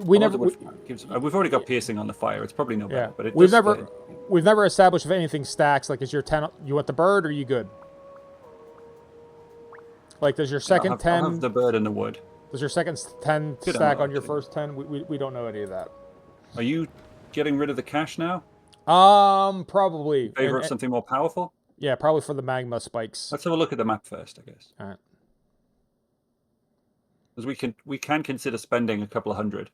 We never. We've already got piercing on the fire. It's probably no better. Yeah. But it We've does never. We've never established if anything stacks. Like, is your 10? You want the bird or are you good? Like, does your second I'll 10? have the bird and the wood. Does your second 10 Could stack unlock on your it. first 10? We don't know any of that. Are you getting rid of the cash now? Probably. In favor And- of something more powerful? Yeah, probably for the magma spikes. Let's have a look at the map first, I guess. All right. Because we can consider spending a couple of hundred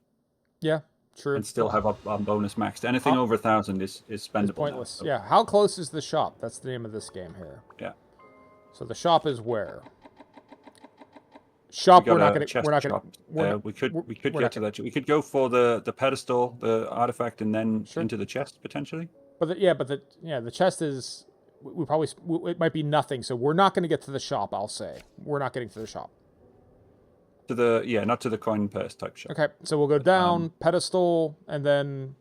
Yeah, true. and still have our bonus maxed. Anything over 1,000 is It's spendable. now, pointless. so, Yeah. How close is the shop? That's the name of this game here. yeah. So the shop is where? Shop. We got We're not a gonna. chest We're not gonna. shop. we're not- We could we're get not to that. We could go for the pedestal, the artifact, and then Sure. into the chest potentially. But the chest is. We probably. It might be nothing. So we're not going to get to the shop. I'll say we're not getting to the shop. Not to the coin purse type shop. Okay. So we'll go down pedestal and then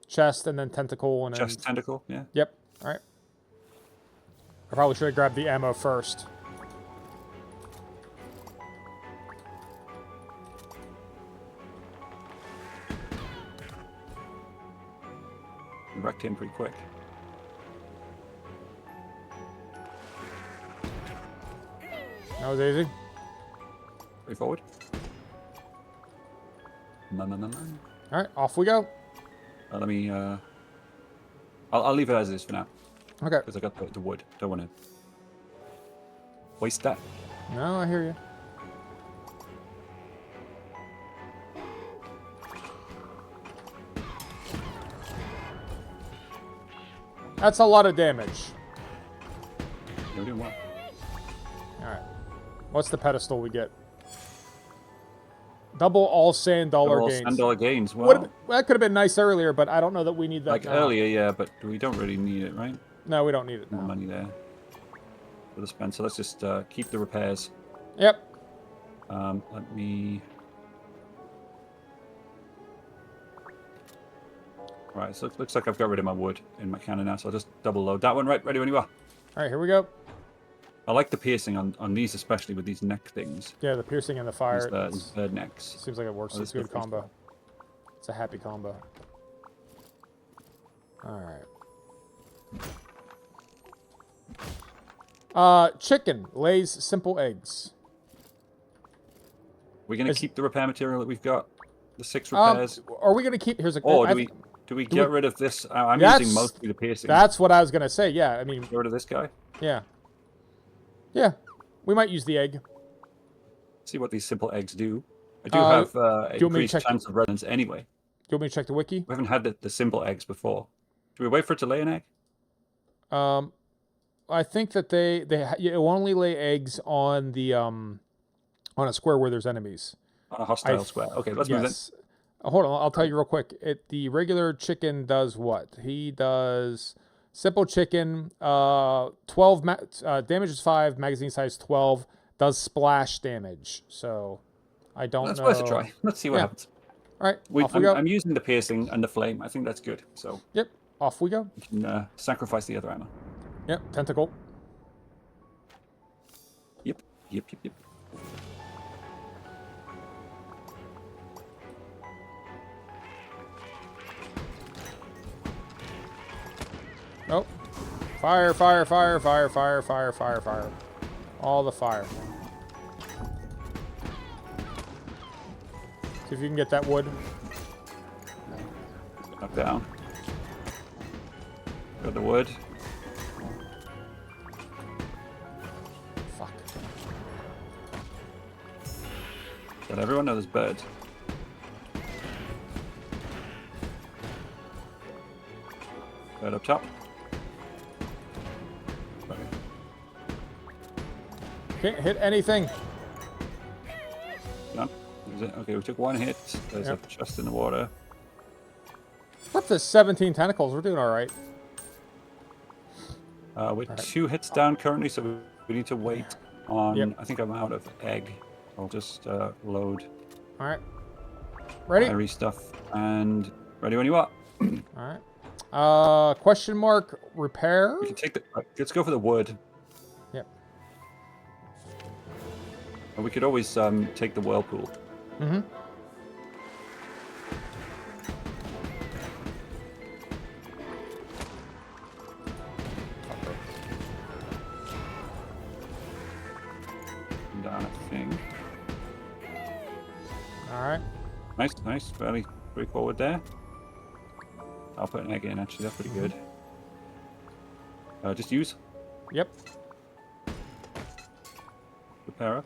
chest and then tentacle and then. Chest tentacle, yeah. Yep. All right. I probably should have grabbed the ammo first. We wrecked him pretty quick. That was easy. Pretty forward. No. All right. Off we go. Let me. I'll leave it as is for now Okay. because I got the wood. Don't want to waste that. No, I hear you. That's a lot of damage. You're doing well. All right. What's the pedestal we get? Double all sand dollar All gains. $10 gains. Wow. That could have been nice earlier, but I don't know that we need that Like now. earlier, yeah, but we don't really need it, right? No, we don't need it More now. money there for the spend. So let's just keep the repairs. Yep. Let me. Right, so it looks like I've got rid of my wood in my cannon now, so I'll just double load that one. Right, ready when you are. All right, here we go. I like the piercing on these, especially with these neck things. Yeah, the piercing and the fire. These bird necks. Seems like it works. Oh, It's a this good goes combo. It's a happy combo. All right. Chicken lays simple eggs. We're going to Is- keep the repair material that we've got. The 6 Um, repairs. are we gonna keep? Here's a. Or I do we think- do we get rid of this? I'm That's- using mostly the piercing. That's what I was gonna say. Yeah, I mean, Get rid of this guy. yeah, yeah. We might use the egg. See what these simple eggs do. I do Uh, have you want me to increased check- chance of resonance anyway. Do you want me to check the wiki? We haven't had the simple eggs before. Do we wait for it to lay an egg? I think that it will only lay eggs on the On a square where there's enemies. On a hostile square. Okay, let's move Yes. Hold on, I'll tell you real quick. The regular chicken does what? He does simple chicken. 12 damage is 5. Magazine size 12. Does splash damage. So I don't That's know. worth a try. Let's see what happens. All right, off we go. I'm using the piercing and the flame. I think that's good. So Yep, off we go. we can sacrifice the other ammo. Yep, tentacle. Yep. Oh, fire, fire, fire, fire, fire, fire, fire, fire. All the fire. See if you can get that wood. Up down. Got the wood. Fuck. Got everyone know there's birds. Bird up top. Okay. Can't hit anything. Done. Okay, we took one hit. There's a chest in the water. We're up to 17 tentacles. We're doing all right. We're 2 hits down currently, so we need to wait on... Yep. I think I'm out of egg. I'll just load All right. Ready? fiery stuff and ready when you are. All right. Question mark repair. We can take the... let's go for the wood. Yep. And we could always take the whirlpool. Mm-hmm. Down, I think. All right. Nice. Fairly straightforward there. I'll put an egg in, actually. That's pretty good. Just use. Yep. Repair up.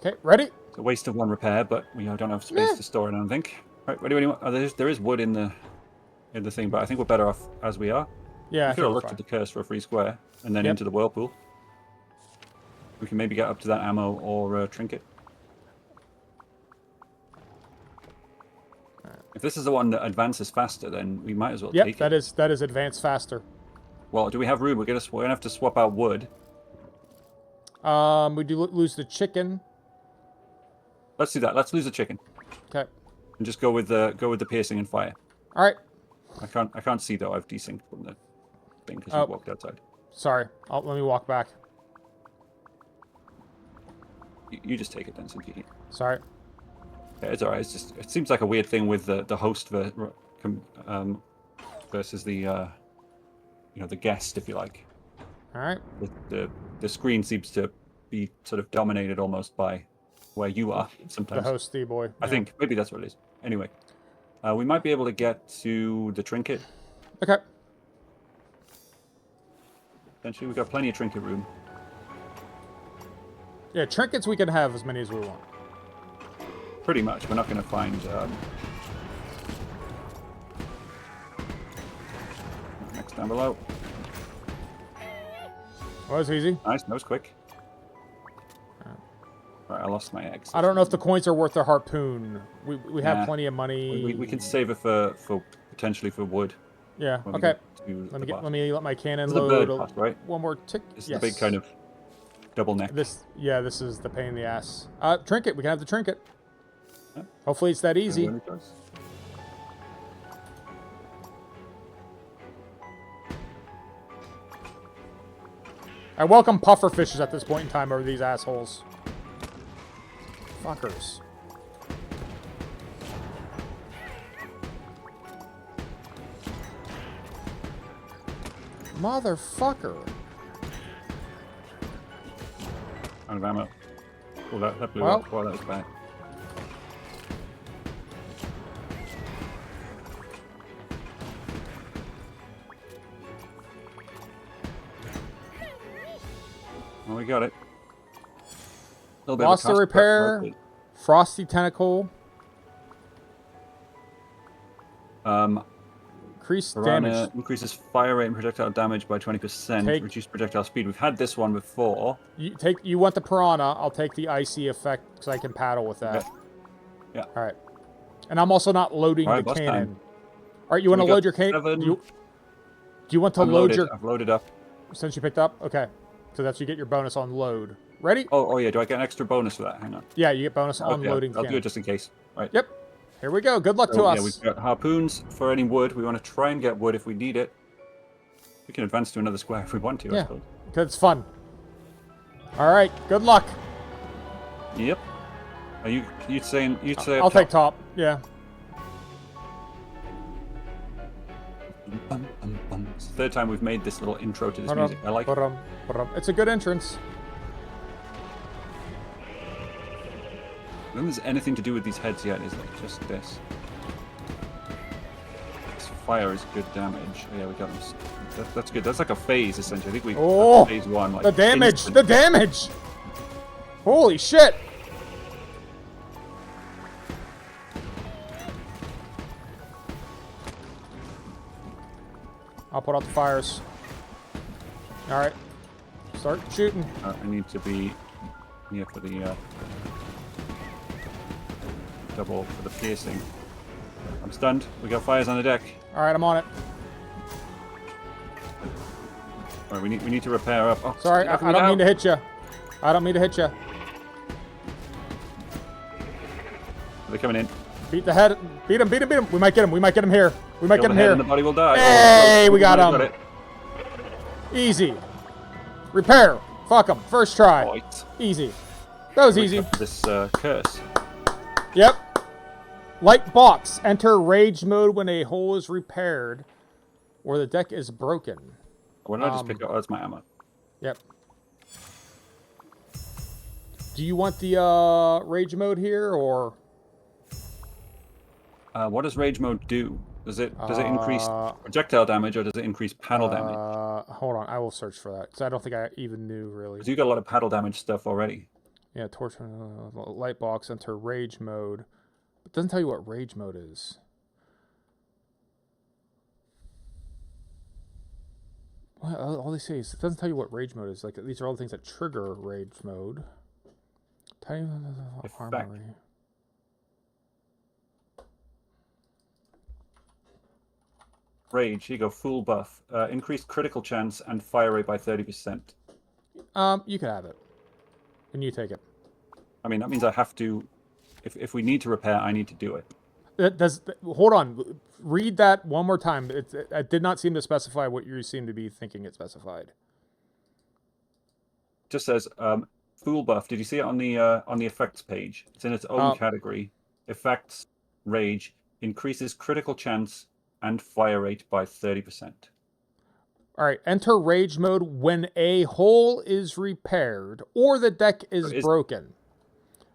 Okay, ready? It's a waste of 1 repair, but we don't have space to store it, I don't think. Right, ready when you want. There is wood in the thing, but I think we're better off as we are. Yeah, We I could have think looked we're at the curse for a free square, and then Yep. into the whirlpool. We can maybe get up to that ammo or trinket. If this is the one that advances faster, then we might as well Yep, take that it. is advanced faster. Well, do we have room? We're gonna have to swap out wood. We do lose the chicken. Let's do that. Let's lose the chicken Okay. and just go with the piercing and fire. All right. I can't see though. I've desynced from the thing because Oh. we walked outside. Sorry. Let me walk back. You just take it then, since you can. Sorry. Yeah, it's alright. It's just it seems like a weird thing with the host versus the the guest, if you like. All right. The screen seems to be sort of dominated almost by where you are The sometimes. hosty boy. I think maybe that's what it is. Anyway, we might be able to get to the trinket. Okay. Essentially, we've got plenty of trinket room. Yeah, trinkets we can have as many as we want. Pretty much. We're not going to find... next down below. Well, that's easy. Nice. That was quick. Right, I lost my eggs. I don't know if the coins are worth the harpoon. We have Nah. plenty of money. We can save it for potentially for wood. Yeah. when we Okay. get to the boss. Let me let my cannon This is the load. bird part, right? One more tick. This is Yes. the big kind of double neck. This is the pain in the ass. Trinket. We can have the trinket. Yeah. Hopefully it's that easy. Any choice? I welcome puffer fishes at this point in time over these assholes. Fuckers. Motherfucker. Out of ammo. Oh, that blew Well. up. Wow, that was bad. Well, we got it. Little bit of a Lost the cost, but repair. worth it. Frosty tentacle. Increased Piranha damage. increases fire rate and projectile damage by 20%. Reduce projectile speed. We've had this one before. You want the piranha? I'll take the icy effect because I can paddle with that. Okay. Yeah. All right. And I'm also not loading the boss cannon. time. All right, you want to load your cannon? Do you want to load your? I've loaded up. Since you picked up, okay. So that's you get your bonus on load. Ready? Oh yeah. Do I get an extra bonus for that? Hang on. Yeah, you get bonus on loading. I'll do it just in case. Right. Yep. Here we go. Good luck to us. Yeah, we've got harpoons for any wood. We want to try and get wood if we need it. We can advance to another square if we want to. Yeah, I suppose. because it's fun. All right. Good luck. Yep. Are you'd say? I'll take top. Yeah. It's the third time we've made this little intro to this music. I like it. It's a good entrance. I don't think there's anything to do with these heads yet, is it? Just this. This fire is good damage. Oh, yeah, we got this. That's good. That's like a phase, essentially. I think we phase one. Like, the damage! instant. The damage! Holy shit! I'll put out the fires. Alright. Start shooting. I need to be here for the double for the piercing. I'm stunned. We got fires on the deck. Alright, I'm on it. Alright, we need to repair up. Oh, sorry, I don't mean to hit you. I don't mean to hit you. They're coming in. Beat the head. Beat him, beat him, beat him. We might get him. We might get him here. We might get him here. And the body will die. Hey, we got him. Got it. Easy. Repair. Fuck him. First try. Right. Easy. That was easy. This curse. Yep. Light box. Enter rage mode when a hole is repaired or the deck is broken. Why don't I just pick up? Oh, that's my ammo. Yep. Do you want the rage mode here or? What does rage mode do? Does it increase projectile damage or does it increase paddle damage? Hold on, I will search for that because I don't think I even knew really. Because you got a lot of paddle damage stuff already. Yeah, torch, light box, enter rage mode. It doesn't tell you what rage mode is. Well, all they say is it doesn't tell you what rage mode is. Like these are all the things that trigger rage mode. Tiny armory. Rage, here you go, full buff. Increased critical chance and fire rate by 30%. You can have it. And you take it. I mean, that means I have to... If we need to repair, I need to do it. Hold on. Read that one more time. It did not seem to specify what you seem to be thinking it specified. It just says, full buff. Did you see it on the effects page? It's in its own category. Effects, rage, increases critical chance and fire rate by 30%. All right. Enter rage mode when a hole is repaired or the deck is broken.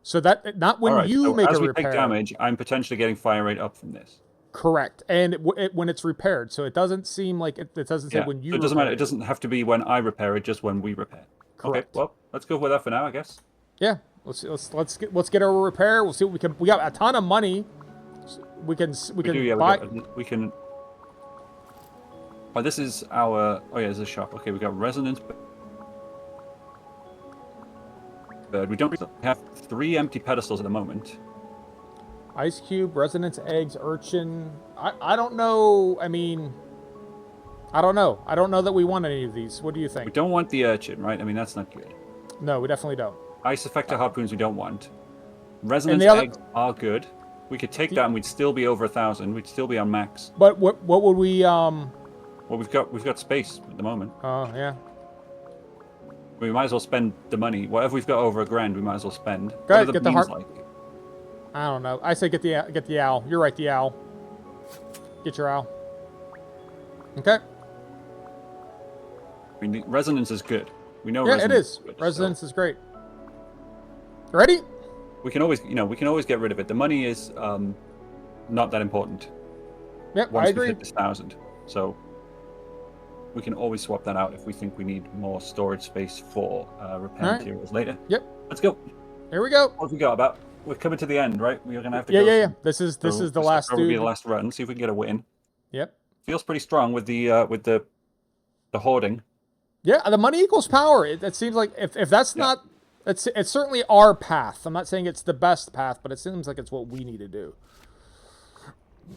So that not when you make a repair. As we take damage, I'm potentially getting fire rate up from this. Correct, and when it's repaired, so it doesn't seem like it doesn't say when you. So it doesn't matter. It doesn't have to be when I repair it, just when we repair. Correct. Okay. Well, let's go with that for now, I guess. Yeah. Let's get our repair. We'll see what we can. We got a ton of money. We can buy. We can. Oh, this is our. Oh yeah, there's a shop. Okay, we got resonance. Bird. We don't have 3 empty pedestals at the moment. Ice cube, resonance eggs, urchin. I don't know. I mean, I don't know. I don't know that we want any of these. What do you think? We don't want the urchin, right? I mean, that's not good. No, we definitely don't. Ice effector harpoons we don't want. Resonance eggs are good. We could take that and we'd still be over 1,000. We'd still be on max. But what would we Well, we've got space at the moment. Oh yeah. We might as well spend the money. Whatever we've got over $1,000, we might as well spend. Go ahead, get the heart. Like? I don't know. I say get the owl. You're right, the owl. Get your owl. Okay. I mean, resonance is good. We know. Yeah, it is. Good, resonance is great. Ready? We can always, we can always get rid of it. The money is not that important. Yep, once I agree. We hit this 1,000, so we can always swap that out if we think we need more storage space for repair materials later. Yep. Let's go. Here we go. What have we got? About we're coming to the end, right? We're gonna have to. Yeah. This is the last. Probably be the last run. See if we can get a win. Yep. feels pretty strong with the hoarding. Yeah, the money equals power. It seems like if that's not, it's certainly our path. I'm not saying it's the best path, but it seems like it's what we need to do.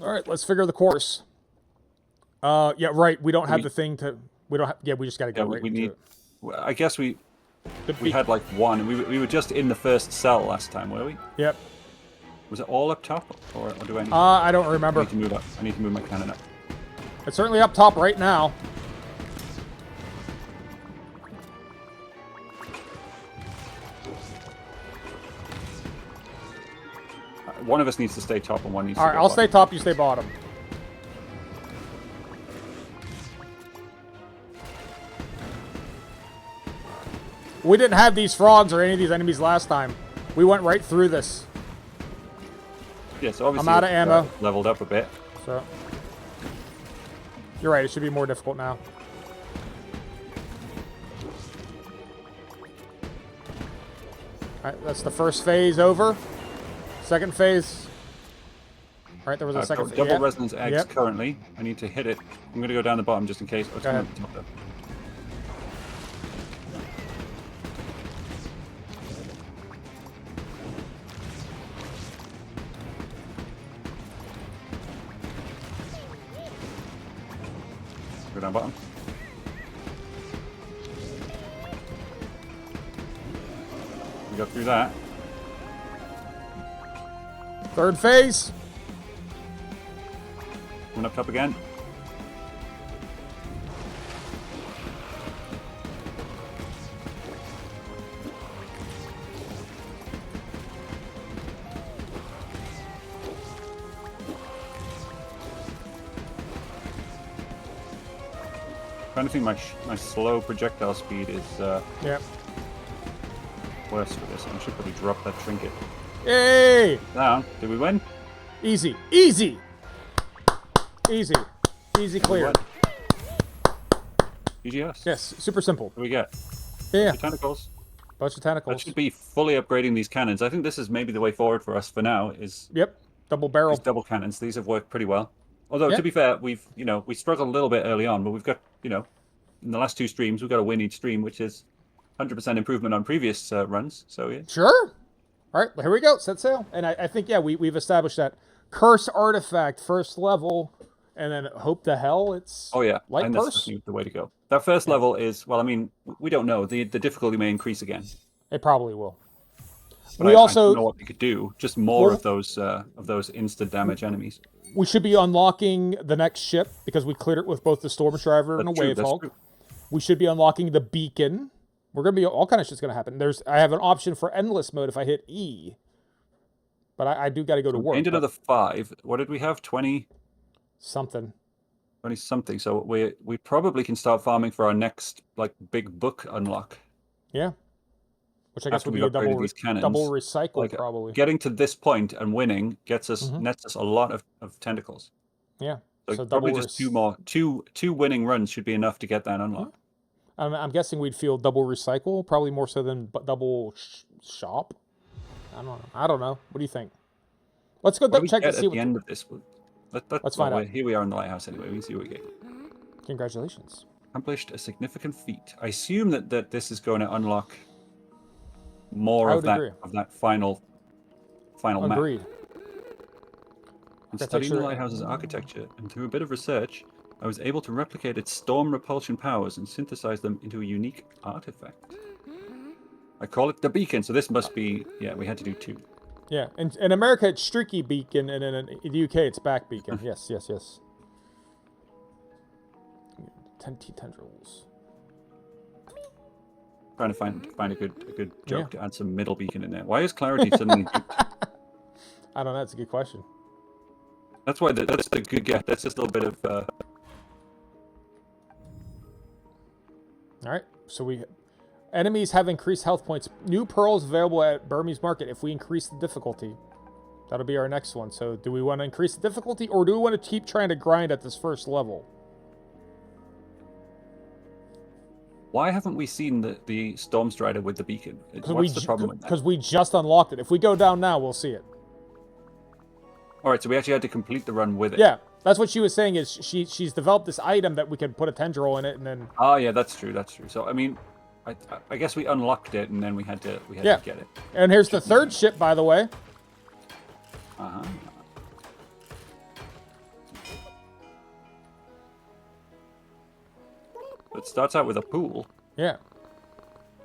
All right, let's figure the course. Yeah, right. We don't have the thing to. We don't have. Yeah, we just got to go right we into need. it. I guess we had like one. We were just in the first cell last time, were we? Yep. Was it all up top, or do I need? I don't remember. I need to move up. I need to move my cannon up. It's certainly up top right now. One of us needs to stay top, and one needs. All right, to go I'll bottom. stay top. You stay bottom. We didn't have these frogs or any of these enemies last time. We went right through this. Yeah, so obviously I'm out of it's, ammo. Leveled up a bit. So you're right. It should be more difficult now. All right, that's the first phase over. Second phase. All right, there was a second. Double resonance eggs currently. I need to hit it. I'm going to go down the bottom just in case. Go ahead. Go down bottom. We got through that. Third phase. Going up top again. Trying to think my slow projectile speed is Yep. worse for this. I should probably drop that trinket. Yay! Down. Did we win? Easy. Easy. Easy. Easy clear. EGS. Yes. Super simple. What do we get? Yeah. Tentacles. Bunch of That tentacles. should be fully upgrading these cannons. I think this is maybe the way forward for us for now. Is Yep. Double barrel. these double cannons? These have worked pretty well. Although Yep. to be fair, we struggled a little bit early on, but we've got in the last two streams we've got a win each stream, which is 100% improvement on previous runs. So yeah. Sure. All right. Here we go. Set sail. And I think we've established that curse artifact first level, and then hope the hell it's. Oh yeah. Light and that's purse. definitely the way to go. That first level is we don't know. The difficulty may increase again. It probably will. But We I also don't know what we could do. Just more of those instant damage enemies. we should be unlocking the next ship because we cleared it with both the Storm Driver and a Wave That's Hulk. true. We should be unlocking the beacon. We're gonna be all kind of shit's gonna happen. I have an option for endless mode if I hit E. But I do got to go to work. Gained another 5. What did we have? 20 something. something. So we probably can start farming for our next big book unlock. Yeah. Which I guess After would be we've a upgraded these cannons, double recycle probably. Getting to this point and winning nets us a lot of tentacles. Yeah. So probably just two winning runs should be enough to get that unlock. I'm guessing we'd feel double recycle, probably more so than double shop. I don't know. What do you think? Let's go check to see at the end of this. Let's find out. Here we are in the lighthouse anyway. We can see what we get. Congratulations. Accomplished a significant feat. I assume that this is going to unlock more of that final map. Agreed. In studying the lighthouse's architecture and through a bit of research, I was able to replicate its storm repulsion powers and synthesize them into a unique artifact. I call it the beacon, so this must be... Yeah, we had to do 2. Yeah, in America it's Streaky Beacon, and in the UK it's Back Beacon. Yes. 10 tendrils. Trying to find a good joke to add some middle beacon in there. Why is clarity suddenly... I don't know, that's a good question. That's why that's the good get. That's just a little bit of... Alright, so enemies have increased health points. New pearls available at Burmese Market if we increase the difficulty. That'll be our next one. So do we want to increase the difficulty, or do we want to keep trying to grind at this first level? Why haven't we seen the Storm Strider with the beacon? What's the problem with that? Because we just unlocked it. If we go down now, we'll see it. Alright, so we actually had to complete the run with it. Yeah, that's what she was saying. Is she's developed this item that we can put a tendril in it, and then. Oh yeah, that's true. That's true. So I mean, I guess we unlocked it, and then we had to Yeah. to get it. And here's the third ship, by the way. Uh-huh. It starts out with a pool Yeah.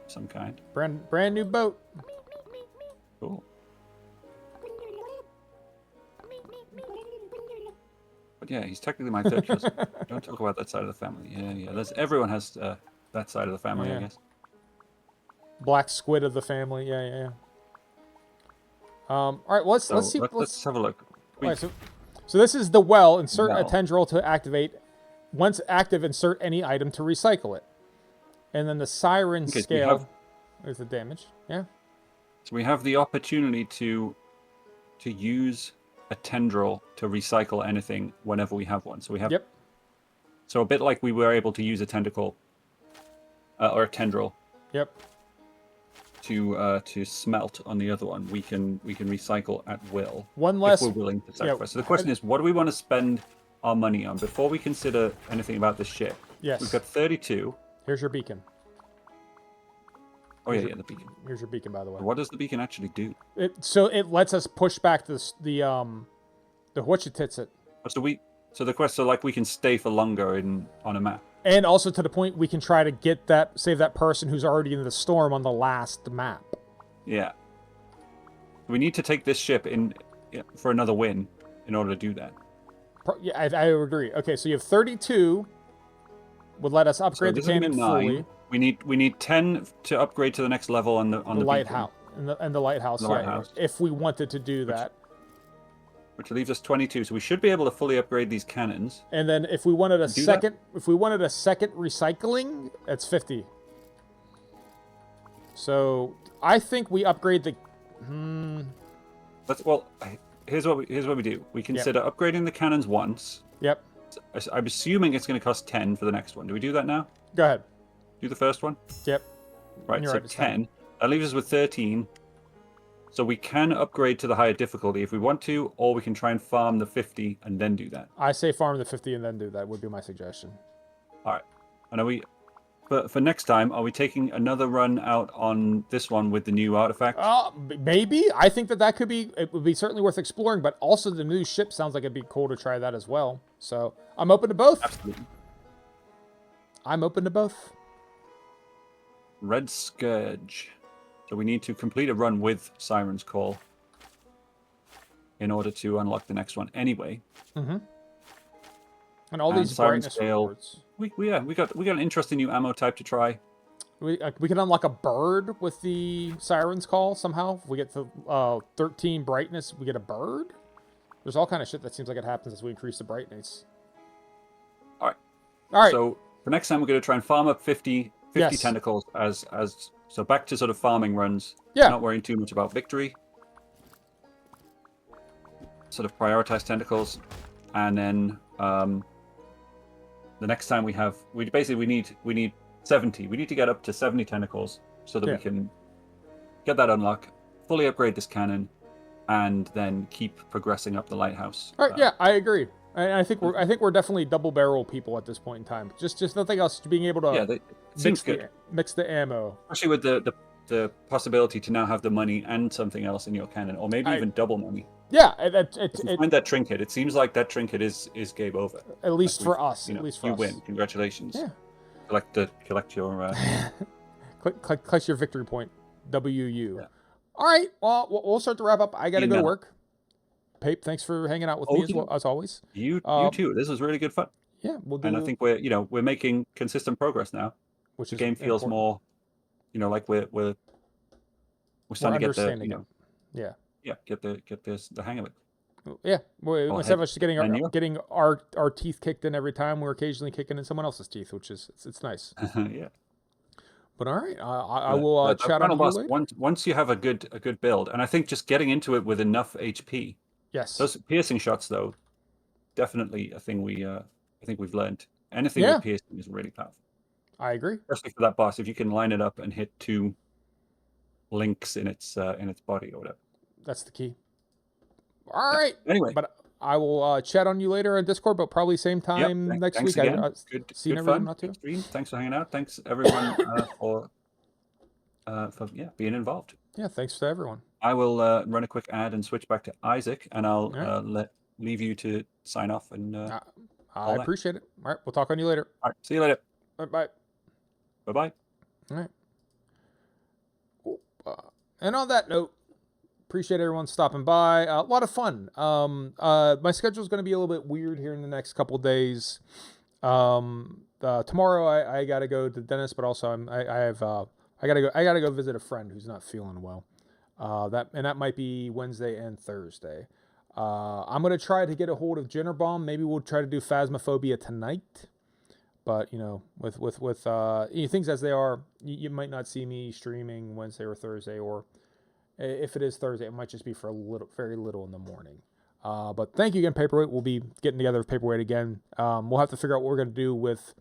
of some kind. Brand new boat. Cool. But yeah, he's technically my third cousin. Don't talk about that side of the family. Yeah. Everyone has that side of the family, Yeah. I guess. Black squid of the family. Yeah. All right. Well, let's see. Let's have a look. All right, so this is the well. Insert a Well. tendril to activate. Once active, insert any item to recycle it. And then the siren Okay, so we scale have- is the damage. Yeah. So we have the opportunity to use a tendril to recycle anything whenever we have one. So we have. Yep. So a bit like we were able to use a tentacle or a tendril Yep. to smelt on the other one, we can recycle at will. One If less. we're willing to sacrifice. So the question is, what do we want to spend our money on before we consider anything about this ship? Yes. We've got 32. Here's your beacon. Oh yeah, the beacon. Here's your beacon, by the way. What does the beacon actually do? So it lets us push back the what you tits it, So the quest, so like we can stay for longer on a map. and also to the point we can try to save that person who's already in the storm on the last map. Yeah. We need to take this ship in for another win in order to do that. Yeah, I agree. Okay, so you have 32. Would let us upgrade the this is gonna cannon be 9. fully. We need 10 to upgrade to the next level on the The beacon, lighthouse and the lighthouse. The Yeah, lighthouse. if we wanted to do that, which leaves us 22. So we should be able to fully upgrade these cannons. and then if we wanted a Do second, recycling, that's 50. So I think we upgrade the. Here's what we do. We consider upgrading the cannons once. Yep. I'm assuming it's going to cost 10 for the next one. Do we do that now? Go ahead. Do the first one? Yep. Right, You're so right, it's 10. 10. That leaves us with 13. So we can upgrade to the higher difficulty if we want to, or we can try and farm the 50 and then do that. I say farm the 50 and then do that would be my suggestion. All right. And are we... For next time, are we taking another run out on this one with the new artifact? Maybe. I think that could be. It would be certainly worth exploring. But also the new ship sounds like it'd be cool to try that as well. So I'm open to both. Absolutely. I'm open to both. Red Scourge. So we need to complete a run with Siren's Call in order to unlock the next one anyway. Mm-hmm. And all And these Siren's brightness Scale. rewards. We got an interesting new ammo type to try. We can unlock a bird with the Siren's Call somehow. If we get to 13 brightness, we get a bird. There's all kind of shit that seems like it happens as we increase the brightness. All right. All right. So for next time, we're going to try and farm up 50 Yes. tentacles as so back to sort of farming runs. Yeah. Not worrying too much about victory. Sort of prioritize tentacles, and then the next time we need 70. We need to get up to 70 tentacles so that we can get that unlock, fully upgrade this cannon, and then keep progressing up the lighthouse. All right. Yeah, I agree. I think we're definitely double barrel people at this point in time. Just nothing else. Being able to seems good, mix the ammo. especially with the possibility to now have the money and something else in your cannon, or maybe even double money. Yeah, Find that trinket. It seems like that trinket is game over. At least Like for us. You know, At least for you us. win. Congratulations. Yeah. Collect your. Click your victory point. WU. Yeah. All right. Well, we'll start to wrap up. I got to go to Email. work. Pape, thanks for hanging out with me as always. You too. This was really good fun, Yeah, we'll do. and I think we're making consistent progress now. Which The is game feels important. more, like we're starting to get the understanding it. get the hang of it. Yeah. Well, instead of us just menu. getting our teeth kicked in every time, we're occasionally kicking in someone else's teeth, which is it's nice. Yeah. But all right, I will The chat final on boss, you later. once you have a good build, and I think just getting into it with enough HP. Yes. Those piercing shots, though, definitely a thing I think we've learned. Anything Yeah. with piercing is really powerful, I agree. especially for that boss. If you can line it up and hit 2 links in its body or whatever. That's the key. All right. Anyway, But I will chat on you later on Discord, but probably same time next thanks week. Again. Good fun. Good stream. Thanks for hanging out. Thanks everyone for being involved. Yeah, thanks to everyone. I will run a quick ad and switch back to Isaac, and I'll leave you to sign off. And I appreciate it. All right, we'll talk on you later. All right, see you later. All right, bye. Bye-bye. All right. And on that note, appreciate everyone stopping by. A lot of fun. My schedule is going to be a little bit weird here in the next couple days. Tomorrow I got to go to the dentist, but also I gotta go visit a friend who's not feeling well. That might be Wednesday and Thursday. I'm gonna try to get a hold of Jinnerbomb. Maybe we'll try to do Phasmophobia tonight. But with things as they are, you might not see me streaming Wednesday or Thursday, or if it is Thursday, it might just be for very little in the morning. But thank you again, Paperweight. We'll be getting together with Paperweight again. We'll have to figure out what we're gonna do with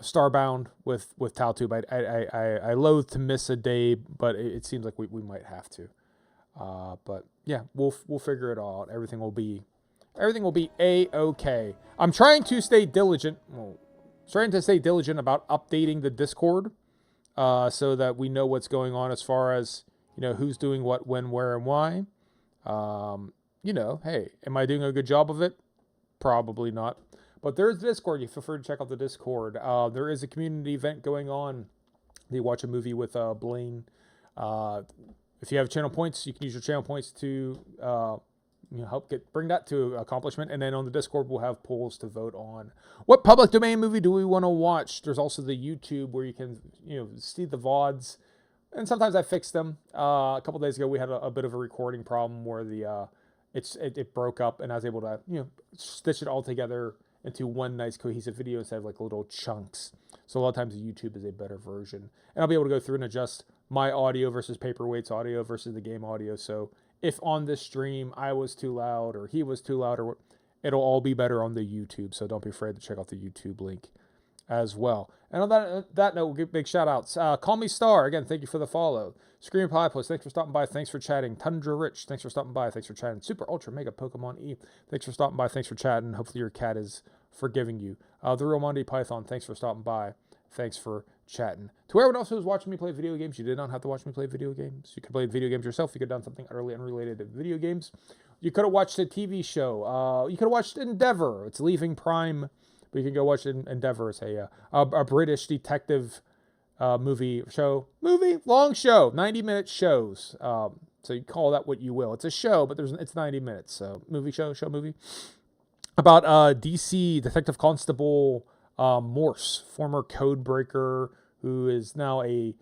Starbound with Taltube. I loathe to miss a day, but it seems like we might have to. But yeah, we'll figure it all out. Everything will be a-okay. I'm trying to stay diligent. About updating the Discord, so that we know what's going on as far as who's doing what, when, where, and why. Hey, am I doing a good job of it? Probably not. But there's Discord. You feel free to check out the Discord. There is a community event going on. You watch a movie with Blaine. If you have channel points, you can use your channel points to help bring that to accomplishment. And then on the Discord, we'll have polls to vote on what public domain movie do we want to watch. There's also the YouTube where you can see the VODs. And sometimes I fix them. A couple days ago, we had a bit of a recording problem where it broke up, and I was able to stitch it all together into one nice cohesive video instead of like little chunks. So a lot of times YouTube is a better version. And I'll be able to go through and adjust my audio versus Paperweight's audio versus the game audio. So if on this stream I was too loud or he was too loud, it'll all be better on the YouTube. So don't be afraid to check out the YouTube link as well. And on that note, we'll give big shout outs. Call Me Star, again, thank you for the follow. Scream Platypus, thanks for stopping by. Thanks for chatting. Tundra Rich, thanks for stopping by. Thanks for chatting. Super Ultra Mega Pokemon E, thanks for stopping by. Thanks for chatting. Hopefully your cat is forgiving you. The Real Monday Python, thanks for stopping by. Thanks for chatting. To everyone else who's watching me play video games, you did not have to watch me play video games. You could play video games yourself. You could have done something utterly unrelated to video games. You could have watched a TV show. You could have watched Endeavor. It's leaving Prime, but you can go watch Endeavor. It's a British detective long show, 90-minute shows. So you call that what you will. It's a show, but it's 90 minutes. So movie movie about DC Detective Constable Morse, former code breaker, who is now a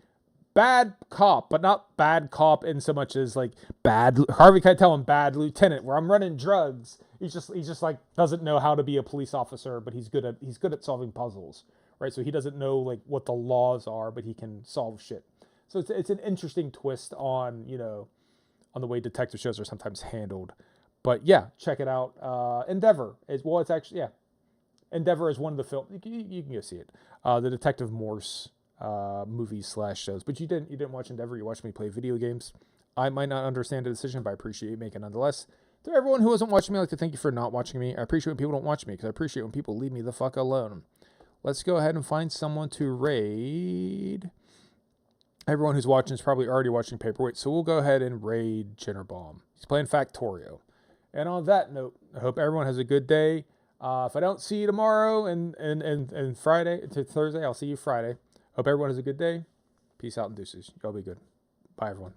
bad cop, but not bad cop in so much as like bad Harvey Keitel and bad lieutenant, where I'm running drugs. He's just like doesn't know how to be a police officer, but he's good at solving puzzles, right? So he doesn't know like what the laws are, but he can solve shit. So it's an interesting twist on on the way detective shows are sometimes handled. But yeah, check it out. Endeavor is Endeavor is one of the films. You can go see it. The Detective Morse movies / shows. But you didn't watch Endeavor. You watched me play video games. I might not understand the decision, but I appreciate you making it nonetheless. To everyone who wasn't watching me, I'd like to thank you for not watching me. I appreciate when people don't watch me, because I appreciate when people leave me the fuck alone. Let's go ahead and find someone to raid. Everyone who's watching is probably already watching Paperweight, so we'll go ahead and raid Jinnerbomb. He's playing Factorio. And on that note, I hope everyone has a good day. If I don't see you tomorrow and Friday to Thursday, I'll see you Friday. Hope everyone has a good day. Peace out and deuces. Y'all be good. Bye, everyone.